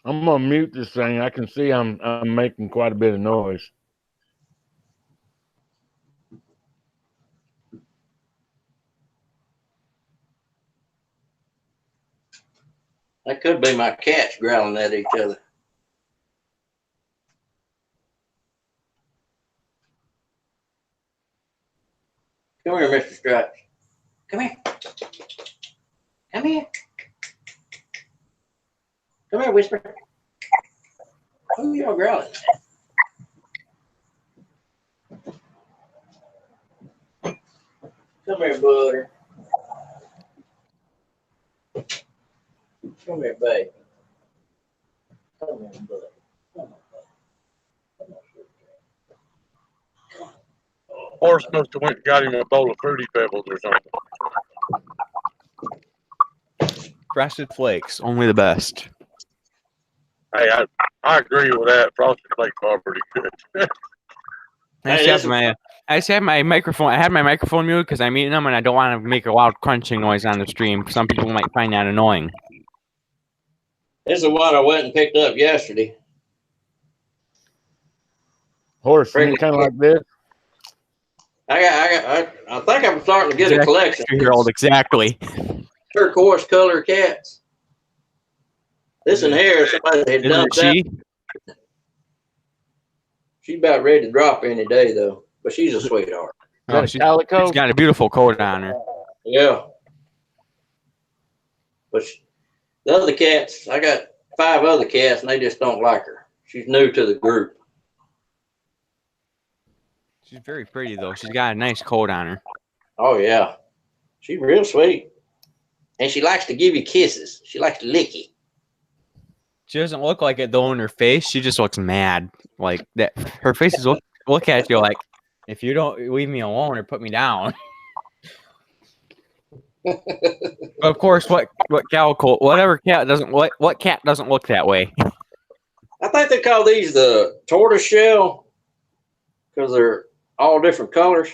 [SPEAKER 8] I'm gonna mute this thing. I can see I'm making quite a bit of noise.
[SPEAKER 7] That could be my cats growling at each other. Come here, Mr. Stripes. Come here. Come here. Come here, Whisper. Who y'all growling at? Come here, Butter. Come here, baby. Come here, Butter. Come on, baby. Come on.
[SPEAKER 2] Horse must have went and got him a bowl of Fruity Pebbles or something.
[SPEAKER 10] Frosted Flakes, only the best.
[SPEAKER 2] Hey, I agree with that. Frosted Flakes are pretty good.
[SPEAKER 10] I just have my microphone. I had my microphone muted because I'm eating them, and I don't want to make a loud crunching noise on the stream. Some people might find that annoying.
[SPEAKER 7] This is what I went and picked up yesterday.
[SPEAKER 8] Horse, kind of like this.
[SPEAKER 7] I think I'm starting to get a collection.
[SPEAKER 10] 2-year-old, exactly.
[SPEAKER 7] Turquoise color cats. This in here, somebody had dumped that. She's about ready to drop any day, though. But she's a sweetheart.
[SPEAKER 10] Oh, she's got a beautiful coat on her.
[SPEAKER 7] Yeah. But the other cats, I got 5 other cats, and they just don't like her. She's new to the group.
[SPEAKER 10] She's very pretty, though. She's got a nice coat on her.
[SPEAKER 7] Oh, yeah. She's real sweet. And she likes to give you kisses. She likes to lick you.
[SPEAKER 10] She doesn't look like it, though, in her face. She just looks mad. Like that. Her face is look at you like, if you don't leave me alone or put me down. Of course, what cat doesn't look that way?
[SPEAKER 7] I think they call these the tortoise shell because they're all different colors.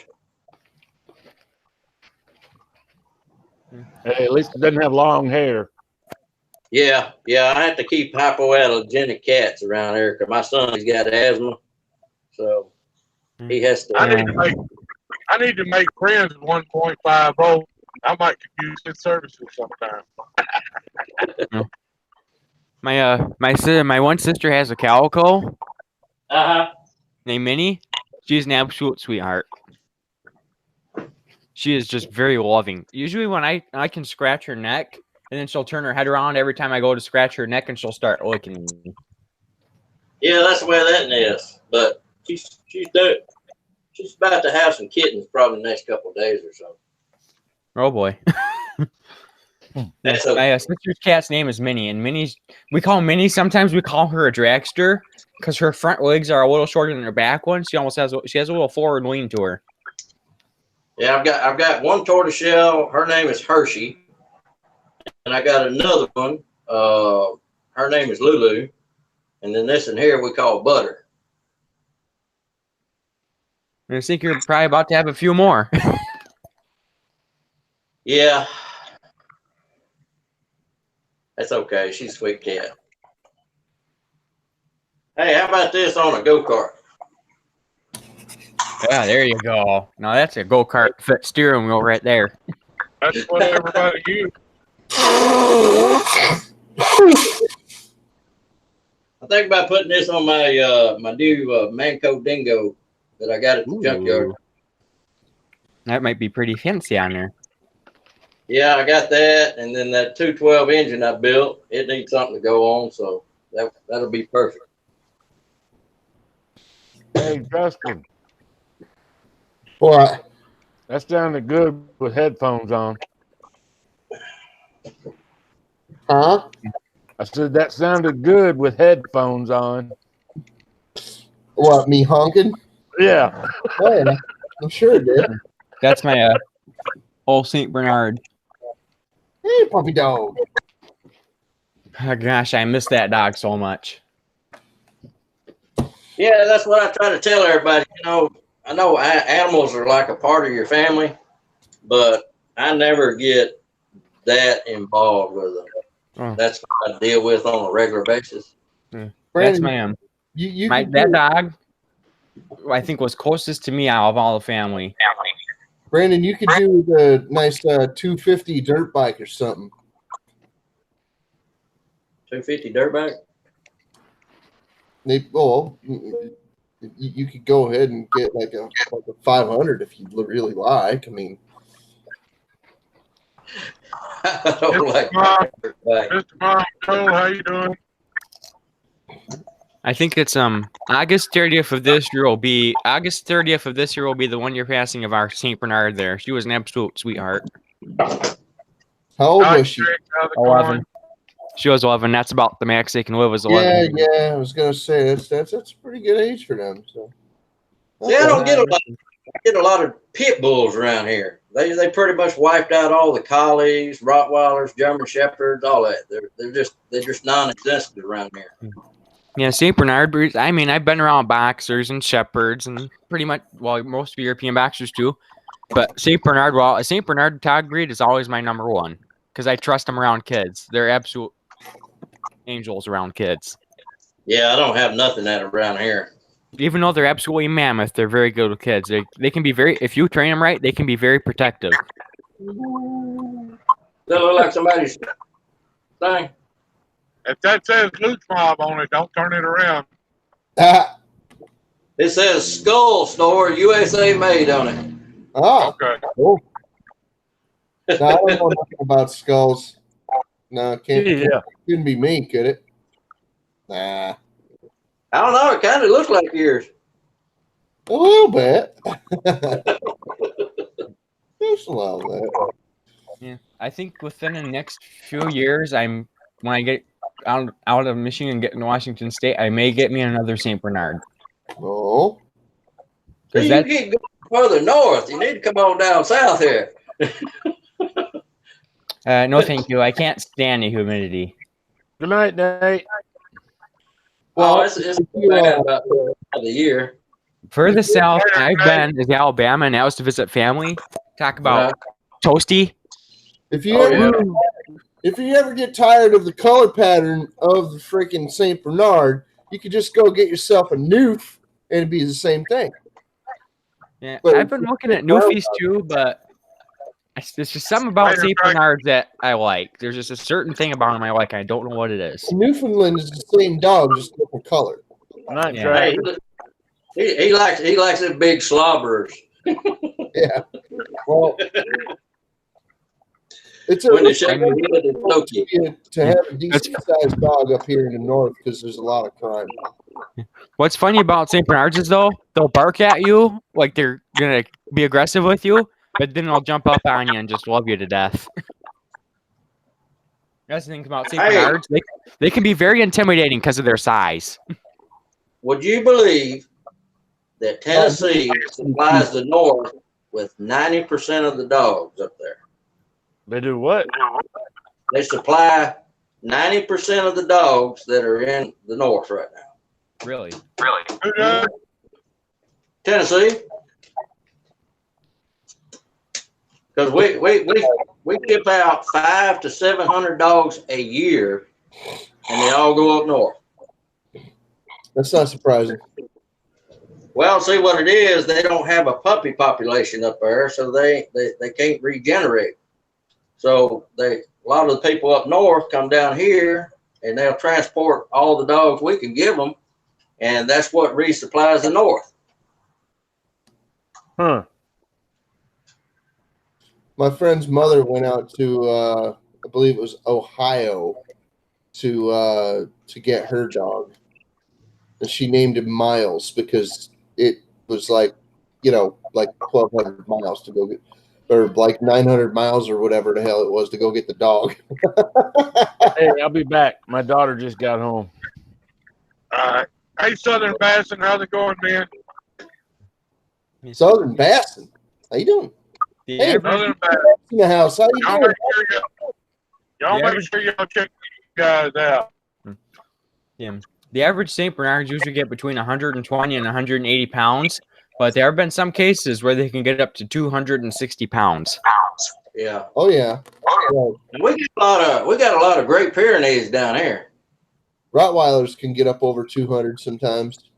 [SPEAKER 8] Hey, at least it doesn't have long hair.
[SPEAKER 7] Yeah, I have to keep hypoallergenic cats around here because my son's got asthma, so he has to.
[SPEAKER 2] I need to make friends with 1.50. I might could use his services sometime.
[SPEAKER 10] My one sister has a calico. Named Minnie. She's an absolute sweetheart. She is just very loving. Usually when I can scratch her neck, and then she'll turn her head around every time I go to scratch her neck, and she'll start licking me.
[SPEAKER 7] Yeah, that's the way that is. But she's about to have some kittens probably the next couple of days or so.
[SPEAKER 10] Oh boy. My sister's cat's name is Minnie, and we call Minnie. Sometimes we call her a dragster because her front legs are a little shorter than her back ones. She has a little forward lean to her.
[SPEAKER 7] Yeah, I've got one tortoiseshell. Her name is Hershey, and I got another one. Her name is Lulu, and then this in here we call Butter.
[SPEAKER 10] I think you're probably about to have a few more.
[SPEAKER 7] Yeah. That's okay. She's a sweet cat. Hey, how about this on a go-kart?
[SPEAKER 10] Yeah, there you go. Now that's a go-kart fit steering wheel right there.
[SPEAKER 2] That's what everybody uses.
[SPEAKER 7] I think about putting this on my my new Manco Dingo that I got at the junkyard.
[SPEAKER 10] That might be pretty fancy on there.
[SPEAKER 7] Yeah, I got that, and then that 212 engine I built. It needs something to go on, so that'll be perfect.
[SPEAKER 8] Hey, Justin,
[SPEAKER 4] What?
[SPEAKER 8] that sounded good with headphones on.
[SPEAKER 4] Huh?
[SPEAKER 8] I said that sounded good with headphones on.
[SPEAKER 4] What? Me honking?
[SPEAKER 8] Yeah.
[SPEAKER 4] Oh yeah, I'm sure it did.
[SPEAKER 10] That's my old Saint Bernard.
[SPEAKER 4] Hey, puppy dog.
[SPEAKER 10] Oh, gosh, I miss that dog so much.
[SPEAKER 7] Yeah, that's what I try to tell everybody. I know animals are like a part of your family, but I never get that involved with them.
[SPEAKER 10] Oh.
[SPEAKER 7] That's what I deal with on a regular basis.
[SPEAKER 10] That's
[SPEAKER 4] Brandon,
[SPEAKER 10] my
[SPEAKER 4] you
[SPEAKER 10] my
[SPEAKER 4] could
[SPEAKER 10] that
[SPEAKER 4] do-
[SPEAKER 10] dog. I think was closest to me out of all the family.
[SPEAKER 4] Brandon, you could do the nice 250 dirt bike or something.
[SPEAKER 7] 250 dirt bike.
[SPEAKER 4] You could go ahead and get like a 500 if you really like. I mean,
[SPEAKER 7] I don't like dirt bike.
[SPEAKER 2] Mr. Mom, Joel, how you doing?
[SPEAKER 10] I think it's August 30th of this year will be the 1 year passing of our Saint Bernard there. She was an absolute sweetheart.
[SPEAKER 4] how old was she?
[SPEAKER 10] 11. She was 11. That's about the max they can live is 11.
[SPEAKER 4] Yeah, I was gonna say that's a pretty good age for them. So
[SPEAKER 7] See, I don't get a lot of pit bulls around here. They pretty much wiped out all the collies, Rottweilers, German Shepherds, all that. They're just non-existent around here.
[SPEAKER 10] Yeah, Saint Bernard breeds. I mean, I've been around boxers and shepherds and pretty much most European boxers too. But Saint Bernard, a Saint Bernard dog breed is always my number one because I trust them around kids. They're absolute angels around kids.
[SPEAKER 7] Yeah, I don't have nothing that around here.
[SPEAKER 10] Even though they're absolutely mammoth, they're very good with kids. They can be if you train them right, they can be very protective.
[SPEAKER 7] They look like somebody's thing.
[SPEAKER 2] If that says Luke's Mob on it, don't turn it around.
[SPEAKER 7] It says Skull Store USA made on it.
[SPEAKER 4] Oh,
[SPEAKER 2] Okay.
[SPEAKER 4] cool. No, I don't know nothing about skulls. No, it couldn't be me, could it? Nah,
[SPEAKER 7] I don't know. It kind of looks like yours.
[SPEAKER 4] a little bit. Just a little bit.
[SPEAKER 10] Yeah, I think within the next few years, when I get out of Michigan and get into Washington State, I may get me another Saint Bernard.
[SPEAKER 4] Oh,
[SPEAKER 7] You keep going further north. You need to come on down south here.
[SPEAKER 10] No, thank you. I can't stand the humidity.
[SPEAKER 8] Good night, Nate.
[SPEAKER 7] Well, it's bad about the year.
[SPEAKER 10] Further south I've been is Alabama, and that was to visit family. Talk about toasty.
[SPEAKER 4] if you ever get tired of the color pattern of the freaking Saint Bernard, you could just go get yourself a Newf and it'd be the same thing.
[SPEAKER 10] Yeah,
[SPEAKER 4] But
[SPEAKER 10] I've been looking at Newfies too, but there's just something about Saint Bernards that I like. There's just a certain thing about them I like. I don't know what it is.
[SPEAKER 4] Newfoundland is the same dog, just different color.
[SPEAKER 8] Not
[SPEAKER 7] Hey, he likes the big slobberers.
[SPEAKER 4] Yeah. Well, it's
[SPEAKER 7] When
[SPEAKER 4] a
[SPEAKER 7] the shepherd is Loki.
[SPEAKER 4] to have a decent sized dog up here in the north because there's a lot of crime.
[SPEAKER 10] What's funny about Saint Bernards is though they'll bark at you like they're gonna be aggressive with you, but then they'll jump up on you and just love you to death. That's the thing about Saint Bernards; they can be very intimidating because of their size.
[SPEAKER 7] Would you believe that Tennessee supplies the North with 90% of the dogs up there?
[SPEAKER 8] They do what?
[SPEAKER 7] They supply 90% of the dogs that are in the North right now.
[SPEAKER 10] Really?
[SPEAKER 7] Tennessee. Because we ship out 500 to 700 dogs a year, and they all go up north.
[SPEAKER 4] That's not surprising.
[SPEAKER 7] Well, see what it is, they don't have a puppy population up there, so they can't regenerate. So a lot of the people up north come down here, and they'll transport all the dogs we can give them, and that's what resupplies the North.
[SPEAKER 8] Huh.
[SPEAKER 4] My friend's mother went out to I believe it was Ohio to get her dog, and she named him Miles because it was like, like 1,200 miles to go get, or like 900 miles or whatever the hell it was to go get the dog.
[SPEAKER 8] Hey, I'll be back. My daughter just got home.
[SPEAKER 2] All right. Hey, Southern Bassin, how's it going, man?
[SPEAKER 4] Southern Bassin, how you doing? Hey,
[SPEAKER 2] Southern Bassin.
[SPEAKER 4] in the house, how you
[SPEAKER 2] Y'all
[SPEAKER 4] doing?
[SPEAKER 2] make sure y'all check these guys out.
[SPEAKER 10] Yeah. The average St. Bernards usually get between 120 and 180 pounds, but there have been some cases where they can get up to 260 pounds.
[SPEAKER 7] Yeah.
[SPEAKER 4] Oh yeah.
[SPEAKER 7] And we got a lot of Great Pyrenees down here.
[SPEAKER 4] Rottweilers can get up over 200 sometimes.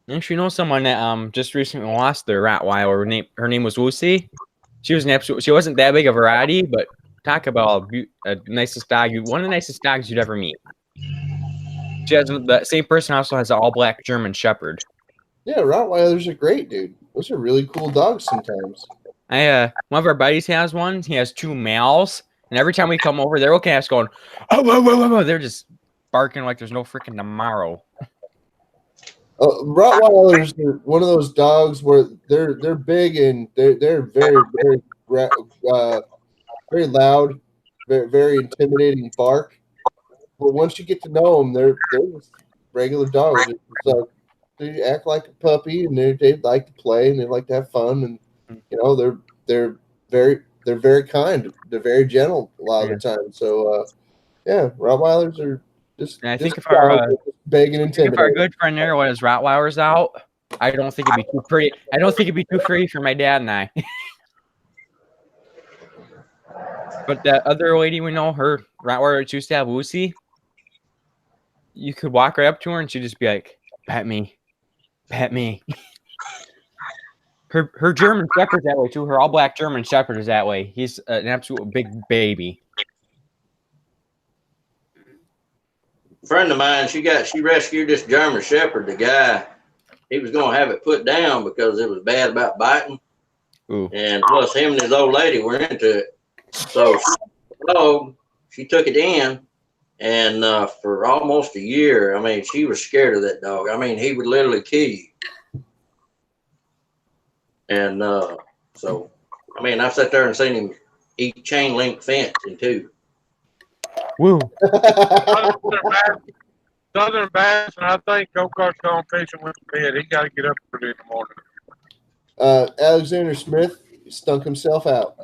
[SPEAKER 10] Actually, know someone that just recently lost their Rottweiler. Her name was Lucy. She was she wasn't that big a variety, but talk about a nicest dog, one of the nicest dogs you'd ever meet. She has the same person also has an all black German Shepherd.
[SPEAKER 4] Yeah, Rottweilers are great, dude. Those are really cool dogs sometimes.
[SPEAKER 10] One of our buddies has one. He has 2 males, and every time we come over, they're looking at us going, oh, they're just barking like there's no freaking tomorrow.
[SPEAKER 4] Rottweilers are one of those dogs where they're big and they're very very loud, very very intimidating bark. But once you get to know them, they're just regular dogs. It's like they act like a puppy, and they like to play and they like to have fun, and they're very kind. They're very gentle a lot of the time. So yeah, Rottweilers are just.
[SPEAKER 10] And I think if
[SPEAKER 4] big and intimidating.
[SPEAKER 10] If our good friend there was Rottweilers out, I don't think it'd be too pretty. I don't think it'd be too free for my dad and I. But that other lady we know, her Rottweiler used to have Lucy. You could walk right up to her and she'd just be like, "Pet me, pet me." Her German Shepherd's that way too. Her all black German Shepherd is that way. He's an absolute big baby.
[SPEAKER 7] A friend of mine, she rescued this German Shepherd. The guy, he was gonna have it put down because it was bad about biting.
[SPEAKER 10] Ooh.
[SPEAKER 7] And plus him and his old lady were into it. So she took it in, and for almost a year, I mean, she was scared of that dog. I mean, he would literally kill you. And so, I mean, I've sat there and seen him eat chain link fence in 2.
[SPEAKER 10] Woo.
[SPEAKER 2] Southern Bassin, I think Go-Kart's gone fishing with the bed. He got to get up early in the morning.
[SPEAKER 4] Alexander Smith stunk himself out.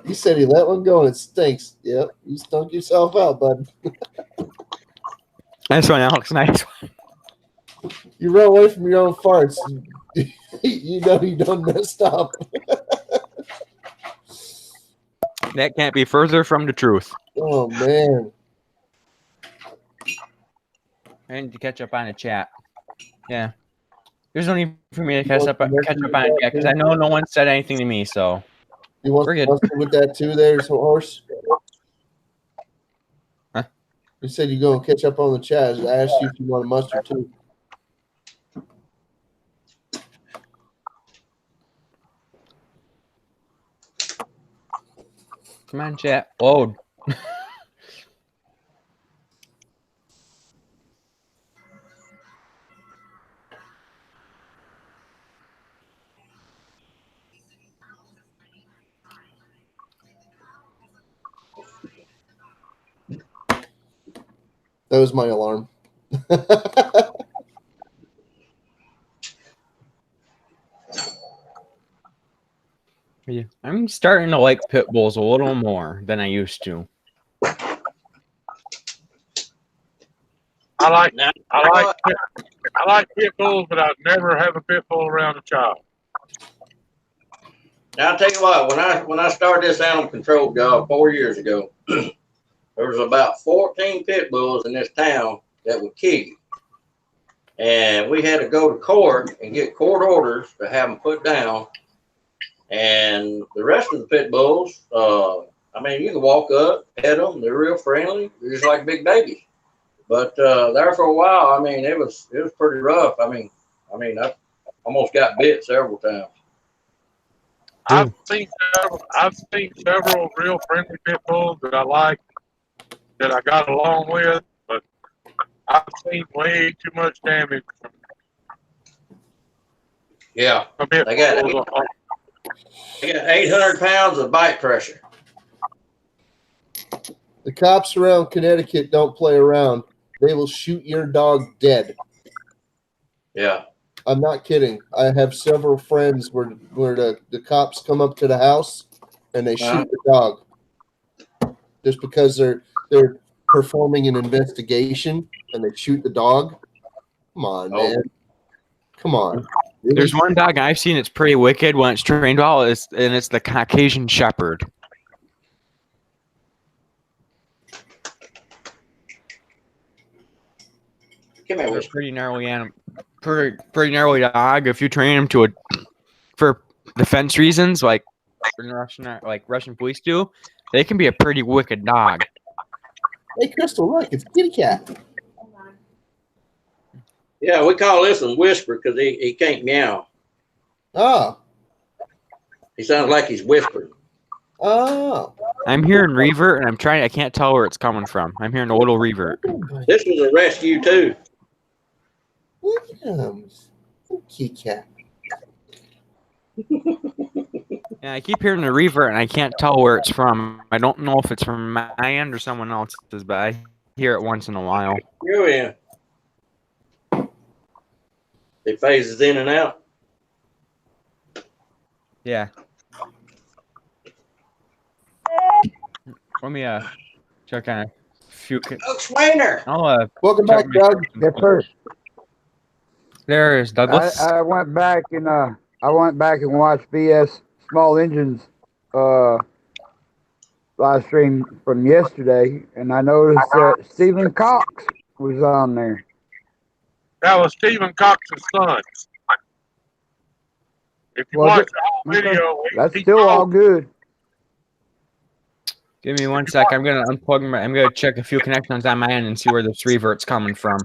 [SPEAKER 4] He said he let one go and it stinks. Yep, you stunk yourself out, bud.
[SPEAKER 10] Nice one, Alex. Nice one.
[SPEAKER 4] You run away from your own farts. You know you done messed up.
[SPEAKER 10] That can't be further from the truth.
[SPEAKER 4] Oh man.
[SPEAKER 10] I need to catch up on the chat. Yeah. There's no need for me to catch up on it yet because I know no one said anything to me, so
[SPEAKER 4] you want mustard with that too there's a horse?
[SPEAKER 10] Huh?
[SPEAKER 4] You said you're gonna catch up on the chat. I asked you if you want a mustard too.
[SPEAKER 10] Come on, chat. Load.
[SPEAKER 4] That was my alarm.
[SPEAKER 10] Yeah. I'm starting to like pit bulls a little more than I used to.
[SPEAKER 2] I like pit bulls, but I'd never have a pit bull around a child.
[SPEAKER 7] Now I'll tell you what, when I started this animal control job 4 years ago, there was about 14 pit bulls in this town that would kill you. And we had to go to court and get court orders to have them put down. And the rest of the pit bulls, I mean, you can walk up, pet them, they're real friendly, they're just like big babies. But there for a while, I mean, it was pretty rough. I mean, I almost got bit several times.
[SPEAKER 2] I've seen several real friendly pit bulls that I like, that I got along with, but I've seen way too much damage
[SPEAKER 7] Yeah.
[SPEAKER 2] from it.
[SPEAKER 7] I got 800 pounds of bite pressure.
[SPEAKER 4] The cops around Connecticut don't play around. They will shoot your dog dead.
[SPEAKER 7] Yeah.
[SPEAKER 4] I'm not kidding. I have several friends where the cops come up to the house and they shoot the dog just because they're performing an investigation and they shoot the dog. Come on, man. Come on.
[SPEAKER 10] There's one dog I've seen. It's pretty wicked when it's trained well, and it's the Caucasian Shepherd.
[SPEAKER 7] Come here,
[SPEAKER 10] They're pretty gnarly animal, pretty gnarly dog. If you train them for defense reasons, like Russian police do, they can be a pretty wicked dog.
[SPEAKER 4] Hey, Crystal, look, it's a kitty cat.
[SPEAKER 7] Yeah, we call this one Whisper because he can't meow.
[SPEAKER 4] Oh.
[SPEAKER 7] He sounds like he's whispering.
[SPEAKER 4] Oh.
[SPEAKER 10] I'm hearing revert, and I can't tell where it's coming from. I'm hearing a little revert.
[SPEAKER 7] This was a rescue too.
[SPEAKER 4] Williams. Kitty cat.
[SPEAKER 10] Yeah, I keep hearing the revert, and I can't tell where it's from. I don't know if it's from my end or someone else's, but I hear it once in a while.
[SPEAKER 7] You're in. It phases in and out.
[SPEAKER 10] Yeah. Let me check on a few.
[SPEAKER 7] Doug Swainer.
[SPEAKER 10] I'll
[SPEAKER 4] Welcome back, Doug.
[SPEAKER 1] Yes, sir.
[SPEAKER 10] There is Douglas.
[SPEAKER 1] I went back and watched BS Small Engines live stream from yesterday, and I noticed that Stephen Cox was on there.
[SPEAKER 2] That was Stephen Cox's son. If you
[SPEAKER 1] Was
[SPEAKER 2] watch
[SPEAKER 1] it?
[SPEAKER 2] the whole video,
[SPEAKER 1] That's still all good.
[SPEAKER 10] Give me 1 sec. I'm gonna unplug my. I'm gonna check a few connections on my end and see where this revert's coming from.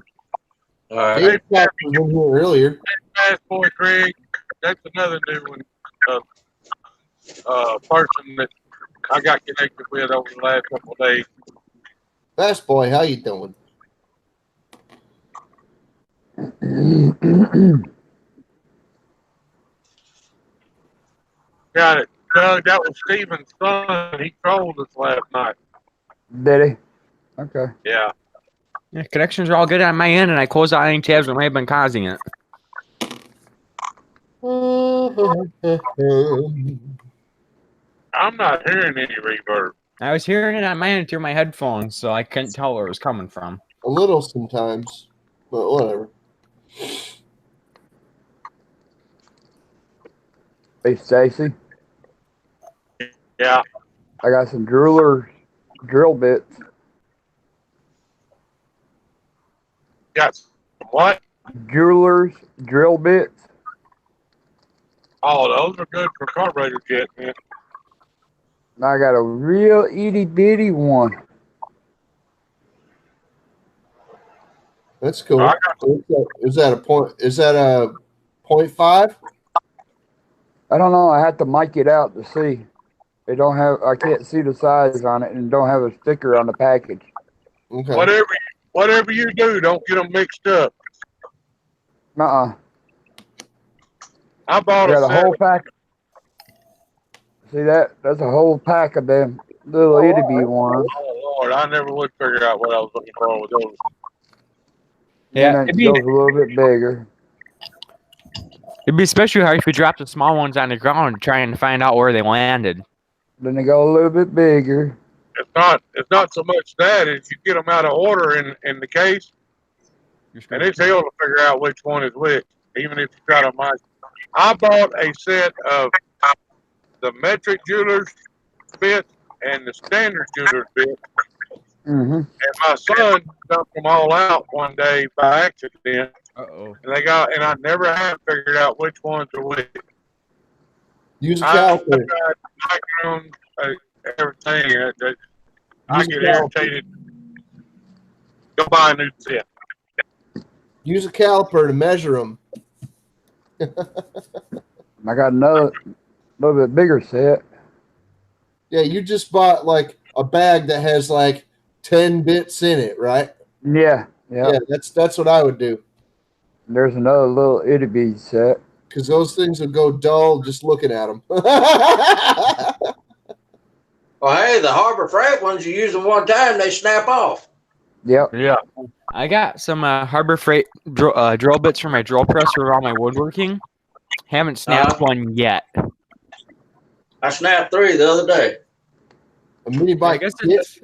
[SPEAKER 7] All right.
[SPEAKER 4] Dave Cox was in here earlier.
[SPEAKER 2] Fast Boy Craig, that's another new one. Person that I got connected with over the last couple of days.
[SPEAKER 4] Fast boy, how you doing?
[SPEAKER 2] Got it. Doug, that was Steven's son. He trolled us last night.
[SPEAKER 1] Did he? Okay.
[SPEAKER 2] Yeah.
[SPEAKER 10] Yeah, connections are all good on my end, and I closed out any tabs that may have been causing it.
[SPEAKER 2] I'm not hearing any reverb.
[SPEAKER 10] I was hearing it on my end through my headphones, so I couldn't tell where it was coming from.
[SPEAKER 4] A little sometimes, but whatever.
[SPEAKER 1] Hey, Stacy.
[SPEAKER 2] Yeah.
[SPEAKER 1] I got some drill bits.
[SPEAKER 2] Got some what?
[SPEAKER 1] Jewelers drill bits.
[SPEAKER 2] Oh, those are good for carburetor jet, man.
[SPEAKER 1] And I got a real itty bitty one.
[SPEAKER 4] That's cool.
[SPEAKER 2] I
[SPEAKER 4] Is that a point? Is that a 0.5?
[SPEAKER 1] I don't know. I had to mic it out to see. They don't have. I can't see the size on it, and don't have a sticker on the package.
[SPEAKER 4] Okay.
[SPEAKER 2] Whatever you do, don't get them mixed up.
[SPEAKER 1] I
[SPEAKER 2] bought
[SPEAKER 1] got a
[SPEAKER 2] set.
[SPEAKER 1] whole pack. See that? That's a whole pack of them little itty bitty ones.
[SPEAKER 2] Oh Lord, I never would figure out what I was looking for with those.
[SPEAKER 10] Yeah,
[SPEAKER 1] And then it goes a little bit bigger.
[SPEAKER 10] It'd be especially hard if you dropped the small ones on the ground trying to find out where they landed.
[SPEAKER 1] Then they go a little bit bigger.
[SPEAKER 2] It's not so much that as you get them out of order in the case, and it's hell to figure out which one is which, even if you try to mic. I bought a set of the metric jewelers bit and the standard jewelers bit,
[SPEAKER 1] Mm-hmm.
[SPEAKER 2] and my son dumped them all out one day by accident.
[SPEAKER 10] Uh-oh.
[SPEAKER 2] And I never have figured out which ones are which.
[SPEAKER 4] Use a
[SPEAKER 2] I
[SPEAKER 4] calculator.
[SPEAKER 2] tried microphone, everything. I get irritated. Go buy a new set.
[SPEAKER 4] Use a caliper to measure them.
[SPEAKER 1] I got another little bit bigger set.
[SPEAKER 4] Yeah, you just bought like a bag that has like 10 bits in it, right?
[SPEAKER 1] Yeah.
[SPEAKER 4] Yeah, that's what I would do.
[SPEAKER 1] There's another little itty bitty set.
[SPEAKER 4] Because those things would go dull just looking at them.
[SPEAKER 7] Well, hey, the Harbor Freight ones, you use them one time, they snap off.
[SPEAKER 1] Yep.
[SPEAKER 8] Yeah.
[SPEAKER 10] I got some Harbor Freight drill bits for my drill press for all my woodworking. Haven't snapped one yet.
[SPEAKER 7] I snapped 3 the other day.
[SPEAKER 4] A mini bike.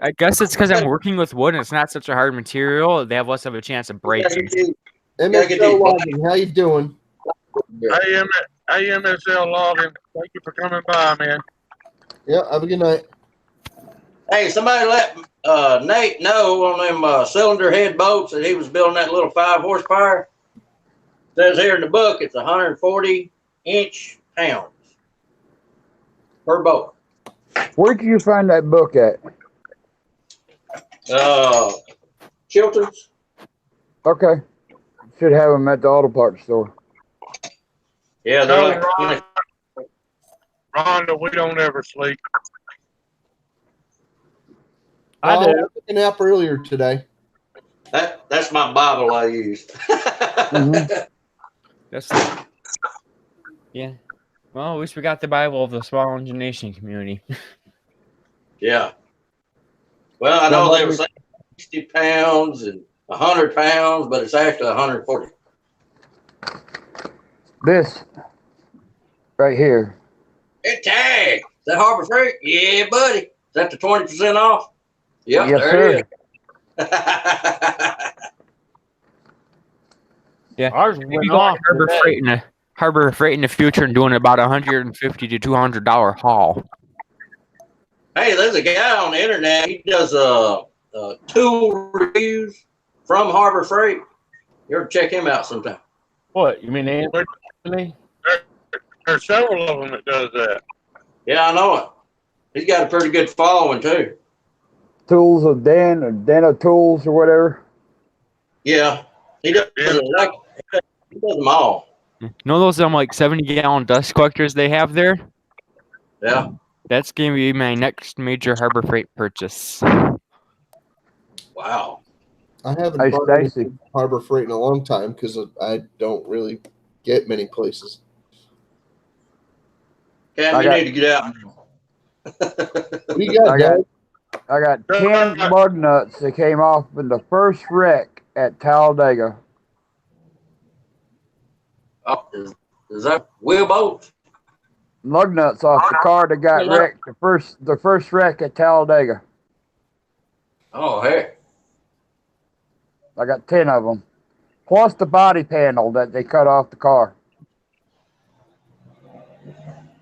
[SPEAKER 10] I guess it's because I'm working with wood and it's not such a hard material. They have less of a chance of breaking.
[SPEAKER 4] MSL Logging, how you doing?
[SPEAKER 2] AMSL Logging, thank you for coming by, man.
[SPEAKER 4] Yeah, have a good night.
[SPEAKER 7] Hey, somebody let Nate know on them cylinder head boats that he was building that little 5 horsepower. Says here in the book it's 140 inch-pounds per boat.
[SPEAKER 1] Where did you find that book at?
[SPEAKER 7] Chilton's.
[SPEAKER 1] Okay. Should have them at the auto parts store.
[SPEAKER 7] Yeah, they're like
[SPEAKER 2] Rhonda, we don't ever sleep.
[SPEAKER 4] I took a nap earlier today.
[SPEAKER 7] That's my Bible I used.
[SPEAKER 10] Yeah. Well, at least we got the Bible of the small engine nation community.
[SPEAKER 7] Yeah. Well, I know they were saying 60 pounds and 100 pounds, but it's actually 140.
[SPEAKER 1] This right here.
[SPEAKER 7] It tag. Is that Harbor Freight? Yeah, buddy. Is that the 20% off? Yep,
[SPEAKER 1] Yes,
[SPEAKER 7] there it is.
[SPEAKER 10] Yeah.
[SPEAKER 8] Ours
[SPEAKER 10] If
[SPEAKER 8] went
[SPEAKER 10] you go on
[SPEAKER 8] off
[SPEAKER 10] Harbor Freight in the future and doing about $150 to $200 haul.
[SPEAKER 7] Hey, there's a guy on the internet. He does tool reviews from Harbor Freight. You ever check him out sometime?
[SPEAKER 8] What? You mean Anthony?
[SPEAKER 2] There's several of them that does that.
[SPEAKER 7] Yeah, I know it. He's got a pretty good following too.
[SPEAKER 1] Tools of Dan or Dana Tools or whatever.
[SPEAKER 7] Yeah, he does. He does them all.
[SPEAKER 10] You know those like 70-gallon dust collectors they have there?
[SPEAKER 7] Yeah.
[SPEAKER 10] That's gonna be my next major Harbor Freight purchase.
[SPEAKER 7] Wow.
[SPEAKER 4] I haven't
[SPEAKER 1] Hey,
[SPEAKER 4] bought
[SPEAKER 1] Stacy.
[SPEAKER 4] any Harbor Freight in a long time because I don't really get many places.
[SPEAKER 7] Cam, you need to get out.
[SPEAKER 4] What do you got, Dad?
[SPEAKER 1] I got 10 lug nuts that came off in the first wreck at Talladega.
[SPEAKER 7] Oh, is that Will Bolt?
[SPEAKER 1] Lug nuts off the car that got wrecked. The first wreck at Talladega.
[SPEAKER 7] Oh, heck.
[SPEAKER 1] I got 10 of them. Plus the body panel that they cut off the car.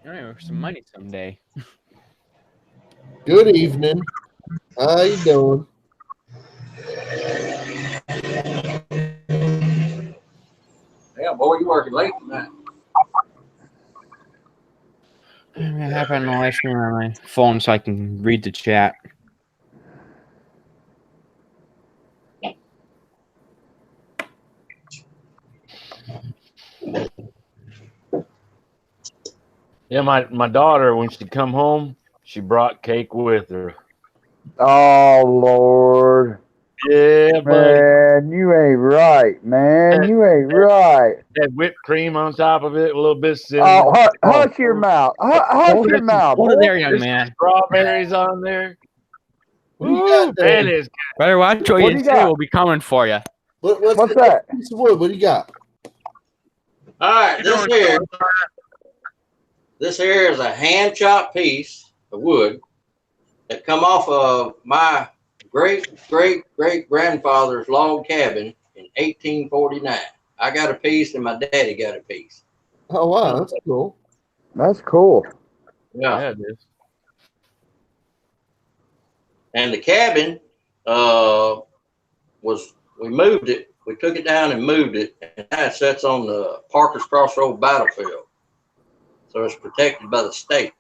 [SPEAKER 10] I have some money someday.
[SPEAKER 4] Good evening. How you doing?
[SPEAKER 7] Yeah, boy, you working late tonight.
[SPEAKER 10] I have on the live stream on my phone so I can read the chat.
[SPEAKER 8] Yeah, my daughter, when she come home, she brought cake with her.
[SPEAKER 1] Oh, Lord.
[SPEAKER 8] Yeah, buddy.
[SPEAKER 1] Man, you ain't right, man. You ain't right.
[SPEAKER 8] Had whipped cream on top of it, a little bit of cinnamon.
[SPEAKER 1] Oh, hush your mouth. Hush your mouth.
[SPEAKER 10] Hold it there, young
[SPEAKER 8] There's
[SPEAKER 10] man.
[SPEAKER 8] Strawberries on there.
[SPEAKER 4] What do you got there?
[SPEAKER 8] Man, it's
[SPEAKER 10] Better watch what
[SPEAKER 1] What
[SPEAKER 10] you
[SPEAKER 1] do you
[SPEAKER 10] say.
[SPEAKER 1] got?
[SPEAKER 10] We'll be coming for you.
[SPEAKER 1] What's that?
[SPEAKER 4] Piece of wood. What do you got?
[SPEAKER 7] All right, this here is a hand chopped piece of wood that come off of my great grandfather's log cabin in 1849. I got a piece and my daddy got a piece.
[SPEAKER 4] Oh wow, that's cool.
[SPEAKER 1] That's cool.
[SPEAKER 7] Yeah.
[SPEAKER 8] it is.
[SPEAKER 7] And the cabin we moved it. We took it down and moved it, and now it sits on the Parker's Crossroad battlefield. So it's protected by the state.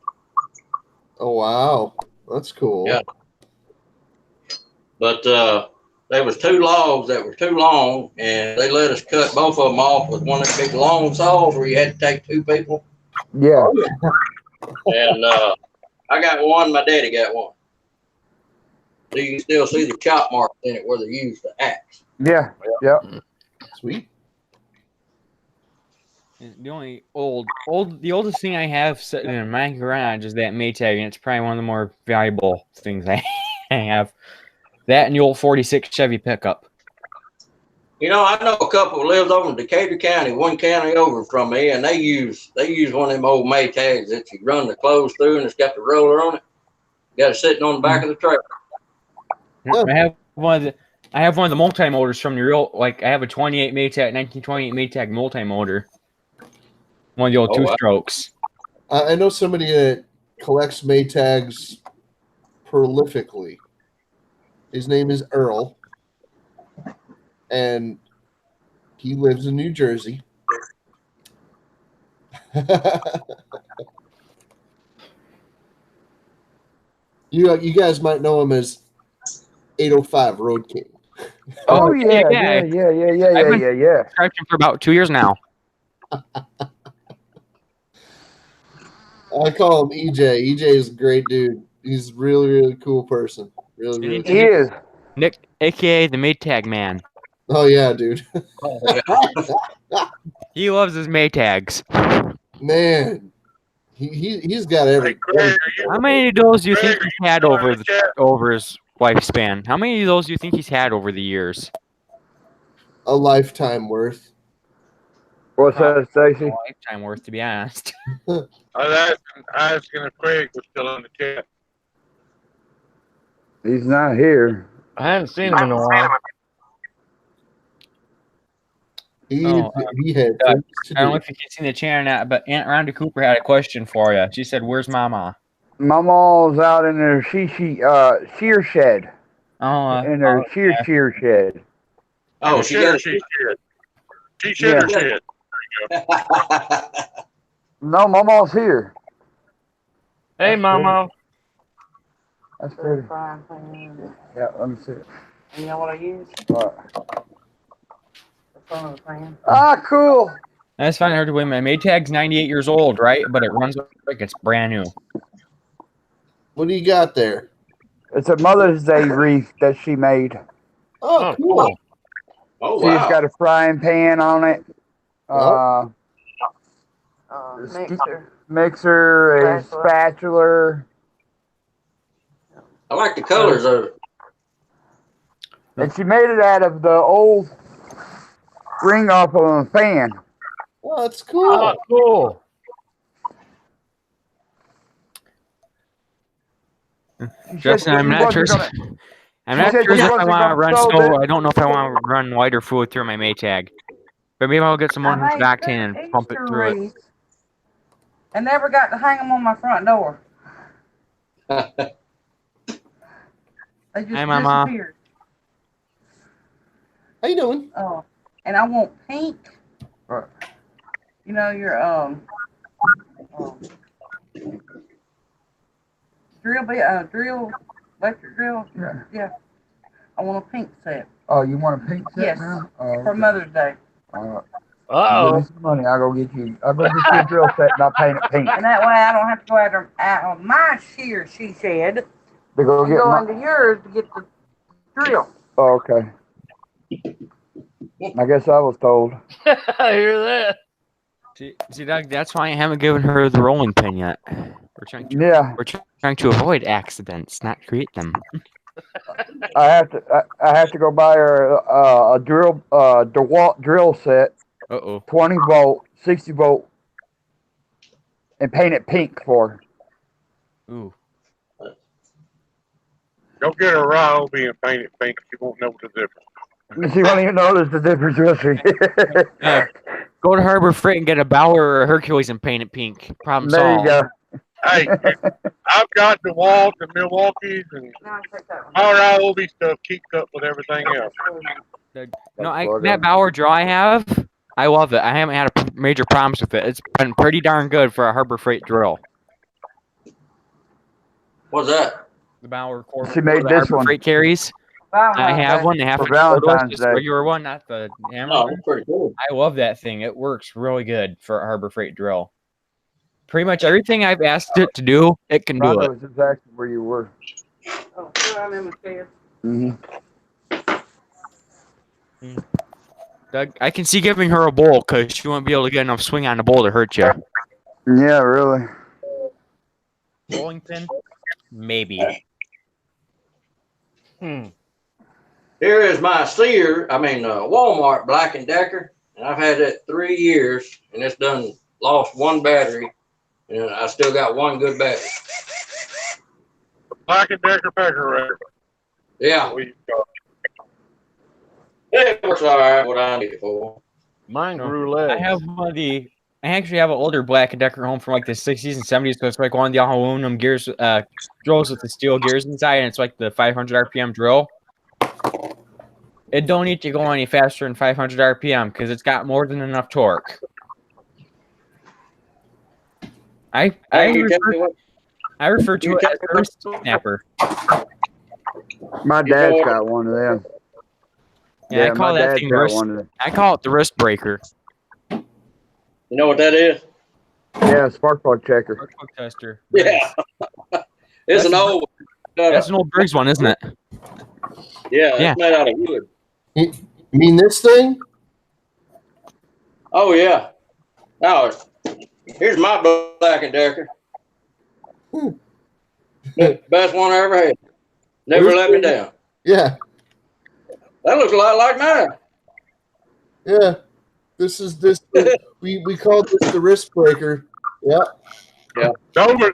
[SPEAKER 4] Oh wow, that's cool.
[SPEAKER 7] Yeah. But there was 2 logs that were too long, and they let us cut both of them off with one of the big long saws where you had to take 2 people.
[SPEAKER 1] Yeah.
[SPEAKER 7] And I got one, my daddy got one. So you can still see the chop marks in it where they use the axe.
[SPEAKER 1] Yeah. Yep.
[SPEAKER 4] Sweet.
[SPEAKER 10] The only the oldest thing I have sitting in my garage is that Maytag, and it's probably one of the more valuable things I have. That and the old '46 Chevy pickup.
[SPEAKER 7] You know, I know a couple who lives over in Decatur County, one county over from me, and they use one of them old Maytags that you run the clothes through, and it's got the roller on it. Got it sitting on the back of the trailer.
[SPEAKER 10] I have one of the multi-motors from the real, like I have a 28 Maytag, 1928 Maytag multi-motor. One of the old two-strokes.
[SPEAKER 4] I know somebody that collects Maytags prolifically. His name is Earl, and he lives in New Jersey. You guys might know him as 805 Road King.
[SPEAKER 1] Oh yeah.
[SPEAKER 10] I've been subscribing for about 2 years now.
[SPEAKER 4] I call him EJ. EJ is a great dude. He's a really, really cool person. Really
[SPEAKER 1] He is.
[SPEAKER 10] Nick, aka the Maytag man.
[SPEAKER 4] Oh yeah, dude.
[SPEAKER 10] He loves his Maytags.
[SPEAKER 4] Man, he's got every.
[SPEAKER 10] How many of those do you think he's had over his lifespan? How many of those do you think he's had over the years?
[SPEAKER 4] A lifetime worth.
[SPEAKER 1] What's that, Stacy?
[SPEAKER 10] A lifetime worth, to be honest.
[SPEAKER 2] I was asking if Craig was still in the chat.
[SPEAKER 1] He's not here.
[SPEAKER 8] I haven't seen him in a while.
[SPEAKER 4] He had.
[SPEAKER 10] I don't know if you can see the chat or not, but Aunt Rhonda Cooper had a question for you. She said, "Where's Mama?"
[SPEAKER 1] Mama's out in her shear shed.
[SPEAKER 10] Oh,
[SPEAKER 1] in her shear shed.
[SPEAKER 7] Oh,
[SPEAKER 2] She shed her shed.
[SPEAKER 1] No, Mama's here.
[SPEAKER 8] Hey, Mama.
[SPEAKER 1] That's pretty. Yeah, let me see it.
[SPEAKER 5] You know what I use?
[SPEAKER 1] What?
[SPEAKER 5] The front of the pan.
[SPEAKER 1] Ah, cool.
[SPEAKER 10] That's fine. I heard my Maytag's 98 years old, right? But it runs like it's brand new.
[SPEAKER 4] What do you got there?
[SPEAKER 1] It's a Mother's Day wreath that she made.
[SPEAKER 4] Oh, cool.
[SPEAKER 7] Oh,
[SPEAKER 1] She's
[SPEAKER 7] wow.
[SPEAKER 1] got a frying pan on it. Mixer, a spatula.
[SPEAKER 7] I like the colors of it.
[SPEAKER 1] And she made it out of the old ring off of a fan.
[SPEAKER 4] Oh, that's cool.
[SPEAKER 8] Oh, cool.
[SPEAKER 10] Justin, I'm not sure. I'm not sure if I want to run snow. I don't know if I want to run lighter fluid through my Maytag. But maybe I'll get some more Octane and pump it through it.
[SPEAKER 5] I never got to hang them on my front door. They just
[SPEAKER 10] Hi, Mama.
[SPEAKER 5] disappeared.
[SPEAKER 4] How you doing?
[SPEAKER 5] Oh, and I want pink. You know your electric drill. Yeah. I want a pink set.
[SPEAKER 1] Oh, you want a pink set
[SPEAKER 5] Yes.
[SPEAKER 1] now? Oh,
[SPEAKER 5] For Mother's Day.
[SPEAKER 1] Give me some money. I'll go get you a drill set and I'll paint it pink.
[SPEAKER 5] And that way I don't have to go out on my shear, she said.
[SPEAKER 1] To go
[SPEAKER 5] And
[SPEAKER 1] get
[SPEAKER 5] go
[SPEAKER 1] my...
[SPEAKER 5] into yours to get the drill.
[SPEAKER 1] Oh, okay. I guess I was told.
[SPEAKER 8] I hear that.
[SPEAKER 10] See, Doug, that's why I haven't given her the rolling pin yet. We're trying to avoid accidents, not create them.
[SPEAKER 1] I have to go buy her a drill DeWalt drill set. 20 volt, 60 volt, and paint it pink for her.
[SPEAKER 10] Ooh.
[SPEAKER 2] Go get a Ryobi and paint it pink. You won't know the difference.
[SPEAKER 1] She won't even notice the difference, will she?
[SPEAKER 10] Go to Harbor Freight and get a Bauer or a Hercules and paint it pink. Problem
[SPEAKER 1] There
[SPEAKER 10] solved.
[SPEAKER 1] you go.
[SPEAKER 2] Hey, I've got the Walt and Milwaukee's and our Ryobi stuff keeps up with everything else.
[SPEAKER 10] No, that Bauer draw I have, I love it. I haven't had a major problems with it. It's been pretty darn good for a Harbor Freight drill.
[SPEAKER 7] What's that?
[SPEAKER 10] The Bauer core.
[SPEAKER 1] She made
[SPEAKER 10] the
[SPEAKER 1] this
[SPEAKER 10] Harbor
[SPEAKER 1] one.
[SPEAKER 10] Freight carries. I have one. They have
[SPEAKER 1] For
[SPEAKER 10] a
[SPEAKER 1] Valentine's
[SPEAKER 10] just
[SPEAKER 1] Day.
[SPEAKER 10] regular one, not the hammer.
[SPEAKER 7] Oh,
[SPEAKER 10] one.
[SPEAKER 7] that's pretty cool.
[SPEAKER 10] I love that thing. It works really good for a Harbor Freight drill. Pretty much everything I've asked it to do, it can do
[SPEAKER 1] Rhonda
[SPEAKER 10] it.
[SPEAKER 1] was exactly where you were.
[SPEAKER 5] Oh, good. on them chairs.
[SPEAKER 10] Doug, I can see giving her a bowl because she won't be able to get enough swing on the bowl to hurt you.
[SPEAKER 1] Yeah, really.
[SPEAKER 10] Bowling pin? Maybe.
[SPEAKER 7] Here is my Walmart Black & Decker, and I've had it 3 years, and it's done lost one battery, and I still got one good battery.
[SPEAKER 2] Black & Decker Pecker.
[SPEAKER 7] Yeah. It works all right, what I need it for.
[SPEAKER 8] Mine grew legs.
[SPEAKER 10] I actually have an older Black & Decker home from like the 60s and 70s, so it's like one of the aluminum gears, drills with the steel gears inside, and it's like the 500 RPM drill. It don't need to go any faster than 500 RPM because it's got more than enough torque. I refer to it as a wrist snapper.
[SPEAKER 1] My dad's got one of them.
[SPEAKER 10] Yeah, I call that thing wrist. I call it the wrist breaker.
[SPEAKER 7] You know what that is?
[SPEAKER 1] Yeah, spark plug checker.
[SPEAKER 10] Spark plug tester.
[SPEAKER 7] Yeah. It's an old one.
[SPEAKER 10] That's an old Briggs one, isn't it?
[SPEAKER 7] Yeah, it's made out of wood.
[SPEAKER 4] You mean this thing?
[SPEAKER 7] Oh, yeah. Now, here's my Black & Decker. Best one I ever had. Never let me down.
[SPEAKER 4] Yeah.
[SPEAKER 7] That looks a lot like mine.
[SPEAKER 4] Yeah. This. We call this the wrist breaker. Yeah.
[SPEAKER 7] Yeah.
[SPEAKER 2] Those are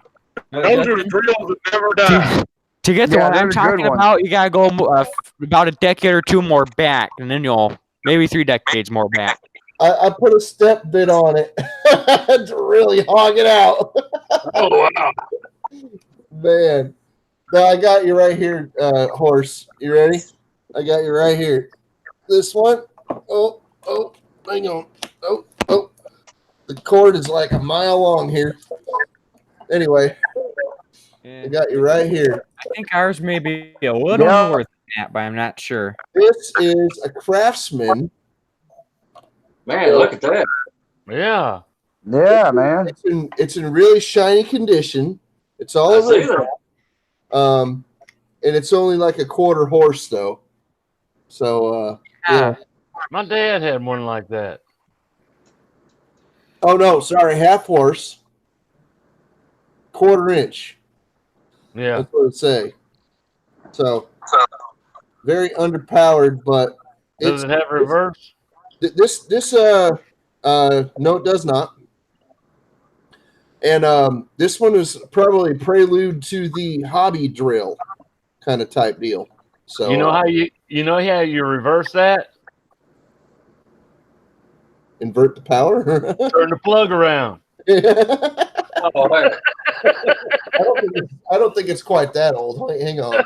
[SPEAKER 2] the drills that never die.
[SPEAKER 10] To get the one I'm talking about, you gotta go about a decade or two more back, and then you'll maybe 3 decades more back.
[SPEAKER 4] I put a step bit on it to really hog it out.
[SPEAKER 7] Oh wow,
[SPEAKER 4] man! Now I got you right here, horse. You ready? I got you right here. This one. Oh, hang on. Oh. The cord is like a mile long here. Anyway. I got you right here.
[SPEAKER 10] I think ours may be a little more than that, but I'm not sure.
[SPEAKER 4] This is a Craftsman.
[SPEAKER 7] Man, look at that.
[SPEAKER 8] Yeah.
[SPEAKER 1] Yeah, man.
[SPEAKER 4] It's in really shiny condition. It's all original. And it's only like a quarter horse though. So yeah.
[SPEAKER 8] My dad had one like that.
[SPEAKER 4] Oh no, sorry, half horse. Quarter inch.
[SPEAKER 8] Yeah.
[SPEAKER 4] That's what it say. So very underpowered, but
[SPEAKER 8] does it have reverse?
[SPEAKER 4] This no, it does not. And this one is probably a prelude to the hobby drill kind of type deal. So
[SPEAKER 8] you know how you reverse that?
[SPEAKER 4] Invert the power?
[SPEAKER 8] Turn the plug around.
[SPEAKER 4] I don't think it's quite that old. Wait, hang on.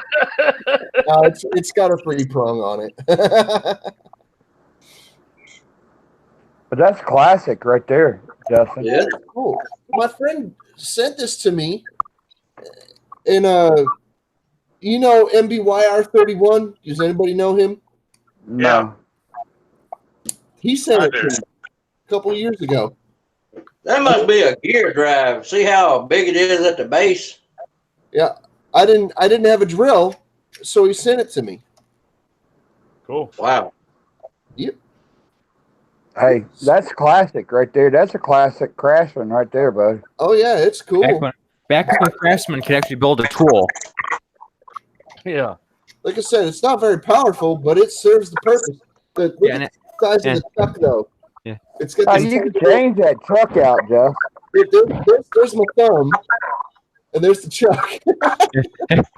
[SPEAKER 4] It's got a 3-prong on it.
[SPEAKER 1] But that's classic right there, Justin.
[SPEAKER 4] Yeah, cool. My friend sent this to me, and you know MBYR31. Does anybody know him?
[SPEAKER 1] No.
[SPEAKER 4] He sent it to me a couple of years ago.
[SPEAKER 7] That must be a gear drive. See how big it is at the base?
[SPEAKER 4] Yeah, I didn't have a drill, so he sent it to me.
[SPEAKER 8] Cool.
[SPEAKER 7] Wow.
[SPEAKER 4] Yep.
[SPEAKER 1] Hey, that's classic right there. That's a classic Craftsman right there, bud.
[SPEAKER 4] Oh yeah, it's cool.
[SPEAKER 10] Back when Craftsman could actually build a tool.
[SPEAKER 8] Yeah.
[SPEAKER 4] Like I said, it's not very powerful, but it serves the purpose. Look at the size of the chuck, though.
[SPEAKER 10] Yeah.
[SPEAKER 4] It's got
[SPEAKER 1] you can change that truck out, Jeff.
[SPEAKER 4] There's my thumb, and there's the chuck.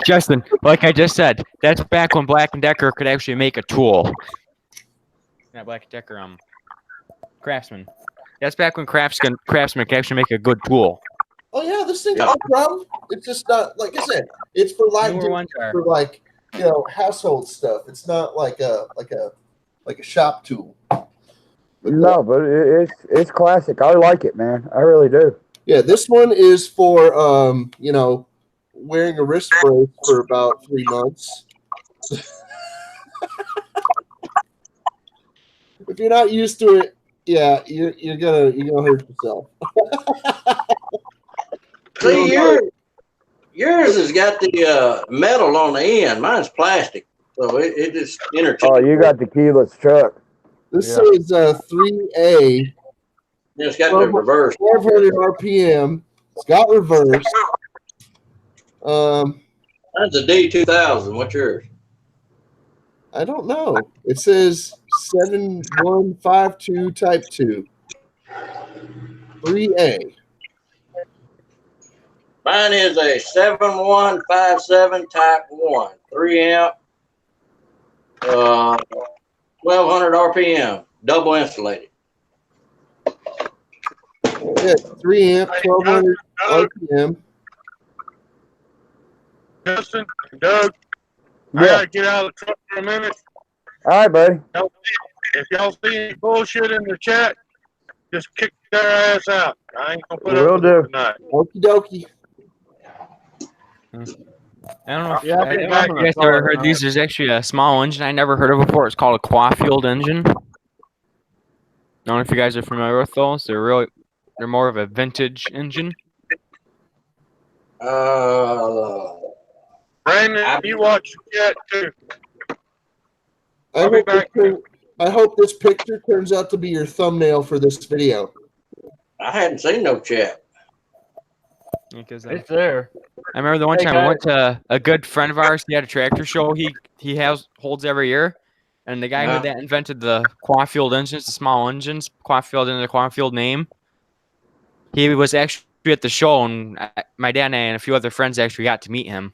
[SPEAKER 10] Justin, like I just said, that's back when Black & Decker could actually make a tool. Not Black & Decker, Craftsman. That's back when Craftsman could actually make a good tool.
[SPEAKER 4] Oh yeah, this thing's no problem. It's just not, like I said, it's for like household stuff. It's not like a shop tool.
[SPEAKER 1] No, but it's classic. I like it, man. I really do.
[SPEAKER 4] Yeah, this one is for wearing a wrist brace for about 3 months. If you're not used to it, yeah, you're gonna hurt yourself.
[SPEAKER 7] See, yours has got the metal on the end. Mine's plastic, so it just interchangeable.
[SPEAKER 1] Oh, you got the keyless truck.
[SPEAKER 4] This says 3A.
[SPEAKER 7] It's got the reverse.
[SPEAKER 4] 1200 RPM. It's got reverse.
[SPEAKER 7] That's a D2000. What's yours?
[SPEAKER 4] I don't know. It says 7152 Type 2. 3A.
[SPEAKER 7] Mine is a 7157 Type 1. 3 amp. 1200 RPM. Double insulated.
[SPEAKER 4] Yeah, 3 amp, 1200 RPM.
[SPEAKER 2] Justin and Doug, I
[SPEAKER 1] Yeah.
[SPEAKER 2] gotta get out of the truck for a minute.
[SPEAKER 1] All right, buddy.
[SPEAKER 2] If y'all see any bullshit in the chat, just kick their ass out. I ain't gonna put
[SPEAKER 1] Will
[SPEAKER 2] up with
[SPEAKER 1] do.
[SPEAKER 2] it tonight.
[SPEAKER 4] Okie dokie.
[SPEAKER 10] I don't know if,
[SPEAKER 8] Yeah,
[SPEAKER 10] I don't know if you guys ever heard these. There's actually a small engine I never heard of before. It's called a Quafield engine. I don't know if you guys are familiar with those. They're more of a vintage engine.
[SPEAKER 2] Brandon, you watch the chat too.
[SPEAKER 4] I hope this picture turns out to be your thumbnail for this video.
[SPEAKER 7] I hadn't seen no chat.
[SPEAKER 10] Because
[SPEAKER 8] It's there.
[SPEAKER 10] I remember the one
[SPEAKER 8] Hey,
[SPEAKER 10] time I
[SPEAKER 8] guys.
[SPEAKER 10] went to a good friend of ours. He had a tractor show. He holds every year, and the guy
[SPEAKER 7] Uh-huh.
[SPEAKER 10] who that invented the Quafield engines, the small engines, Quafield and the Quafield name. He was actually at the show, and my dad and a few other friends actually got to meet him.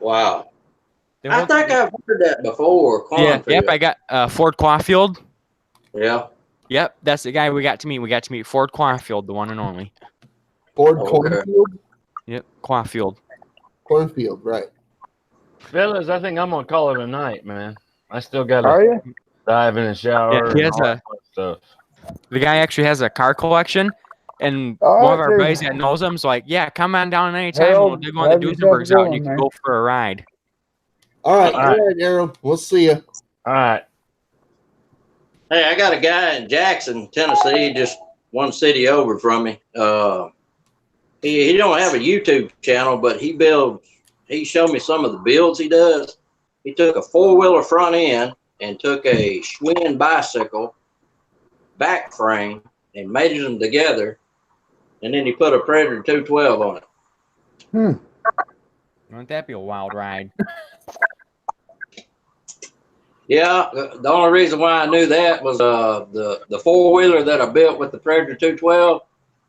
[SPEAKER 7] Wow.
[SPEAKER 10] They
[SPEAKER 7] I
[SPEAKER 10] hold-
[SPEAKER 7] think I've heard that before.
[SPEAKER 10] Yeah,
[SPEAKER 7] Cornfield.
[SPEAKER 10] yep. I got Ford Quafield.
[SPEAKER 7] Yeah.
[SPEAKER 10] Yep, that's the guy we got to meet. We got to meet Ford Quafield, the one and only.
[SPEAKER 4] Ford
[SPEAKER 7] Okay.
[SPEAKER 4] Cornfield?
[SPEAKER 10] Yep, Quafield.
[SPEAKER 4] Cornfield, right.
[SPEAKER 8] Fellas, I think I'm gonna call it a night, man. I still gotta
[SPEAKER 1] Are you?
[SPEAKER 8] dive in the shower.
[SPEAKER 10] Yeah, he
[SPEAKER 8] and
[SPEAKER 10] has
[SPEAKER 8] all that fun stuff.
[SPEAKER 10] The guy actually has a car collection, and
[SPEAKER 1] All
[SPEAKER 10] one of
[SPEAKER 1] right,
[SPEAKER 10] our
[SPEAKER 1] dude.
[SPEAKER 10] buddies that knows him is like, "Yeah, come on down anytime.
[SPEAKER 1] Harold,
[SPEAKER 10] We'll do one of
[SPEAKER 1] have
[SPEAKER 10] the
[SPEAKER 1] yourself a
[SPEAKER 10] Duesenbergs
[SPEAKER 1] good
[SPEAKER 10] out, and
[SPEAKER 1] one,
[SPEAKER 10] you can
[SPEAKER 1] man.
[SPEAKER 10] go for a ride."
[SPEAKER 4] All right,
[SPEAKER 8] All right.
[SPEAKER 4] all right, Aaron. We'll see you.
[SPEAKER 8] All right.
[SPEAKER 7] Hey, I got a guy in Jackson, Tennessee, just one city over from me. He don't have a YouTube channel, but he showed me some of the builds he does. He took a 4-wheeler front end and took a Schwinn bicycle back frame and mated them together, and then he put a Predator 212 on it.
[SPEAKER 10] Wouldn't that be a wild ride?
[SPEAKER 7] Yeah, the only reason why I knew that was the 4-wheeler that I built with the Predator 212.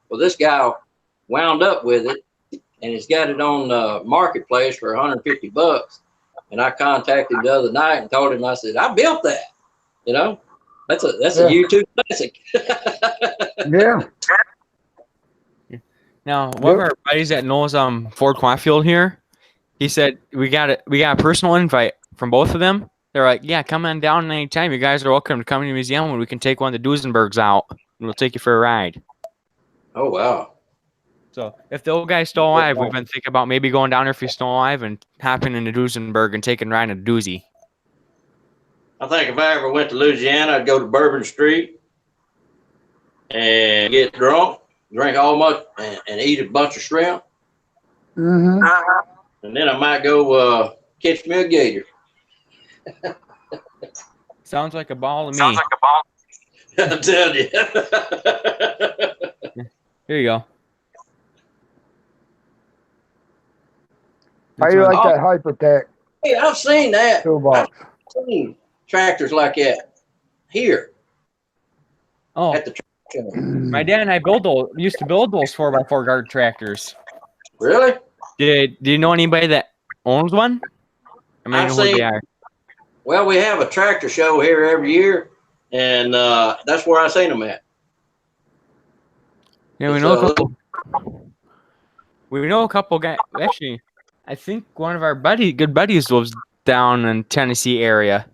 [SPEAKER 7] Well, this guy wound up with it, and he's got it on the marketplace for $150. And I contacted him the other night and told him, I said, I built that. You know, that's a
[SPEAKER 1] Yeah.
[SPEAKER 7] YouTube classic.
[SPEAKER 1] Yeah.
[SPEAKER 10] Now, one of our buddies that knows Ford Quafield here, he said we got a personal invite from both of them. They're like, "Yeah, come on down anytime. You guys are welcome to come to the museum, and we can take one of the Duesenbergs out, and we'll take you for a ride."
[SPEAKER 7] Oh, wow.
[SPEAKER 10] So if the old guy's still alive, we've been thinking about maybe going down there if he's still alive and hopping in the Duesenberg and taking a ride in a doozy.
[SPEAKER 7] I think if I ever went to Louisiana, I'd go to Bourbon Street and get drunk, drink all much, and eat a bunch of shrimp.
[SPEAKER 1] Mm-hmm.
[SPEAKER 7] And then I might go catch me a gator.
[SPEAKER 10] Sounds like a ball to me.
[SPEAKER 7] I tell you.
[SPEAKER 10] Here you go.
[SPEAKER 1] How you like that Hypertech
[SPEAKER 7] Hey, I've seen that.
[SPEAKER 1] toolbox?
[SPEAKER 7] I've seen tractors like that here
[SPEAKER 10] Oh,
[SPEAKER 7] at the track show.
[SPEAKER 10] my dad and I used to build those 4x4 guard tractors.
[SPEAKER 7] Really?
[SPEAKER 10] Do you know anybody that owns one? I mean, I
[SPEAKER 7] I've
[SPEAKER 10] know who
[SPEAKER 7] seen-
[SPEAKER 10] they are.
[SPEAKER 7] Well, we have a tractor show here every year, and that's where I seen them at.
[SPEAKER 10] Yeah, we
[SPEAKER 7] It's,
[SPEAKER 10] know a couple. We know a couple guys. Actually, I think one of our good buddies lives down in Tennessee area.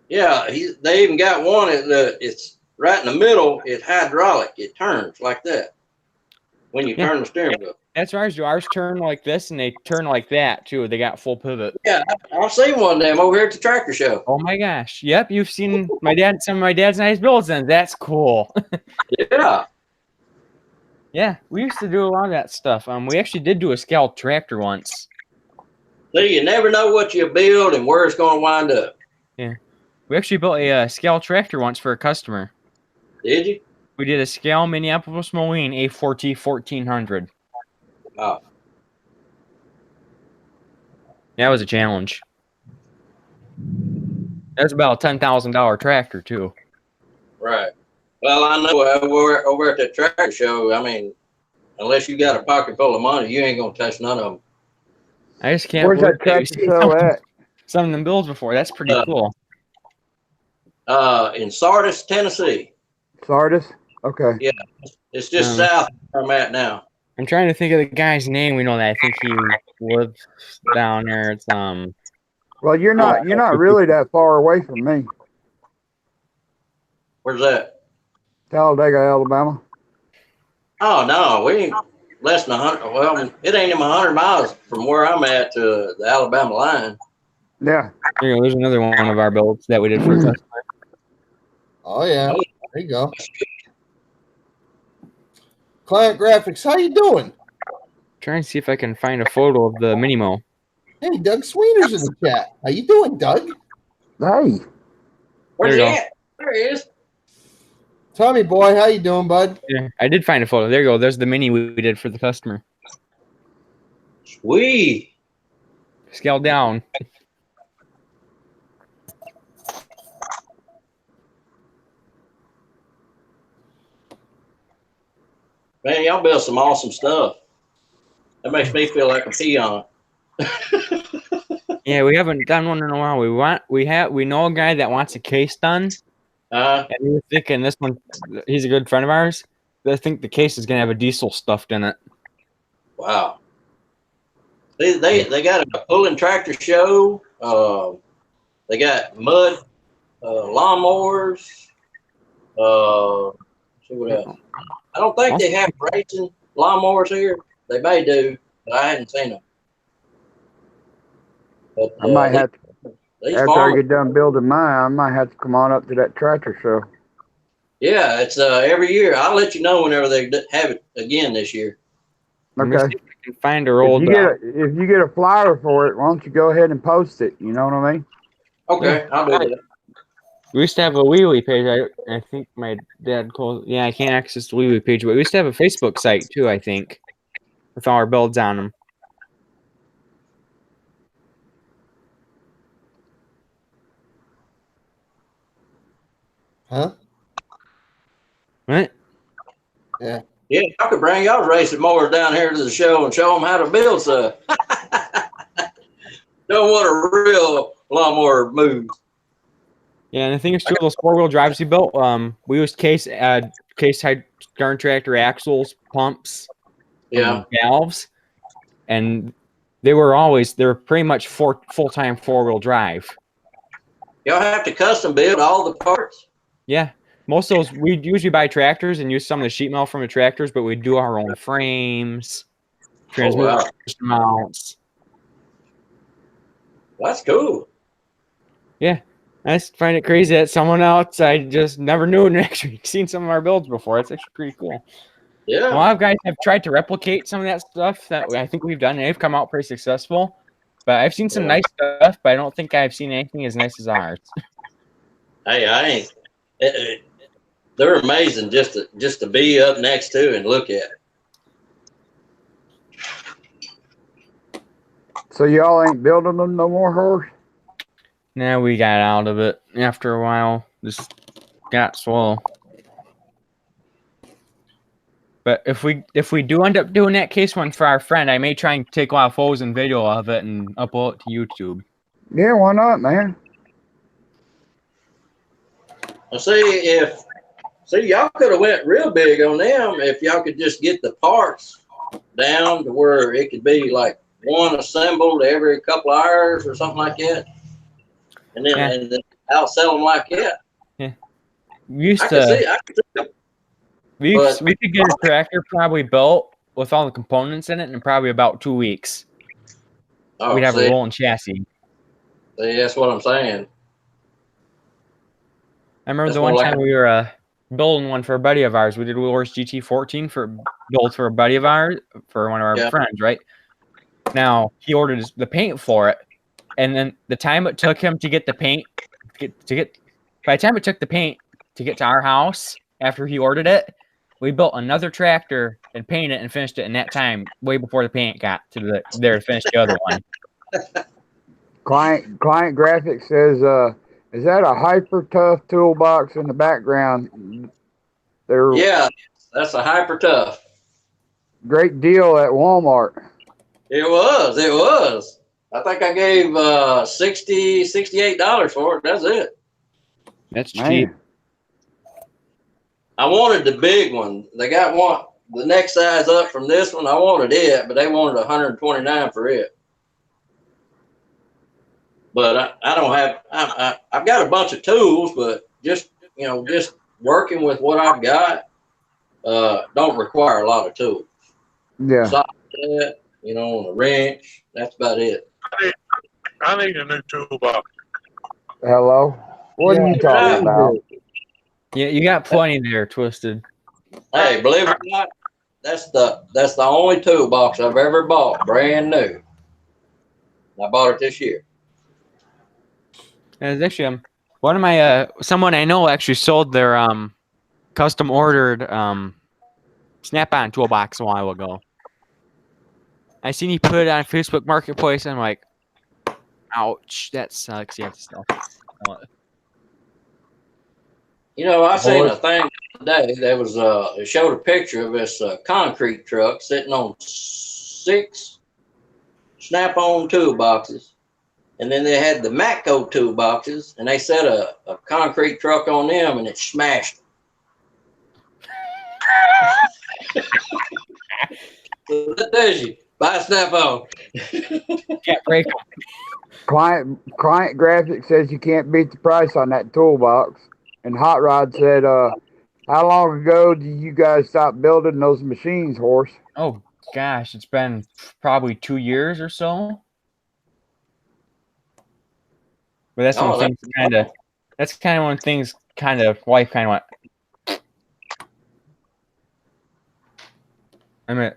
[SPEAKER 7] Yeah, they even got one. It's right in the middle. It's hydraulic. It turns like that when you
[SPEAKER 10] Yeah.
[SPEAKER 7] turn the steering wheel.
[SPEAKER 10] That's ours. Do ours turn like this and they turn like that too? They got full pivot.
[SPEAKER 7] Yeah, I've seen one of them over here at the tractor show.
[SPEAKER 10] Oh my gosh! Yep, you've seen some of my dad's nice builds. Then that's cool.
[SPEAKER 7] Yeah.
[SPEAKER 10] Yeah, we used to do a lot of that stuff. We actually did do a scale tractor once.
[SPEAKER 7] See, you never know what you build and where it's going to wind up.
[SPEAKER 10] Yeah, we actually built a scale tractor once for a customer.
[SPEAKER 7] Did you?
[SPEAKER 10] We did a scale Minneapolis Moline A4T 1400.
[SPEAKER 7] Oh.
[SPEAKER 10] That was a challenge. That's about a $10,000 tractor too.
[SPEAKER 7] Right. Well, I know over at the tractor show, I mean, unless you got a pocket full of money, you ain't going to touch none of them.
[SPEAKER 10] I just can't
[SPEAKER 1] Where's that tractor show at?
[SPEAKER 10] Some of them builds before. That's pretty cool.
[SPEAKER 7] In Sardis, Tennessee.
[SPEAKER 1] Sardis? Okay.
[SPEAKER 7] Yeah. It's just south of where I'm at now.
[SPEAKER 10] I'm trying to think of the guy's name. We know that. I think he lives down there. It's
[SPEAKER 1] Well, you're not really that far away from me.
[SPEAKER 7] Where's that?
[SPEAKER 1] Talladega, Alabama.
[SPEAKER 7] Oh no, we ain't less than 100. Well, it ain't even 100 miles from where I'm at to the Alabama line.
[SPEAKER 1] Yeah.
[SPEAKER 10] There's another one of our builds that we did for a customer.
[SPEAKER 4] Oh yeah, there you go. Client Graphics, how you doing?
[SPEAKER 10] Trying to see if I can find a photo of the Minimo.
[SPEAKER 4] Hey, Doug Sweener's in the chat. How you doing, Doug?
[SPEAKER 1] Hey.
[SPEAKER 7] Where's he
[SPEAKER 10] There you
[SPEAKER 7] at? There he is.
[SPEAKER 4] Tommy boy, how you doing, bud?
[SPEAKER 10] Yeah, I did find a photo. There you go. There's the Mini we did for the customer.
[SPEAKER 7] Sweet.
[SPEAKER 10] Scaled down.
[SPEAKER 7] Man, y'all build some awesome stuff. That makes me feel like a peon.
[SPEAKER 10] Yeah, we haven't done one in a while. We know a guy that wants a case done. And we were thinking this one, he's a good friend of ours. I think the case is gonna have a diesel stuffed in it.
[SPEAKER 7] Wow. They got a pulling tractor show. They got mud lawnmowers. See what else? I don't think they have racing lawnmowers here. They may do, but I hadn't seen them. But,
[SPEAKER 1] I might have to, after I get done building mine, I might have to come on up to that tractor show.
[SPEAKER 7] Yeah, it's every year. I'll let you know whenever they have it again this year.
[SPEAKER 1] Okay.
[SPEAKER 10] Can find her old.
[SPEAKER 1] If you get a flyer for it, why don't you go ahead and post it? You know what I mean?
[SPEAKER 7] Okay, I'll do that.
[SPEAKER 10] We used to have a WeWe page. I think my dad called. Yeah, I can't access the WeWe page, but we used to have a Facebook site too. I think with all our builds on them.
[SPEAKER 4] Huh?
[SPEAKER 10] What?
[SPEAKER 4] Yeah.
[SPEAKER 7] Yeah, I could bring y'all racing mowers down here to the show and show them how to build stuff. Know what a real lawnmower moves.
[SPEAKER 10] Yeah, and I think it's two of those 4-wheel drives we built. We used case type garden tractor axles, pumps, valves, and they were pretty much full-time 4-wheel drive.
[SPEAKER 7] Y'all have to custom build all the parts.
[SPEAKER 10] Yeah, most of those we usually buy tractors and use some of the sheet metal from the tractors, but we do our own frames, transmission mounts.
[SPEAKER 7] That's cool.
[SPEAKER 10] Yeah. I just find it crazy that someone else I just never knew and actually seen some of our builds before. It's actually pretty cool.
[SPEAKER 7] Yeah.
[SPEAKER 10] A lot of guys have tried to replicate some of that stuff that I think we've done, and they've come out pretty successful. But I've seen some nice stuff, but I don't think I've seen anything as nice as ours.
[SPEAKER 7] Hey, I ain't. They're amazing just to be up next to and look at.
[SPEAKER 1] So y'all ain't building them no more, horse?
[SPEAKER 10] Now we got out of it after a while. Just got slow. But if we do end up doing that case one for our friend, I may try and take a lot of photos and video of it and upload it to YouTube.
[SPEAKER 1] Yeah, why not, man?
[SPEAKER 7] Well, y'all could have went real big on them if y'all could just get the parts down to where it could be like one assembled every couple of hours or something like that. And then outsell them like that.
[SPEAKER 10] Yeah. We could get a tractor probably built with all the components in it in probably about 2 weeks.
[SPEAKER 7] Oh,
[SPEAKER 10] we'd have a rolling chassis.
[SPEAKER 7] See, that's what I'm saying.
[SPEAKER 10] I remember the one time we were building one for a buddy of ours. We did Wheelers GT14 built for a buddy of ours, for one of our friends, right? Now he ordered the paint for it, and then the time it took him to get the paint by the time it took the paint to get to our house after he ordered it, we built another tractor and painted it and finished it in that time, way before the paint got to there to finish the other one.
[SPEAKER 1] Client Graphics says, is that a Hyper Tough toolbox in the background?
[SPEAKER 7] Yeah, that's a Hyper Tough.
[SPEAKER 1] Great deal at Walmart.
[SPEAKER 7] It was. I think I gave $68 for it. That's it.
[SPEAKER 10] That's cheap.
[SPEAKER 7] I wanted the big one. They got one, the next size up from this one. I wanted it, but they wanted $129 for it. But I don't have. I've got a bunch of tools, but just working with what I've got don't require a lot of tools.
[SPEAKER 1] Yeah.
[SPEAKER 7] Socket, a wrench. That's about it.
[SPEAKER 2] I need a new toolbox.
[SPEAKER 1] Hello. What are you talking about?
[SPEAKER 10] Yeah, you got plenty there, Twisted.
[SPEAKER 7] Hey, believe it or not, that's the only toolbox I've ever bought, brand new. I bought it this year.
[SPEAKER 10] And actually, one of my someone I know actually sold their custom ordered Snap-on toolbox a while ago. I seen he put it on Facebook Marketplace, and I'm like, ouch, that sucks. You have to sell.
[SPEAKER 7] I seen a thing today. There was it showed a picture of this concrete truck sitting on 6 Snap-on toolboxes, and then they had the Matco toolboxes, and they set a concrete truck on them, and it smashed them. So that tells you, buy a Snap-on.
[SPEAKER 10] Can't break them.
[SPEAKER 1] Client Graphics says you can't beat the price on that toolbox. And Hot Rod said, how long ago did you guys stop building those machines, Horse?
[SPEAKER 10] Oh, gosh, it's been probably 2 years or so. But that's one thing that's kind of one things wife kind of went. I mean,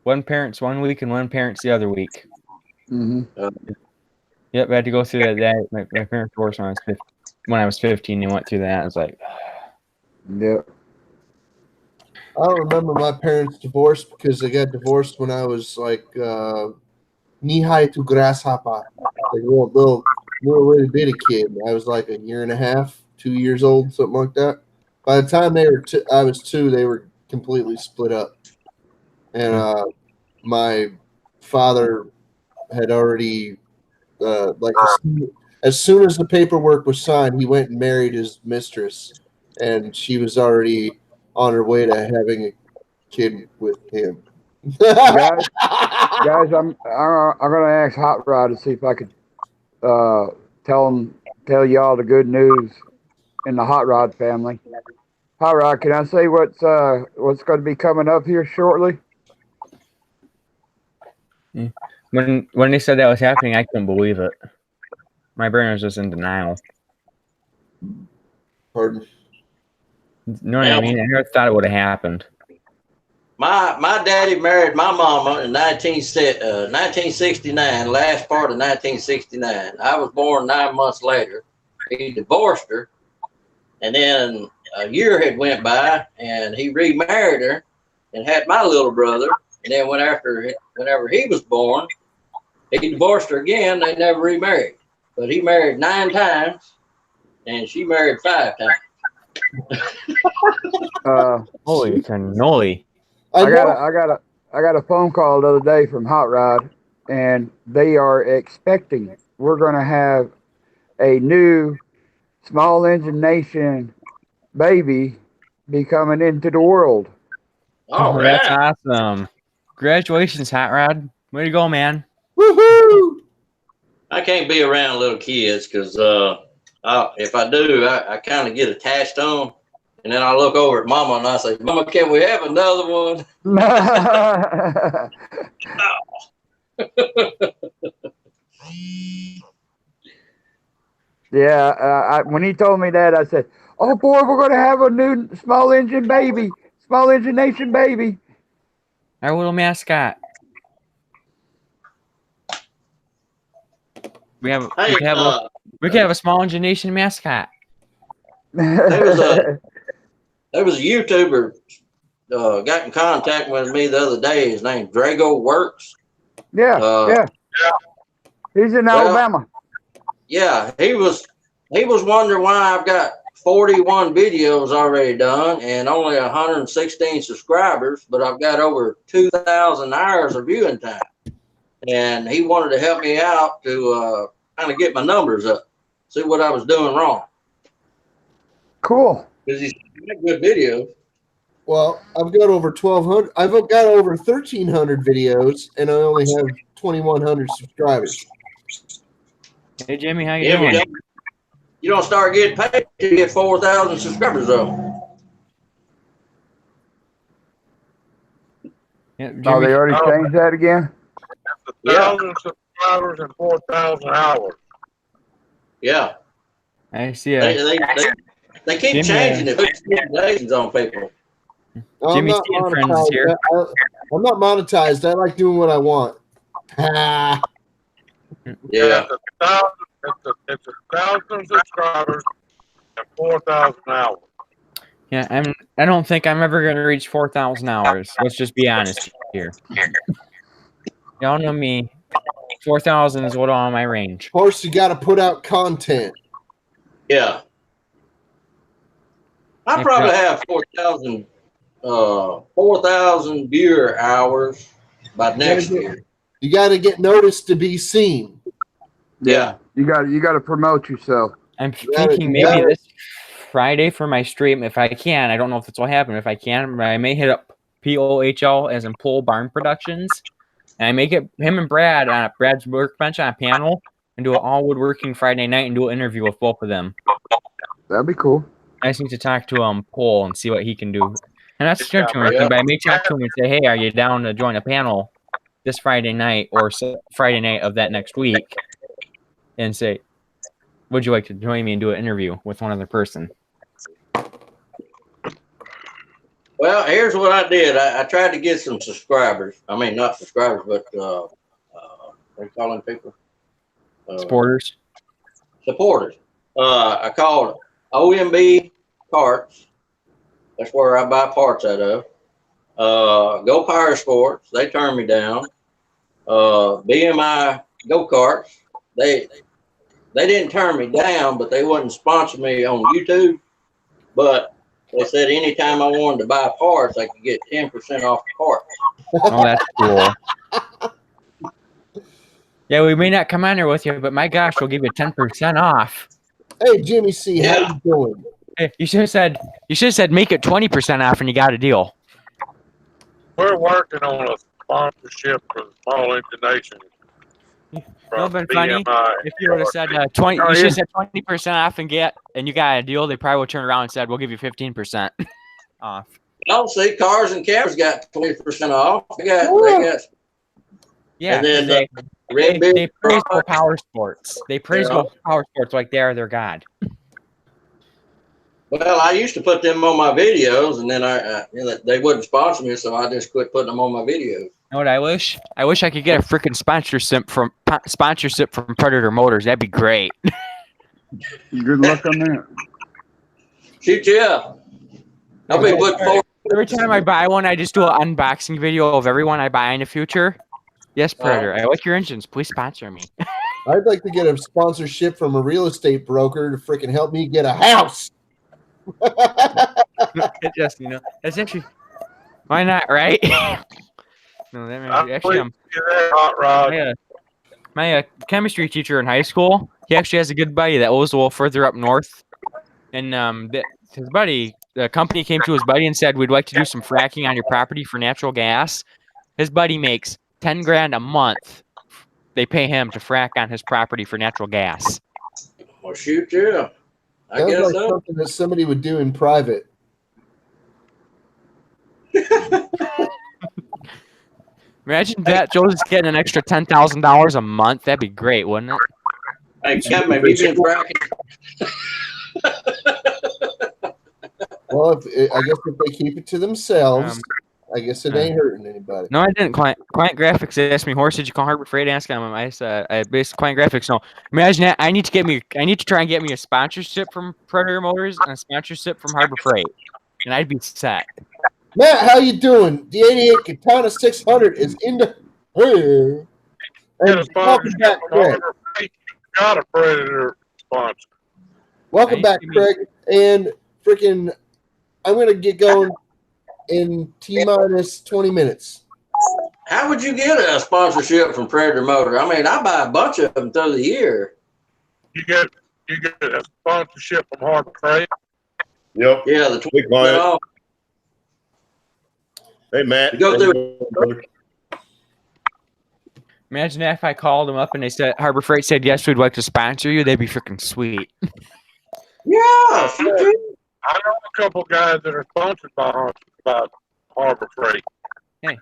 [SPEAKER 10] one parent's 1 week and one parent's the other week.
[SPEAKER 1] Mm-hmm.
[SPEAKER 10] Yep, I had to go through that. My parents divorced when I was 15. They went through that. I was like,
[SPEAKER 1] yep.
[SPEAKER 4] I don't remember my parents' divorce because they got divorced when I was like knee-high to grasshopper, like little bitty kid. I was like 1.5 years, 2 years old, something like that. By the time I was 2, they were completely split up, and my father had already as soon as the paperwork was signed, he went and married his mistress, and she was already on her way to having a kid with him.
[SPEAKER 1] guys, I'm gonna ask Hot Rod to see if I could tell y'all the good news in the Hot Rod family. Hot Rod, can I say what's going to be coming up here shortly?
[SPEAKER 10] When they said that was happening, I couldn't believe it. My brain was just in denial.
[SPEAKER 4] Pardon?
[SPEAKER 10] You know what I mean? I never thought it would have happened.
[SPEAKER 7] My daddy married my mama in 1969, last part of 1969. I was born 9 months later. He divorced her, and then a year had went by, and he remarried her and had my little brother. And then whenever he was born, he divorced her again. They never remarried. But he married 9 times, and she married 5 times.
[SPEAKER 10] Holy cannoli!
[SPEAKER 1] I got a phone call the other day from Hot Rod, and they are expecting we're going to have a new Small Engine Nation baby be coming into the world.
[SPEAKER 7] Oh,
[SPEAKER 10] that's awesome! Congratulations, Hot Rod. Way to go, man!
[SPEAKER 4] Woohoo!
[SPEAKER 7] I can't be around little kids because if I do, I kind of get attached to them. And then I look over at Mama and I say, Mama, can we have another one?
[SPEAKER 1] Yeah, when he told me that, I said, Oh boy, we're gonna have a new small engine baby, small engine nation baby.
[SPEAKER 10] Our little mascot. We
[SPEAKER 7] Hey,
[SPEAKER 10] could have a small engine nation mascot.
[SPEAKER 7] there was a YouTuber got in contact with me the other day. His name's Drago Works.
[SPEAKER 1] Yeah. He's in Alabama.
[SPEAKER 7] Yeah, he was wondering why I've got 41 videos already done and only 116 subscribers, but I've got over 2,000 hours of viewing time. And he wanted to help me out to kind of get my numbers up, see what I was doing wrong.
[SPEAKER 1] Cool.
[SPEAKER 7] Because he's got good videos.
[SPEAKER 4] Well, I've got over 1,200. I've got over 1,300 videos, and I only have 2,100 subscribers.
[SPEAKER 10] Hey, Jimmy, how you doing?
[SPEAKER 7] You don't start getting paid till you get 4,000 subscribers, though.
[SPEAKER 10] Yeah, Jimmy,
[SPEAKER 1] Oh, they already changed that again?
[SPEAKER 2] 1,000 subscribers and 4,000 hours.
[SPEAKER 7] Yeah.
[SPEAKER 10] I see.
[SPEAKER 7] They keep
[SPEAKER 10] Jimmy,
[SPEAKER 7] changing it, putting stipulations on people.
[SPEAKER 10] Jimmy C and Friends is here.
[SPEAKER 4] I'm not monetized. I like doing what I want.
[SPEAKER 7] Yeah.
[SPEAKER 2] It's 1,000 subscribers and 4,000 hours.
[SPEAKER 10] Yeah, I don't think I'm ever gonna reach 4,000 hours. Let's just be honest here. Y'all know me. 4,000 is what on my range.
[SPEAKER 4] Of course, you got to put out content.
[SPEAKER 7] Yeah. I probably have 4,000 viewer hours by next year.
[SPEAKER 4] You got to get noticed to be seen.
[SPEAKER 7] Yeah.
[SPEAKER 1] You got to promote yourself.
[SPEAKER 10] I'm thinking maybe this Friday for my stream, if I can. I don't know if this will happen. If I can, I may hit up POHL as in Pole Barn Productions. And I may get him and Brad on Brad's workbench on a panel and do an all woodworking Friday night and do an interview with both of them.
[SPEAKER 1] That'd be cool.
[SPEAKER 10] I just need to talk to Pole and see what he can do. And that's but I may talk to him and say, hey, are you down to join a panel this Friday night or Friday night of that next week? And say, would you like to join me and do an interview with one other person?
[SPEAKER 7] Well, here's what I did. I tried to get some subscribers. I mean, not subscribers, but what are you calling people?
[SPEAKER 10] Supporters.
[SPEAKER 7] Supporters. I called OMB Parts. That's where I buy parts out of. Go Power Sports. They turned me down. BMI Go-Karts. They didn't turn me down, but they wouldn't sponsor me on YouTube. But they said anytime I wanted to buy parts, I could get 10% off the parts.
[SPEAKER 10] Oh, that's cool. Yeah, we may not come on there with you, but my gosh, we'll give you 10% off.
[SPEAKER 4] Hey, Jimmy C, how you doing?
[SPEAKER 10] Hey, you should have said make it 20% off, and you got a deal.
[SPEAKER 2] We're working on a sponsorship for the Small Engine Nation.
[SPEAKER 10] It would have been funny if you would have said 20.
[SPEAKER 1] Oh,
[SPEAKER 10] You should
[SPEAKER 1] yeah.
[SPEAKER 10] have said 20% off and you got a deal. They probably would turn around and said, "We'll give you 15% off."
[SPEAKER 7] I'll see cars and cameras got 20% off. They got
[SPEAKER 10] Yeah,
[SPEAKER 7] and then
[SPEAKER 10] they praise Go Power Sports. They praise
[SPEAKER 7] Yeah.
[SPEAKER 10] Go Power Sports like they are their god.
[SPEAKER 7] Well, I used to put them on my videos, and then they wouldn't sponsor me, so I just quit putting them on my videos.
[SPEAKER 10] You know what I wish? I wish I could get a freaking sponsorship from Predator Motors. That'd be great.
[SPEAKER 1] Good luck on that.
[SPEAKER 7] Shoot, yeah. I'll be looking forward.
[SPEAKER 10] Every time I buy one, I just do an unboxing video of everyone I buy in the future. Yes, Predator. I like your engines. Please sponsor me.
[SPEAKER 4] I'd like to get a sponsorship from a real estate broker to freaking help me get a house.
[SPEAKER 10] It just, that's actually, why not, right? No, that actually, my chemistry teacher in high school, he actually has a good buddy that lives a little further up north, and his buddy, the company came to his buddy and said, "We'd like to do some fracking on your property for natural gas." His buddy makes $10,000 a month. They pay him to frack on his property for natural gas.
[SPEAKER 7] Well, shoot, yeah. I
[SPEAKER 4] Sounds
[SPEAKER 7] guess
[SPEAKER 4] like
[SPEAKER 7] so.
[SPEAKER 4] something that somebody would do in private.
[SPEAKER 10] Imagine that Joe's getting an extra $10,000 a month. That'd be great, wouldn't it?
[SPEAKER 7] Hey, Kevin, have you been fracking?
[SPEAKER 4] Well, I guess if they keep it to themselves, I guess it ain't hurting anybody.
[SPEAKER 10] No, I didn't. Client Graphics asked me, "Horse, did you call Harbor Freight?" Ask him. I said, "I based Client Graphics." No, imagine that. I need to try and get me a sponsorship from Predator Motors and a sponsorship from Harbor Freight, and I'd be set.
[SPEAKER 4] Matt, how you doing? The 88 Katana 600 is in the air. And welcome back, Craig.
[SPEAKER 2] Got a Predator sponsor.
[SPEAKER 4] Welcome back, Craig. And freaking, I'm gonna get going in T-minus 20 minutes.
[SPEAKER 7] How would you get a sponsorship from Predator Motor? I mean, I buy a bunch of them through the year.
[SPEAKER 2] You get a sponsorship from Harbor Freight.
[SPEAKER 9] Yep.
[SPEAKER 7] Yeah, the
[SPEAKER 9] Big client. Hey, Matt.
[SPEAKER 7] Go through.
[SPEAKER 10] Imagine if I called them up and they said Harbor Freight said yes, we'd like to sponsor you. They'd be freaking sweet.
[SPEAKER 7] Yeah,
[SPEAKER 2] I know a couple guys that are sponsored by Harbor Freight.
[SPEAKER 10] Hey,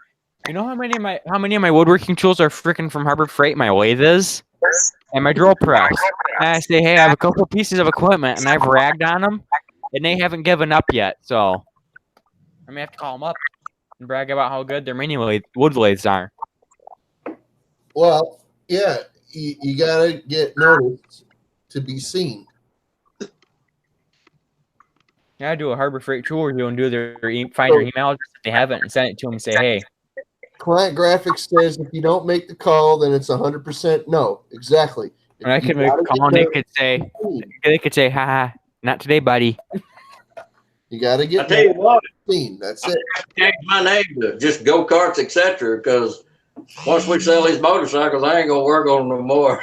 [SPEAKER 10] you know how many of my woodworking tools are freaking from Harbor Freight? My lathe is, and my drill press. And I say, hey, I have a couple pieces of equipment, and I've ragged on them, and they haven't given up yet. So I'm gonna have to call them up and brag about how good their mini wood lathes are.
[SPEAKER 4] Well, yeah, you gotta get noticed to be seen.
[SPEAKER 10] Yeah, I do a Harbor Freight tool review and do find their email address if they haven't and send it to them and say, hey.
[SPEAKER 4] Client Graphics says if you don't make the call, then it's 100% no. Exactly.
[SPEAKER 10] And I could make a call and they could say, ha, not today, buddy.
[SPEAKER 4] You got to get
[SPEAKER 7] I tell you what,
[SPEAKER 4] seen. That's it.
[SPEAKER 7] I change my name to just Go Karts, etc. Because once we sell these motorcycles, I ain't gonna work on them no more.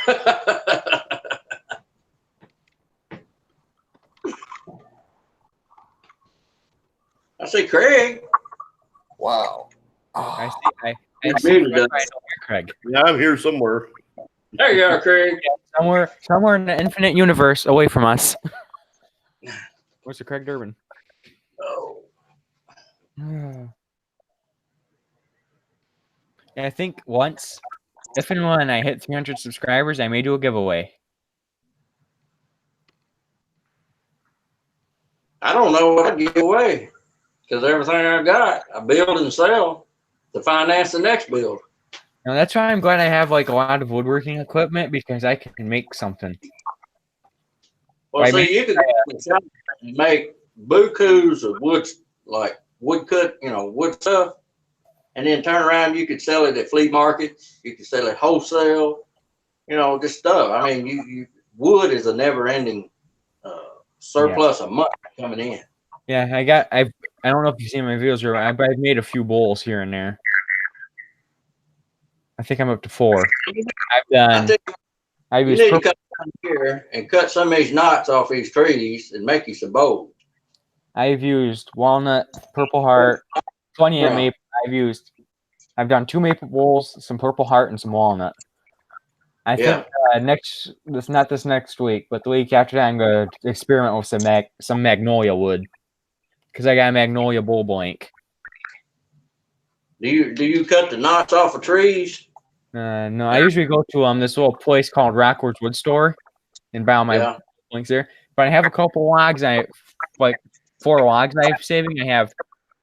[SPEAKER 7] I see Craig.
[SPEAKER 4] Wow.
[SPEAKER 10] I see Craig.
[SPEAKER 9] Yeah, I'm here somewhere.
[SPEAKER 7] There you are, Craig.
[SPEAKER 10] Somewhere in the infinite universe away from us. Where's the Craig Durbin?
[SPEAKER 7] Oh.
[SPEAKER 10] And I think once, if and when I hit 300 subscribers, I may do a giveaway.
[SPEAKER 7] I don't know what I'd give away because everything I got, I build and sell to finance the next build.
[SPEAKER 10] Now that's why I'm glad I have like a lot of woodworking equipment because I can make something.
[SPEAKER 7] Well, see, you could make bukus of wood, like wood cut, wood stuff, and then turn around. You could sell it at flea markets. You could sell it wholesale. Just stuff. I mean, wood is a never-ending surplus of money coming in.
[SPEAKER 10] Yeah, I don't know if you've seen my videos, or I've made a few bowls here and there. I think I'm up to 4.
[SPEAKER 7] You need to come down here and cut some of these knots off these trees and make you some bowls.
[SPEAKER 10] I've used walnut, Purple Heart, 20 and maple. I've done 2 maple bowls, some Purple Heart, and some walnut. I think not this next week, but the week after that, I'm going to experiment with some magnolia wood because I got a magnolia bowl blank.
[SPEAKER 7] Do you cut the knots off of trees?
[SPEAKER 10] No, I usually go to this little place called Rockwards Wood Store and buy all my blanks there. But I have a couple logs. 4 logs I'm saving. I have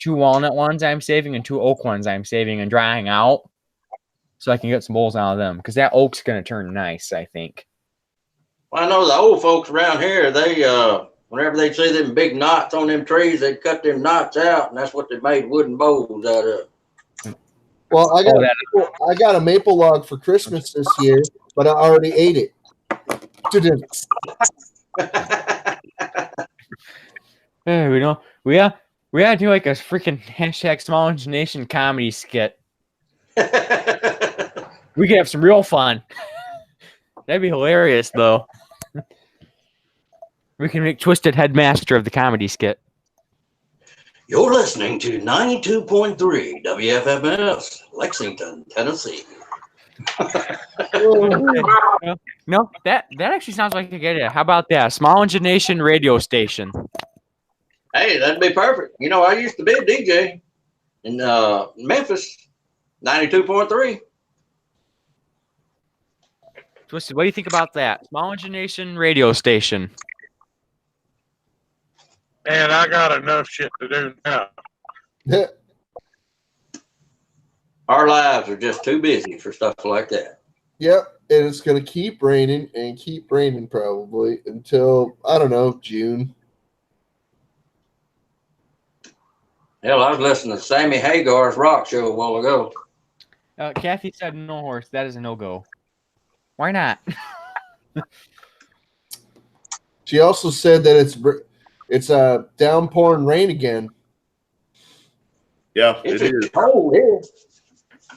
[SPEAKER 10] 2 walnut ones I'm saving and 2 oak ones I'm saving and drying out, so I can get some bowls out of them because that oak's gonna turn nice, I think.
[SPEAKER 7] Well, I know the old folks around here. They whenever they see them big knots on them trees, they cut them knots out, and that's what they made wooden bowls out of.
[SPEAKER 4] Well, I got a maple log for Christmas this year, but I already ate it.
[SPEAKER 10] Hey, we gotta do like a freaking hashtag Small Engine Nation comedy skit. We could have some real fun. That'd be hilarious, though. We can make Twisted Headmaster of the comedy skit.
[SPEAKER 7] You're listening to 92.3 WFMS, Lexington, Tennessee.
[SPEAKER 10] No, that actually sounds like a good idea. How about that? Small Engine Nation radio station.
[SPEAKER 7] Hey, that'd be perfect. I used to be a DJ in Memphis, 92.3.
[SPEAKER 10] Twisted, what do you think about that? Small Engine Nation radio station.
[SPEAKER 2] And I got enough shit to do now.
[SPEAKER 7] Our lives are just too busy for stuff like that.
[SPEAKER 4] Yep, and it's going to keep raining and keep raining probably until, I don't know, June.
[SPEAKER 7] Hell, I was listening to Sammy Hagar's rock show a while ago.
[SPEAKER 10] Kathy said no horse. That is a no-go. Why not?
[SPEAKER 4] She also said that it's downpouring rain again.
[SPEAKER 9] Yeah, it is.
[SPEAKER 7] cold here.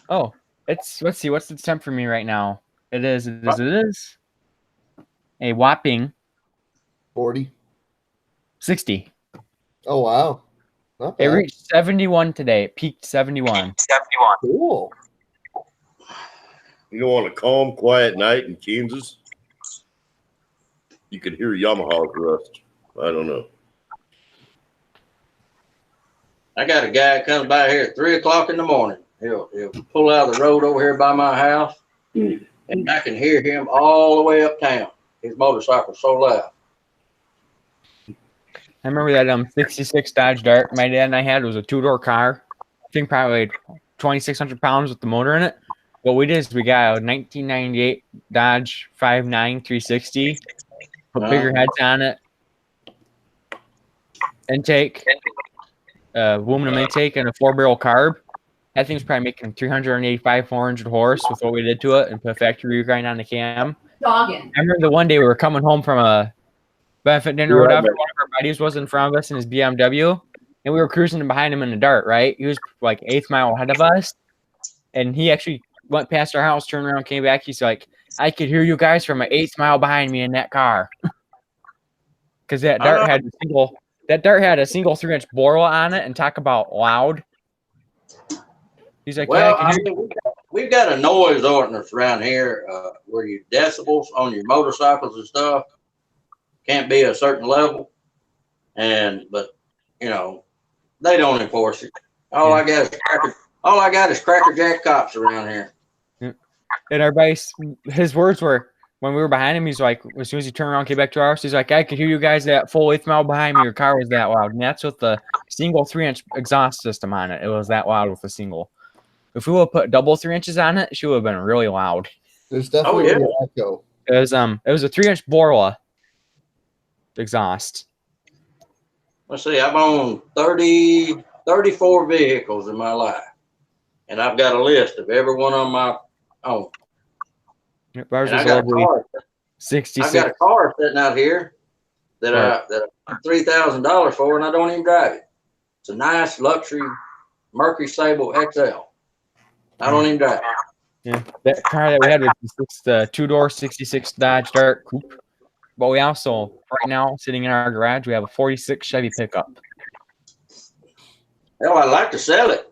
[SPEAKER 10] Oh, let's see. What's the temp for me right now? It is a whopping
[SPEAKER 4] 40.
[SPEAKER 10] 60.
[SPEAKER 4] Oh, wow. Not
[SPEAKER 10] It
[SPEAKER 4] bad.
[SPEAKER 10] reached 71 today. It peaked 71.
[SPEAKER 4] Cool.
[SPEAKER 9] You know, on a calm, quiet night in Kansas, you could hear Yamaha's rust. I don't know.
[SPEAKER 7] I got a guy that comes by here at 3 o'clock in the morning. He'll pull out of the road over here by my house, and I can hear him all the way uptown. His motorcycle's so loud.
[SPEAKER 10] I remember that 66 Dodge Dart my dad and I had. It was a two-door car. I think probably weighed 2,600 pounds with the motor in it. What we did is we got a 1998 Dodge 5.9 360, put bigger heads on it, intake, aluminum intake, and a 4-barrel carb. That thing's probably making 385, 400 horse with what we did to it and put factory grind on the cam.
[SPEAKER 13] Dogging.
[SPEAKER 10] I remember the one day we were coming home from a benefit dinner or whatever. One of our buddies was in front of us in his BMW, and we were cruising behind him in the Dart, right? He was like 8th mile ahead of us, and he actually went past our house, turned around, came back. He's like, I could hear you guys from an 8th mile behind me in that car. Because that Dart had a single 3-inch Borla on it, and talk about loud. He's like,
[SPEAKER 7] Well,
[SPEAKER 10] yeah, I can hear
[SPEAKER 7] we've got a noise ordinance around here where your decibels on your motorcycles and stuff can't be a certain level, but you know they don't enforce it. All I got is Cracker Jack cops around here.
[SPEAKER 10] And everybody's, his words were, when we were behind him, he's like, as soon as he turned around, came back to ours, he's like, I could hear you guys that full 8th mile behind me. Your car was that loud. And that's with the single 3-inch exhaust system on it. It was that loud with the single. If we would have put double 3 inches on it, she would have been really loud.
[SPEAKER 4] There's definitely an echo.
[SPEAKER 10] It was a 3-inch Borla exhaust.
[SPEAKER 7] Let's see, I've owned 34 vehicles in my life, and I've got a list of every one on my own.
[SPEAKER 10] Ours
[SPEAKER 7] And
[SPEAKER 10] is
[SPEAKER 7] I got a car.
[SPEAKER 10] 66.
[SPEAKER 7] I've got a car sitting out here that I paid $3,000 for, and I don't even drive it. It's a nice luxury Mercury Sable XL. I don't even drive it.
[SPEAKER 10] Yeah, that car that we had was the 2-door 66 Dodge Dart Coupe. But we also, right now, sitting in our garage, we have a 46 Chevy pickup.
[SPEAKER 7] Hell, I'd like to sell it.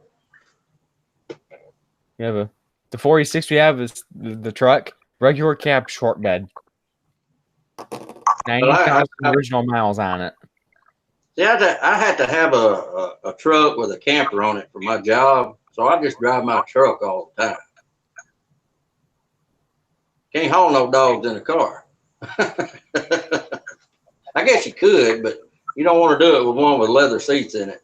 [SPEAKER 10] We have the 46 we have is the truck, regular cab, short bed. 90,000 original miles on it.
[SPEAKER 7] Yeah, I had to have a truck with a camper on it for my job, so I just drive my truck all the time. Can't haul no dogs in a car. I guess you could, but you don't want to do it with one with leather seats in it.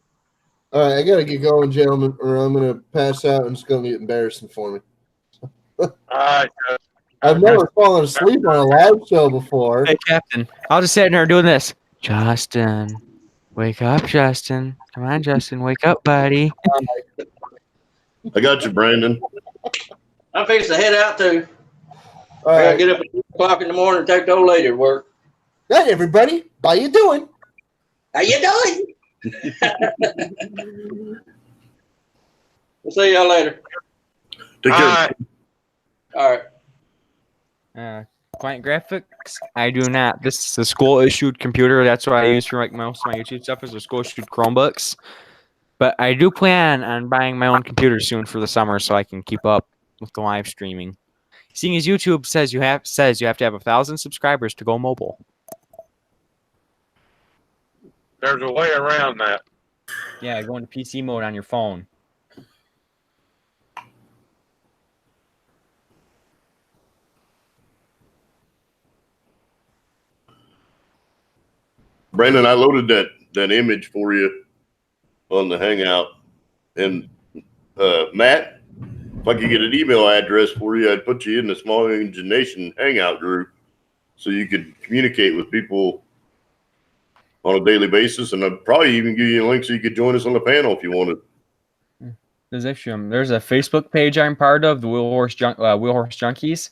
[SPEAKER 4] All right, I got to get going, gentlemen, or I'm going to pass out and it's going to get embarrassing for me.
[SPEAKER 2] All right.
[SPEAKER 4] I've never fallen asleep on a live show before.
[SPEAKER 10] Hey, Captain, I'll just sit there doing this. Justin, wake up, Justin. Come on, Justin, wake up, buddy.
[SPEAKER 9] I got you, Brandon.
[SPEAKER 7] I'm fixing to head out too.
[SPEAKER 4] All
[SPEAKER 7] I
[SPEAKER 4] right.
[SPEAKER 7] gotta get up at 2 o'clock in the morning and take the old lady to work.
[SPEAKER 4] Hey, everybody. How you doing?
[SPEAKER 7] How you doing? We'll see y'all later.
[SPEAKER 9] Take care.
[SPEAKER 7] All right.
[SPEAKER 10] Client graphics, I do not. This is a school issued computer. That's what I use for like most of my YouTube stuff is a school issued Chromebooks. But I do plan on buying my own computer soon for the summer so I can keep up with the live streaming. Seeing as YouTube says you have to have 1,000 subscribers to go mobile.
[SPEAKER 2] There's a way around that.
[SPEAKER 10] Yeah, go into PC mode on your phone.
[SPEAKER 9] Brandon, I loaded that that image for you on the Hangout. And Matt, if I could get an email address for you, I'd put you in the Small Engine Nation Hangout group so you could communicate with people on a daily basis. And I'd probably even give you a link so you could join us on the panel if you wanted.
[SPEAKER 10] There's actually there's a Facebook page I'm part of, the Wheel Horse Junkies.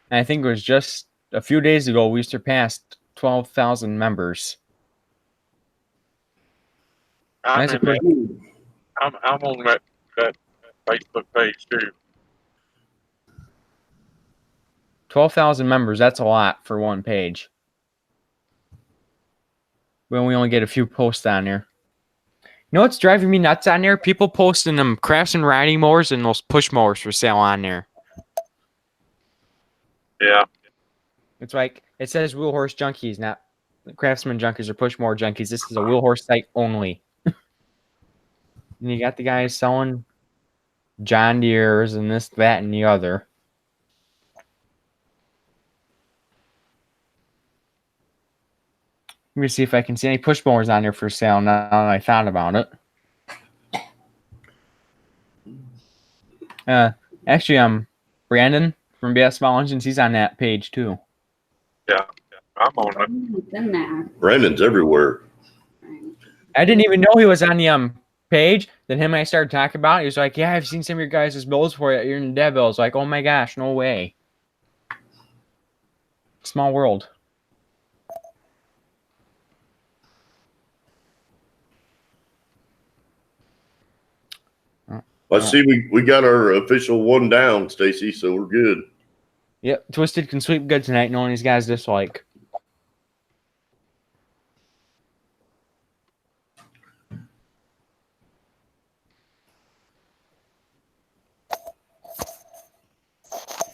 [SPEAKER 10] And I think it was just a few days ago we surpassed 12,000 members.
[SPEAKER 2] I'm on that Facebook page too.
[SPEAKER 10] 12,000 members, that's a lot for one page. We only get a few posts on there. You know what's driving me nuts on there? People posting them Craftsman riding mowers and those push mowers for sale on there.
[SPEAKER 2] Yeah.
[SPEAKER 10] It's like, it says Wheel Horse Junkies, not Craftsman Junkies or Push Mower Junkies. This is a Wheel Horse site only. And you got the guys selling John Deere's and this, that, and the other. Let me see if I can see any push mowers on there for sale now that I thought about it. Actually, Brandon from BS Small Engines, he's on that page too.
[SPEAKER 2] Yeah, I'm on
[SPEAKER 9] it. Brandon's everywhere.
[SPEAKER 10] I didn't even know he was on the page. Then him and I started talking about it. He was like, "Yeah, I've seen some of your guys' builds for you. You're in the dev builds." Like, oh my gosh, no way. Small world.
[SPEAKER 9] I see we got our official one down, Stacy, so we're good.
[SPEAKER 10] Yep, Twisted can sweep good tonight, knowing these guys dislike.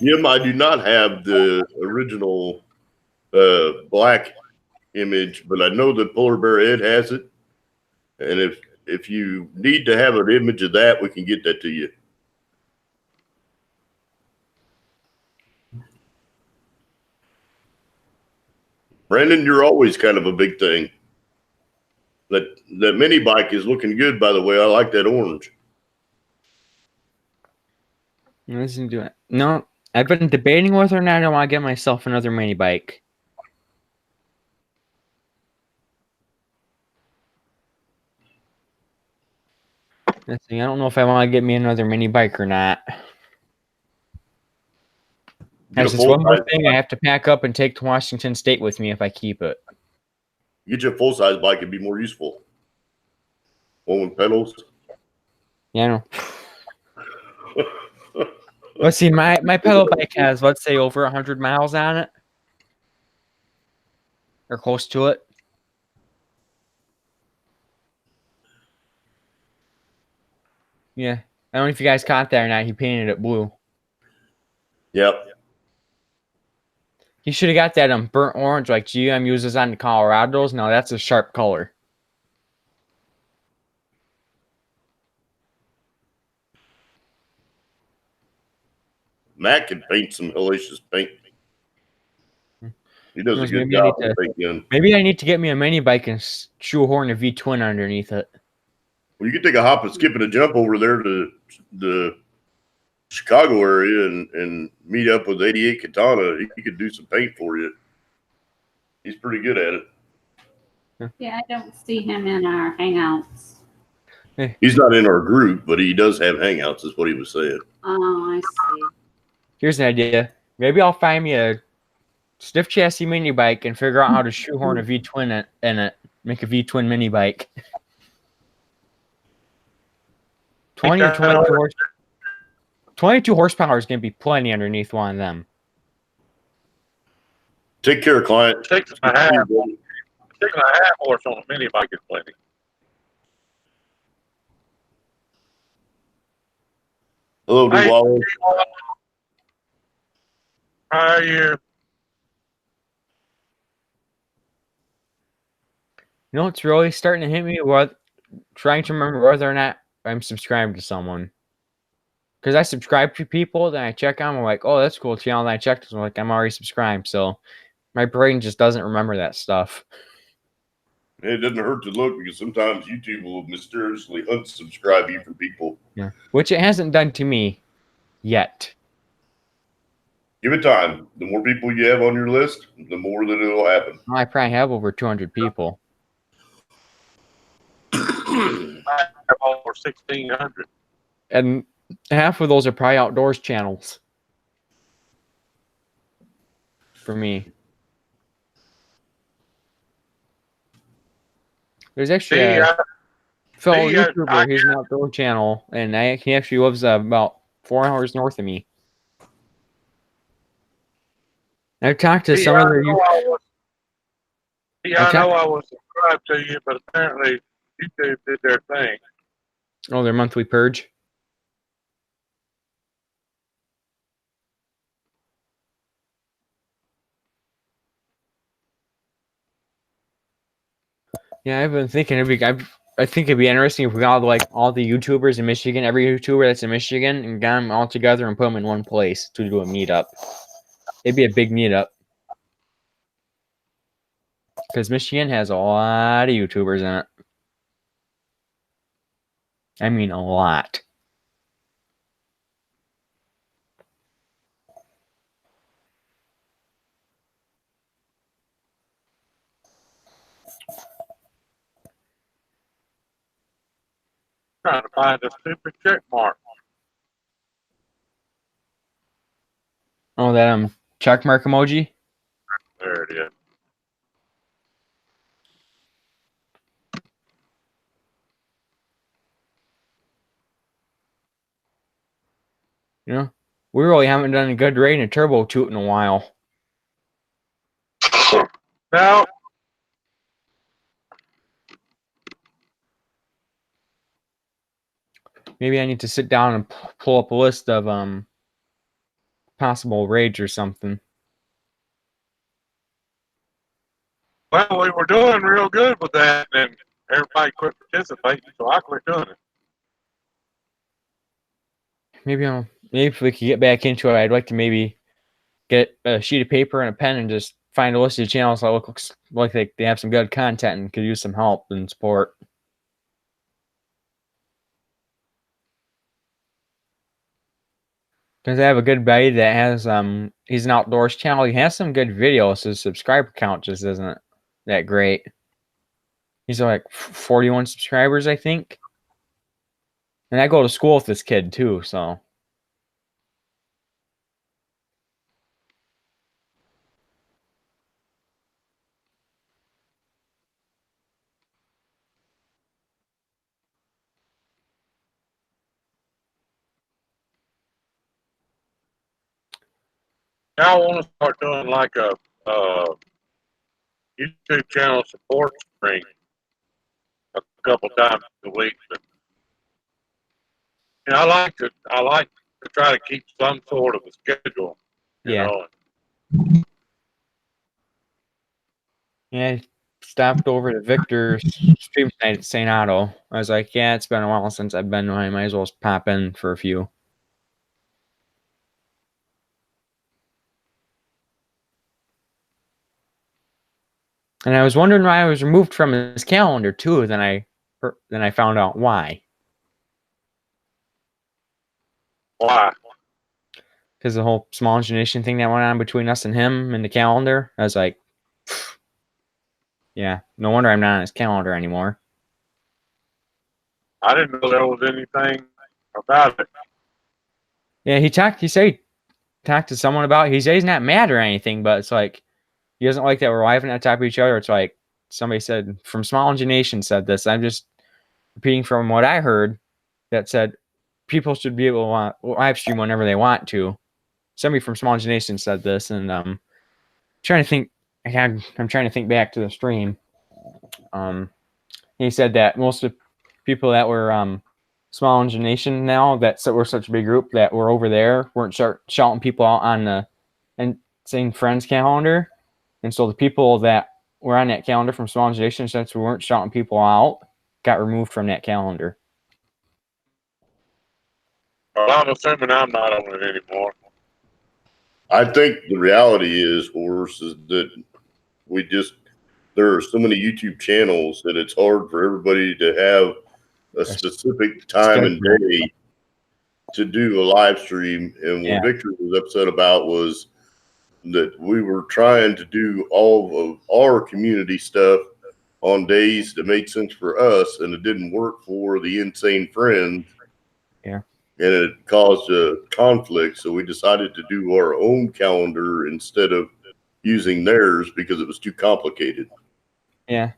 [SPEAKER 9] Jim, I do not have the original black image, but I know that Polar Bear Ed has it. And if you need to have an image of that, we can get that to you. Brandon, you're always kind of a big thing. That mini bike is looking good, by the way. I like that orange.
[SPEAKER 10] Listen to it. No, I've been debating whether or not I want to get myself another mini bike. I don't know if I want to get me another mini bike or not. There's this one more thing I have to pack up and take to Washington State with me if I keep it.
[SPEAKER 9] Get you a full-size bike, it'd be more useful. One with pedals.
[SPEAKER 10] Yeah, I know. Let's see, my pedal bike has, let's say, over 100 miles on it. Or close to it. Yeah. I don't know if you guys caught that or not. He painted it blue.
[SPEAKER 9] Yep.
[SPEAKER 10] He should have got that burnt orange like GM uses on the Colorados. No, that's a sharp color.
[SPEAKER 9] Matt can paint some hellacious paint. He does a good
[SPEAKER 10] Maybe
[SPEAKER 9] job of painting.
[SPEAKER 10] Maybe I need to get me a mini bike and shoehorn a V-twin underneath it.
[SPEAKER 9] Well, you could take a hop and skip and a jump over there to the Chicago area and meet up with 88 Katana. He could do some paint for you. He's pretty good at it.
[SPEAKER 14] Yeah, I don't see him in our hangouts.
[SPEAKER 9] He's not in our group, but he does have hangouts, is what he was saying.
[SPEAKER 14] Oh, I see.
[SPEAKER 10] Here's an idea. Maybe I'll find me a stiff chassis mini bike and figure out how to shoehorn a V-twin in it. Make a V-twin mini bike. 22 horsepower is going to be plenty underneath one of them.
[SPEAKER 9] Take care, client.
[SPEAKER 2] 6.5 horse on a mini bike is plenty.
[SPEAKER 9] Hello, Duwally.
[SPEAKER 2] How are you?
[SPEAKER 10] You know, it's really starting to hit me with trying to remember whether or not I'm subscribed to someone. Because I subscribe to people, then I check on them, I'm like, oh, that's cool channel. Then I check them, like, I'm already subscribed. So my brain just doesn't remember that stuff.
[SPEAKER 9] It doesn't hurt to look because sometimes YouTube will mysteriously unsubscribe you from people.
[SPEAKER 10] Yeah, which it hasn't done to me yet.
[SPEAKER 9] Give it time. The more people you have on your list, the more that it'll happen.
[SPEAKER 10] I probably have over 200 people.
[SPEAKER 2] I have over 1,600.
[SPEAKER 10] And half of those are probably outdoors channels. For me. There's actually a fellow YouTuber. He's an outdoor channel, and he actually lives about 4 hours north of me. I've talked to some of their YouTubers.
[SPEAKER 2] I know I was subscribed to you, but apparently YouTube did their thing.
[SPEAKER 10] Oh, their monthly purge? Yeah, I've been thinking I think it'd be interesting if we got like all the YouTubers in Michigan, every YouTuber that's in Michigan, and got them all together and put them in one place to do a meetup. It'd be a big meetup. Because Michigan has a lot of YouTubers in it. I mean, a lot.
[SPEAKER 2] Trying to find a stupid check mark.
[SPEAKER 10] Oh, that check mark emoji?
[SPEAKER 2] There it is.
[SPEAKER 10] You know, we really haven't done a good raid in a turbo toot in a while.
[SPEAKER 2] No.
[SPEAKER 10] Maybe I need to sit down and pull up a list of possible raids or something.
[SPEAKER 2] Well, we were doing real good with that, and everybody quit participating, so I quit doing it.
[SPEAKER 10] Maybe if we could get back into it, I'd like to maybe get a sheet of paper and a pen and just find a list of channels that looks like they have some good content and could use some help and support. Because I have a good buddy that has he's an outdoors channel. He has some good videos. His subscriber count just isn't that great. He's like 41 subscribers, I think. And I go to school with this kid too, so.
[SPEAKER 2] Now I want to start doing like a YouTube channel support stream a couple times a week. But, you know, I like to try to keep some sort of a schedule. You know.
[SPEAKER 10] Yeah, I stopped over to Victor's stream tonight at St. Otto. I was like, yeah, it's been a while since I've been. I might as well pop in for a few. And I was wondering why I was removed from his calendar too. Then I found out why.
[SPEAKER 2] Why?
[SPEAKER 10] Because the whole Small Engine Nation thing that went on between us and him in the calendar. I was like, yeah, no wonder I'm not on his calendar anymore.
[SPEAKER 2] I didn't know there was anything about it.
[SPEAKER 10] Yeah, he said he talked to someone about it. He said he's not mad or anything, but it's like he doesn't like that we're laughing on top of each other. It's like somebody said from Small Engine Nation said this. I'm just repeating from what I heard that said people should be able to live stream whenever they want to. Somebody from Small Engine Nation said this, and trying to think. I'm trying to think back to the stream. He said that most of the people that were Small Engine Nation now that were such a big group that were over there weren't shouting people out on the Insane Friends calendar, and so the people that were on that calendar from Small Engine Nation, since we weren't shouting people out, got removed from that calendar.
[SPEAKER 2] Well, I'm assuming I'm not on it anymore.
[SPEAKER 9] I think the reality is, Horace, is that we just there are so many YouTube channels that it's hard for everybody to have a specific time and day to do a live stream. And what Victor was upset about was that we were trying to do all of our community stuff on days that made sense for us, and it didn't work for the Insane Friends.
[SPEAKER 10] Yeah.
[SPEAKER 9] And it caused a conflict, so we decided to do our own calendar instead of using theirs because it was too complicated.
[SPEAKER 10] Yeah.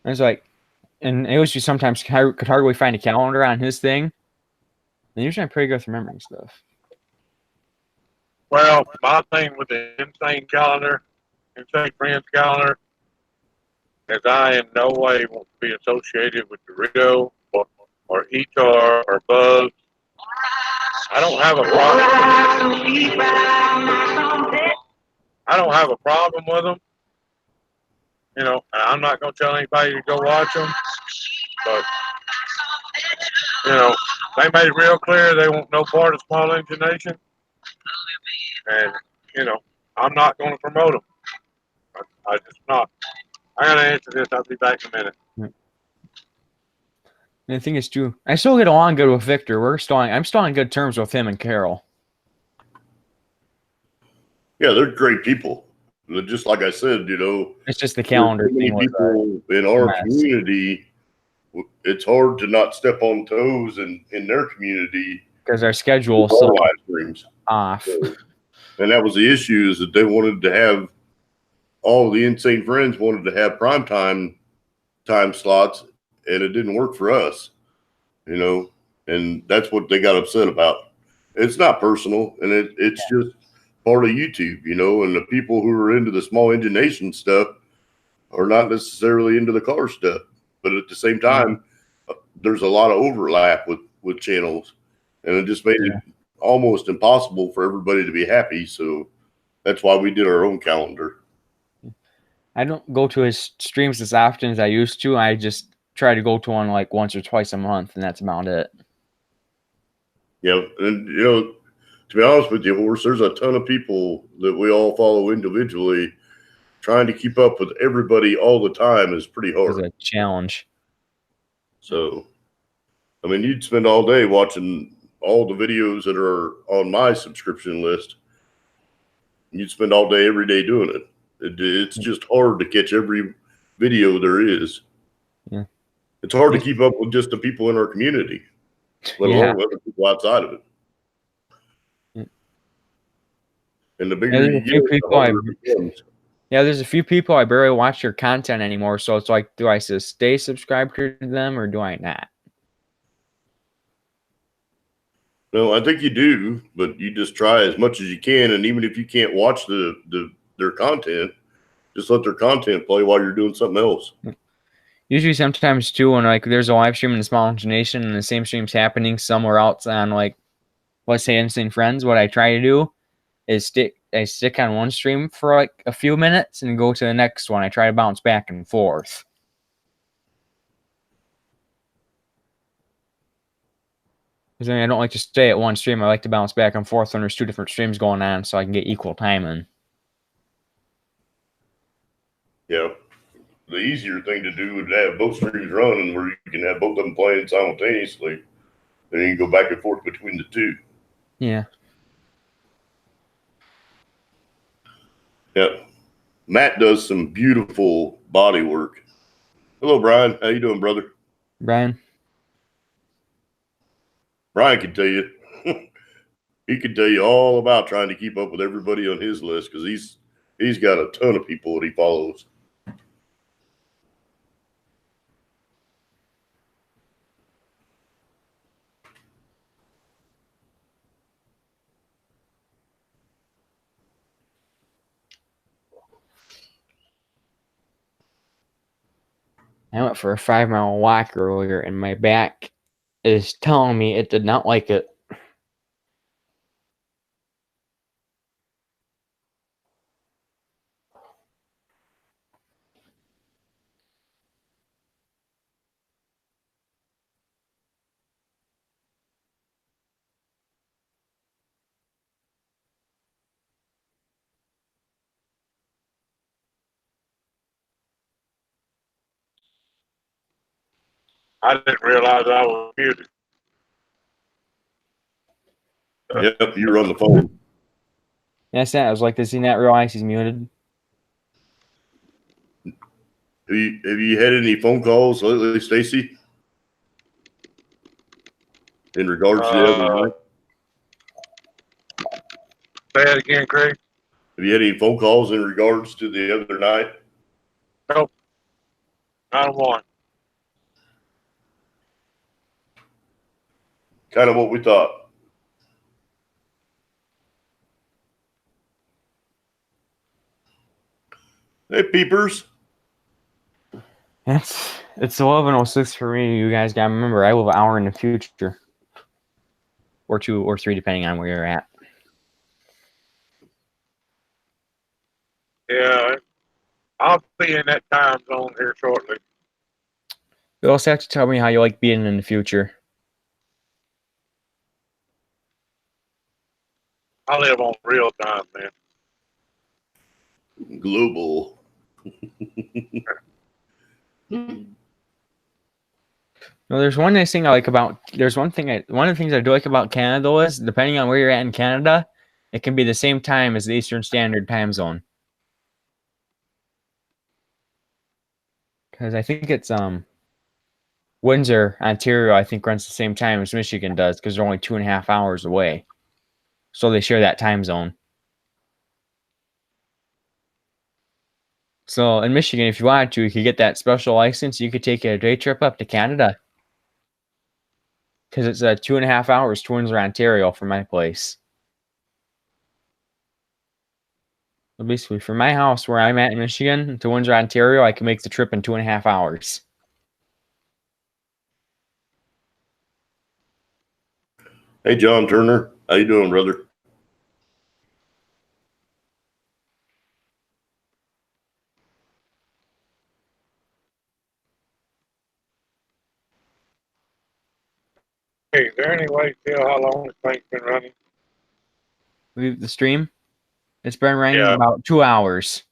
[SPEAKER 10] I was like, and it was just sometimes could hardly find a calendar on his thing. And usually I'm pretty good with remembering stuff.
[SPEAKER 2] Well, my thing with the Insane calendar, Insane Friends calendar, is I in no way want to be associated with Dorito or Etar or Buzz. I don't have a problem. I don't have a problem with them. You know, and I'm not going to tell anybody to go watch them. But, you know, they made it real clear they want no part of Small Engine Nation. And, you know, I'm not going to promote them. I just not. I got to answer this. I'll be back in a minute.
[SPEAKER 10] And the thing is, too, I still get along good with Victor. I'm still on good terms with him and Carol.
[SPEAKER 9] Yeah, they're great people. Just like I said, you know,
[SPEAKER 10] it's just the calendar
[SPEAKER 9] thing. People in our community, it's hard to not step on toes in their community
[SPEAKER 10] because our schedule is
[SPEAKER 9] so live streams
[SPEAKER 10] off.
[SPEAKER 9] So, and that was the issue, is that they wanted to have all the Insane Friends wanted to have prime time slots, and it didn't work for us, you know, and that's what they got upset about. It's not personal, and it's just part of YouTube, you know, and the people who are into the Small Engine Nation stuff are not necessarily into the car stuff. But at the same time, there's a lot of overlap with channels, and it just made it almost impossible for everybody to be happy. So that's why we did our own calendar.
[SPEAKER 10] I don't go to his streams as often as I used to. I just try to go to one like once or twice a month, and that's about it.
[SPEAKER 9] Yeah, and you know, to be honest with you, Horse, there's a ton of people that we all follow individually. Trying to keep up with everybody all the time is pretty hard.
[SPEAKER 10] It's a challenge.
[SPEAKER 9] So, I mean, you'd spend all day watching all the videos that are on my subscription list. You'd spend all day, every day doing it. It's just hard to catch every video there is.
[SPEAKER 10] Yeah.
[SPEAKER 9] It's hard to keep up with just the people in our community, let alone other people outside of it. And the bigger you get, the harder it becomes.
[SPEAKER 10] Yeah, there's a few people I barely watch their content anymore. So it's like, do I stay subscribed to them or do I not?
[SPEAKER 9] No, I think you do, but you just try as much as you can. And even if you can't watch their content, just let their content play while you're doing something else.
[SPEAKER 10] Usually sometimes too, when like there's a live stream in the Small Engine Nation and the same stream's happening somewhere else on like, let's say Insane Friends, what I try to do is stick on one stream for like a few minutes and go to the next one. I try to bounce back and forth. Because I don't like to stay at one stream. I like to bounce back and forth when there's two different streams going on so I can get equal time in.
[SPEAKER 9] Yeah. The easier thing to do would have both streams running where you can have both of them playing simultaneously. Then you can go back and forth between the two.
[SPEAKER 10] Yeah.
[SPEAKER 9] Yeah. Matt does some beautiful body work. Hello, Brian. How you doing, brother?
[SPEAKER 10] Brian
[SPEAKER 9] can tell you. He can tell you all about trying to keep up with everybody on his list because he's got a ton of people that he follows.
[SPEAKER 10] I went for a 5-mile walk earlier and my back is telling me it did not like it.
[SPEAKER 2] I didn't realize I was muted.
[SPEAKER 9] Yep, you're on the phone.
[SPEAKER 10] That's that. I was like, does he not realize he's muted?
[SPEAKER 9] Have you had any phone calls lately, Stacy? In regards to the other night?
[SPEAKER 2] Say it again, Craig.
[SPEAKER 9] Have you had any phone calls in regards to the other night?
[SPEAKER 2] Nope. Not one.
[SPEAKER 9] Kind of what we thought. Hey, peepers.
[SPEAKER 10] It's 11:06 for me. You guys gotta remember, I live an hour in the future, or 2 or 3, depending on where you're at.
[SPEAKER 2] Yeah, I'll be in that time zone here shortly.
[SPEAKER 10] You also have to tell me how you like being in the future.
[SPEAKER 2] I live on real time, man.
[SPEAKER 9] Global.
[SPEAKER 10] No, there's one nice thing I like about. One of the things I do like about Canada is, depending on where you're at in Canada, it can be the same time as the Eastern Standard Time Zone. Because I think it's Windsor, Ontario, I think runs the same time as Michigan does, because they're only 2.5 hours away. So they share that time zone. So in Michigan, if you wanted to, you could get that special license. You could take a day trip up to Canada. Because it's 2.5 hours to Windsor, Ontario from my place. So basically, from my house where I'm at in Michigan to Windsor, Ontario, I can make the trip in 2.5 hours.
[SPEAKER 9] Hey, John Turner. How you doing, brother?
[SPEAKER 2] Hey, is there any way to tell how long this thing's been running?
[SPEAKER 10] The stream? It's been running
[SPEAKER 2] Yeah.
[SPEAKER 10] about 2 hours.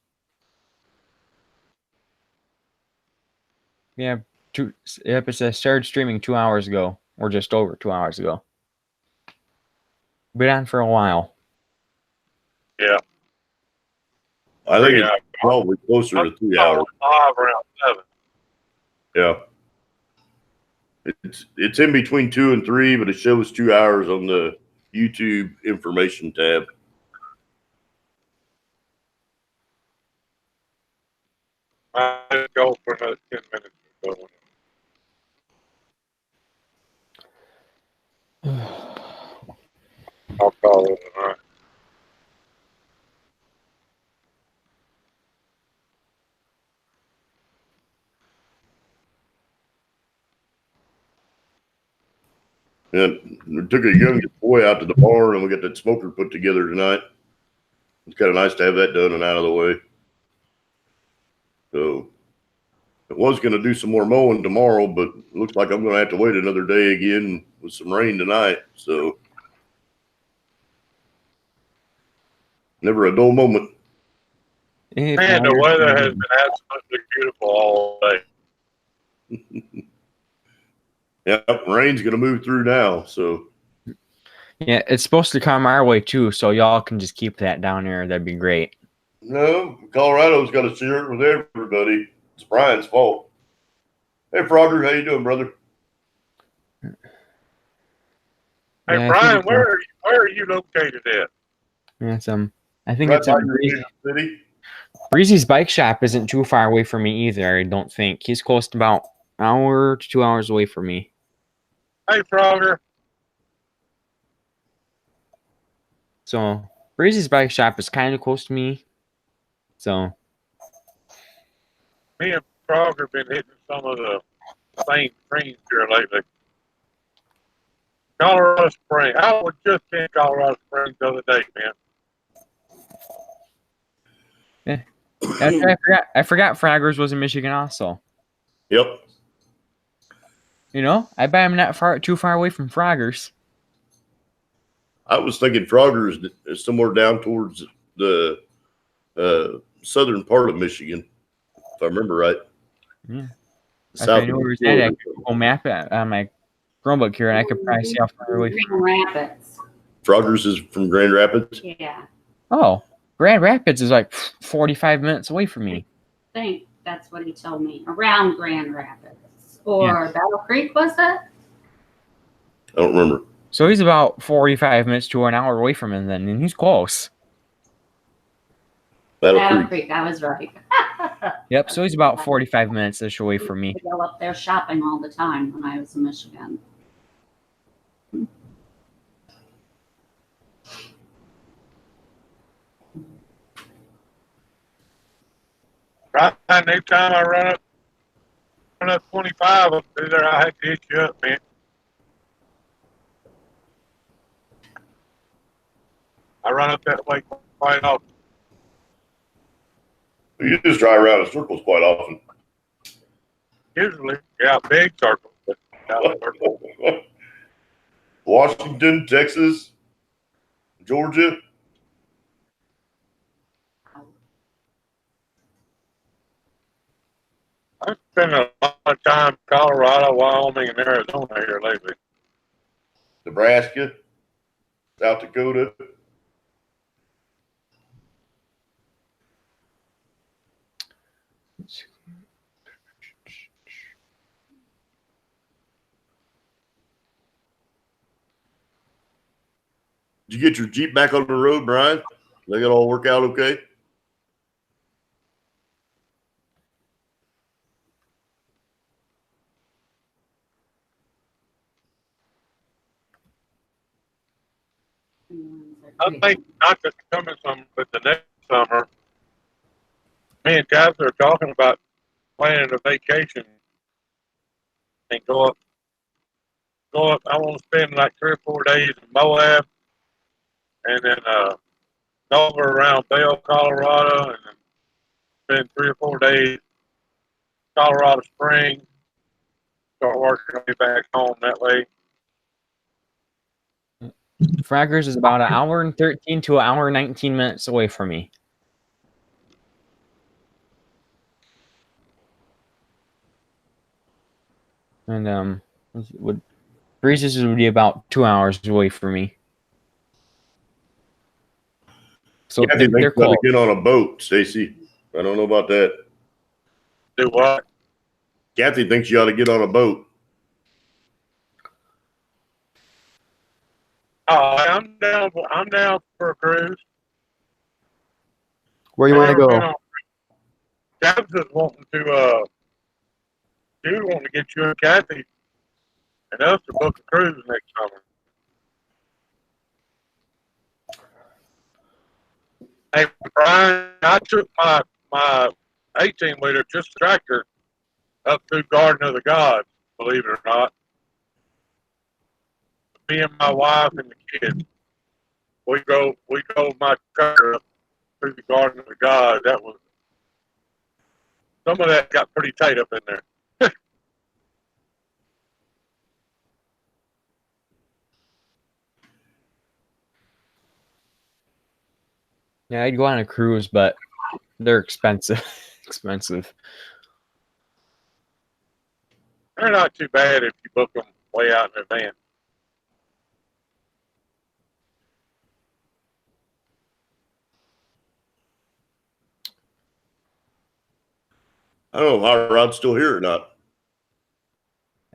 [SPEAKER 10] Yeah, it started streaming 2 hours ago, or just over 2 hours ago. Been on for a while.
[SPEAKER 2] Yeah.
[SPEAKER 9] I think
[SPEAKER 2] Yeah.
[SPEAKER 9] it's probably closer to 3 hours.
[SPEAKER 2] Around 7.
[SPEAKER 9] Yeah. It's in between 2 and 3, but it shows 2 hours on the YouTube information tab.
[SPEAKER 2] I'll go for another 10 minutes or so. I'll call it a night.
[SPEAKER 9] And we took a youngest boy out to the barn, and we got that smoker put together tonight. It's kind of nice to have that done and out of the way. So I was going to do some more mowing tomorrow, but it looks like I'm going to have to wait another day again with some rain tonight. So never a dull moment.
[SPEAKER 2] Man, the weather has been absolutely beautiful all day.
[SPEAKER 9] Yeah, rain's going to move through now. So
[SPEAKER 10] Yeah, it's supposed to come our way too, so y'all can just keep that down there. That'd be great.
[SPEAKER 9] no, Colorado's got to share it with everybody. It's Brian's fault. Hey, Frogger, how you doing, brother?
[SPEAKER 2] Hey,
[SPEAKER 10] Yeah,
[SPEAKER 2] Brian, where are you located at?
[SPEAKER 10] It's I think
[SPEAKER 9] Right
[SPEAKER 10] it's
[SPEAKER 9] by
[SPEAKER 10] in
[SPEAKER 9] your
[SPEAKER 10] Breezy.
[SPEAKER 9] city.
[SPEAKER 10] Breezy's bike shop isn't too far away from me either. I don't think he's close to about an hour to 2 hours away from me.
[SPEAKER 2] Hey, Frogger.
[SPEAKER 10] So Breezy's bike shop is kind of close to me. So
[SPEAKER 2] Me and Frogger been hitting some of the same streams here lately. Colorado Springs. I was just in Colorado Springs the other day, man.
[SPEAKER 10] I forgot Fraggers was in Michigan also.
[SPEAKER 9] Yep.
[SPEAKER 10] You know, I bet I'm not too far away from Fraggers.
[SPEAKER 9] I was thinking Frogger is somewhere down towards the southern part of Michigan, if I remember right.
[SPEAKER 10] Yeah. If I knew where it was at, I could Google map it on my Chromebook here, and I could probably see how far away.
[SPEAKER 14] Grand Rapids.
[SPEAKER 9] Froggers is from Grand Rapids.
[SPEAKER 14] Yeah,
[SPEAKER 10] Oh, Grand Rapids is like 45 minutes away from me.
[SPEAKER 14] I think that's what he told me. Around Grand Rapids or Battle Creek, was it?
[SPEAKER 9] I don't remember.
[SPEAKER 10] So he's about 45 minutes to an hour away from him then, and he's close.
[SPEAKER 14] Battle Creek, I was right.
[SPEAKER 10] Yep, so he's about 45 minutes-ish away from me.
[SPEAKER 14] I go up there shopping all the time when I was in Michigan.
[SPEAKER 2] Right, next time I run up 25 up through there, I had to hit you up, man. I run up that way quite often.
[SPEAKER 9] You just drive around in circles quite often.
[SPEAKER 2] Usually, yeah, big circles. But circles.
[SPEAKER 9] Washington, Texas, Georgia.
[SPEAKER 2] I've spent a lot of time in Colorado, Wyoming, and Arizona here lately.
[SPEAKER 9] Nebraska, South Dakota. Did you get your Jeep back on the road, Brian? They got all work out okay?
[SPEAKER 2] I think not this coming summer, but the next summer, me and Kathy are talking about planning a vacation and go up. I want to spend like 3 or 4 days in Moab, and then go over around Vail, Colorado, and then spend 3 or 4 days Colorado Springs. Start working on me back home that way.
[SPEAKER 10] Fraggers is about an hour and 13 to an hour and 19 minutes away from me. And Breezes would be about 2 hours away from me. So
[SPEAKER 9] yeah,
[SPEAKER 10] they're
[SPEAKER 9] got
[SPEAKER 10] close.
[SPEAKER 9] to get on a boat, Stacy. I don't know about that.
[SPEAKER 2] Do what?
[SPEAKER 9] Kathy thinks you ought to get on a boat.
[SPEAKER 2] Oh, I'm down for a cruise.
[SPEAKER 1] Where you want to go?
[SPEAKER 2] Kathy's just wanting to she was wanting to get you and Kathy and us to book a cruise next summer. Hey, Brian, I took my 18-wheeler, just a tractor, up through Garden of the Gods, believe it or not. Me and my wife and the kids. We drove my tractor up through the Garden of the Gods. That was some of that got pretty tight up in there.
[SPEAKER 10] Yeah, I'd go on a cruise, but they're expensive. expensive.
[SPEAKER 2] They're not too bad if you book them way out in advance.
[SPEAKER 9] I don't know if Hot Rod's still here or not.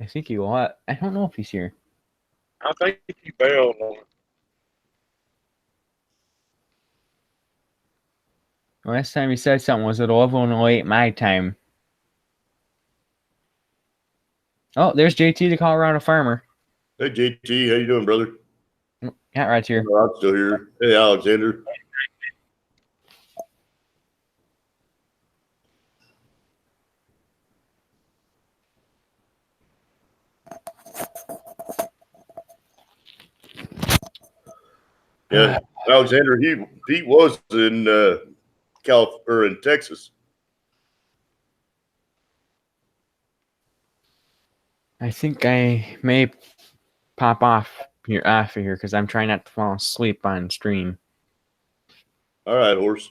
[SPEAKER 10] I think he will. I don't know if he's here.
[SPEAKER 2] I think he bailed on it.
[SPEAKER 10] Last time he said something was at 11:08 my time. Oh, there's JT, the Colorado farmer.
[SPEAKER 9] Hey, JT, how you doing, brother?
[SPEAKER 10] Yeah, right here.
[SPEAKER 9] Rod's still here. Hey, Alexander. Yeah, Alexander, he was in in Texas.
[SPEAKER 10] I think I may pop off of here because I'm trying not to fall asleep on stream.
[SPEAKER 9] All right, horse.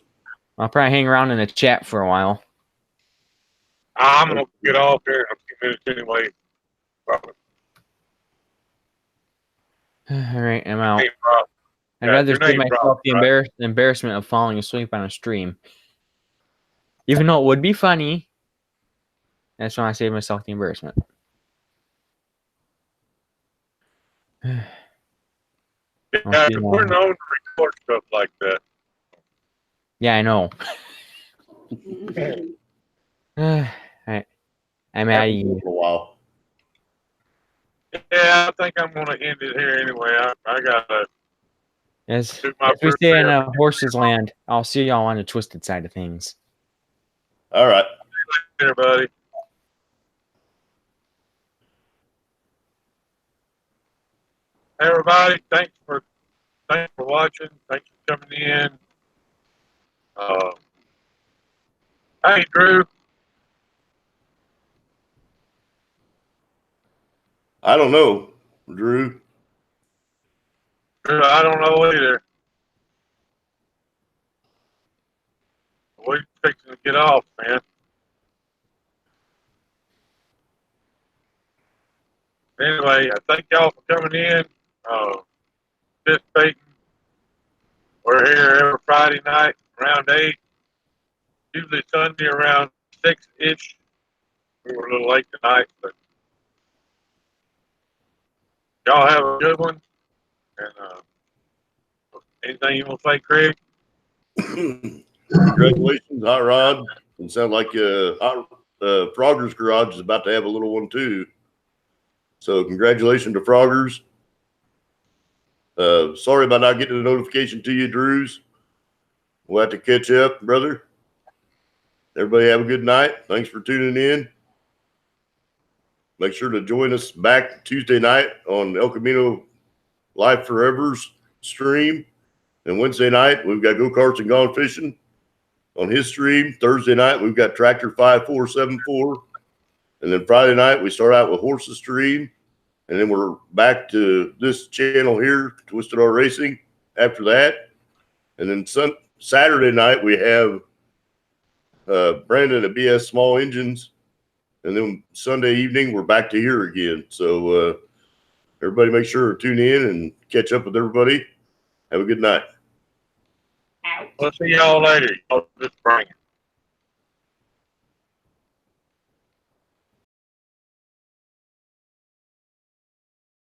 [SPEAKER 10] I'll probably hang around in the chat for a while.
[SPEAKER 2] I'm gonna get off here in a few minutes anyway. Probably.
[SPEAKER 10] All right, I'm out.
[SPEAKER 2] Hey, Rob.
[SPEAKER 10] I'd
[SPEAKER 2] Yeah,
[SPEAKER 10] rather
[SPEAKER 2] your
[SPEAKER 10] save
[SPEAKER 2] name's
[SPEAKER 10] myself
[SPEAKER 2] Rob,
[SPEAKER 10] the
[SPEAKER 2] right?
[SPEAKER 10] embarrassment of falling asleep on a stream. Even though it would be funny, I just want to save myself the embarrassment.
[SPEAKER 2] Yeah,
[SPEAKER 10] I'll see you
[SPEAKER 2] we're
[SPEAKER 10] all.
[SPEAKER 2] known to record stuff like that.
[SPEAKER 10] Yeah, I know. All right, I'm out of
[SPEAKER 9] Happens
[SPEAKER 10] here.
[SPEAKER 9] once in a while.
[SPEAKER 2] Yeah, I think I'm gonna end it here anyway. I gotta
[SPEAKER 10] As
[SPEAKER 2] do my
[SPEAKER 10] we
[SPEAKER 2] first
[SPEAKER 10] stay in
[SPEAKER 2] step.
[SPEAKER 10] a horse's land, I'll see y'all on the twisted side of things.
[SPEAKER 9] All right.
[SPEAKER 2] Here, buddy. Hey, everybody, thanks for watching. Thanks for coming in. Hey, Drew.
[SPEAKER 9] I don't know, Drew.
[SPEAKER 2] Drew, I don't know either. We're fixing to get off, man. Anyway, I thank y'all for coming in, participating. We're here every Friday night around 8, usually Sunday around 6-ish. We were a little late tonight, but y'all have a good one. And anything you want to say, Craig?
[SPEAKER 9] Congratulations, Hot Rod. It sounds like Frogger's Garage is about to have a little one too. So congratulations to Froggers. Sorry about not getting the notification to you, Drews. We'll have to catch up, brother. Everybody have a good night. Thanks for tuning in. Make sure to join us back Tuesday night on El Camino Life Forever's stream. And Wednesday night, we've got Go-Karts and Gone Fishing on his stream. Thursday night, we've got Tractor 5474. And then Friday night, we start out with Horses Stream. And then we're back to this channel here, Twisted R Racing, after that. And then Saturday night, we have Brandon at BS Small Engines. And then Sunday evening, we're back to here again. So everybody make sure to tune in and catch up with everybody. Have a good night.
[SPEAKER 2] We'll see y'all later. Y'all just bring it.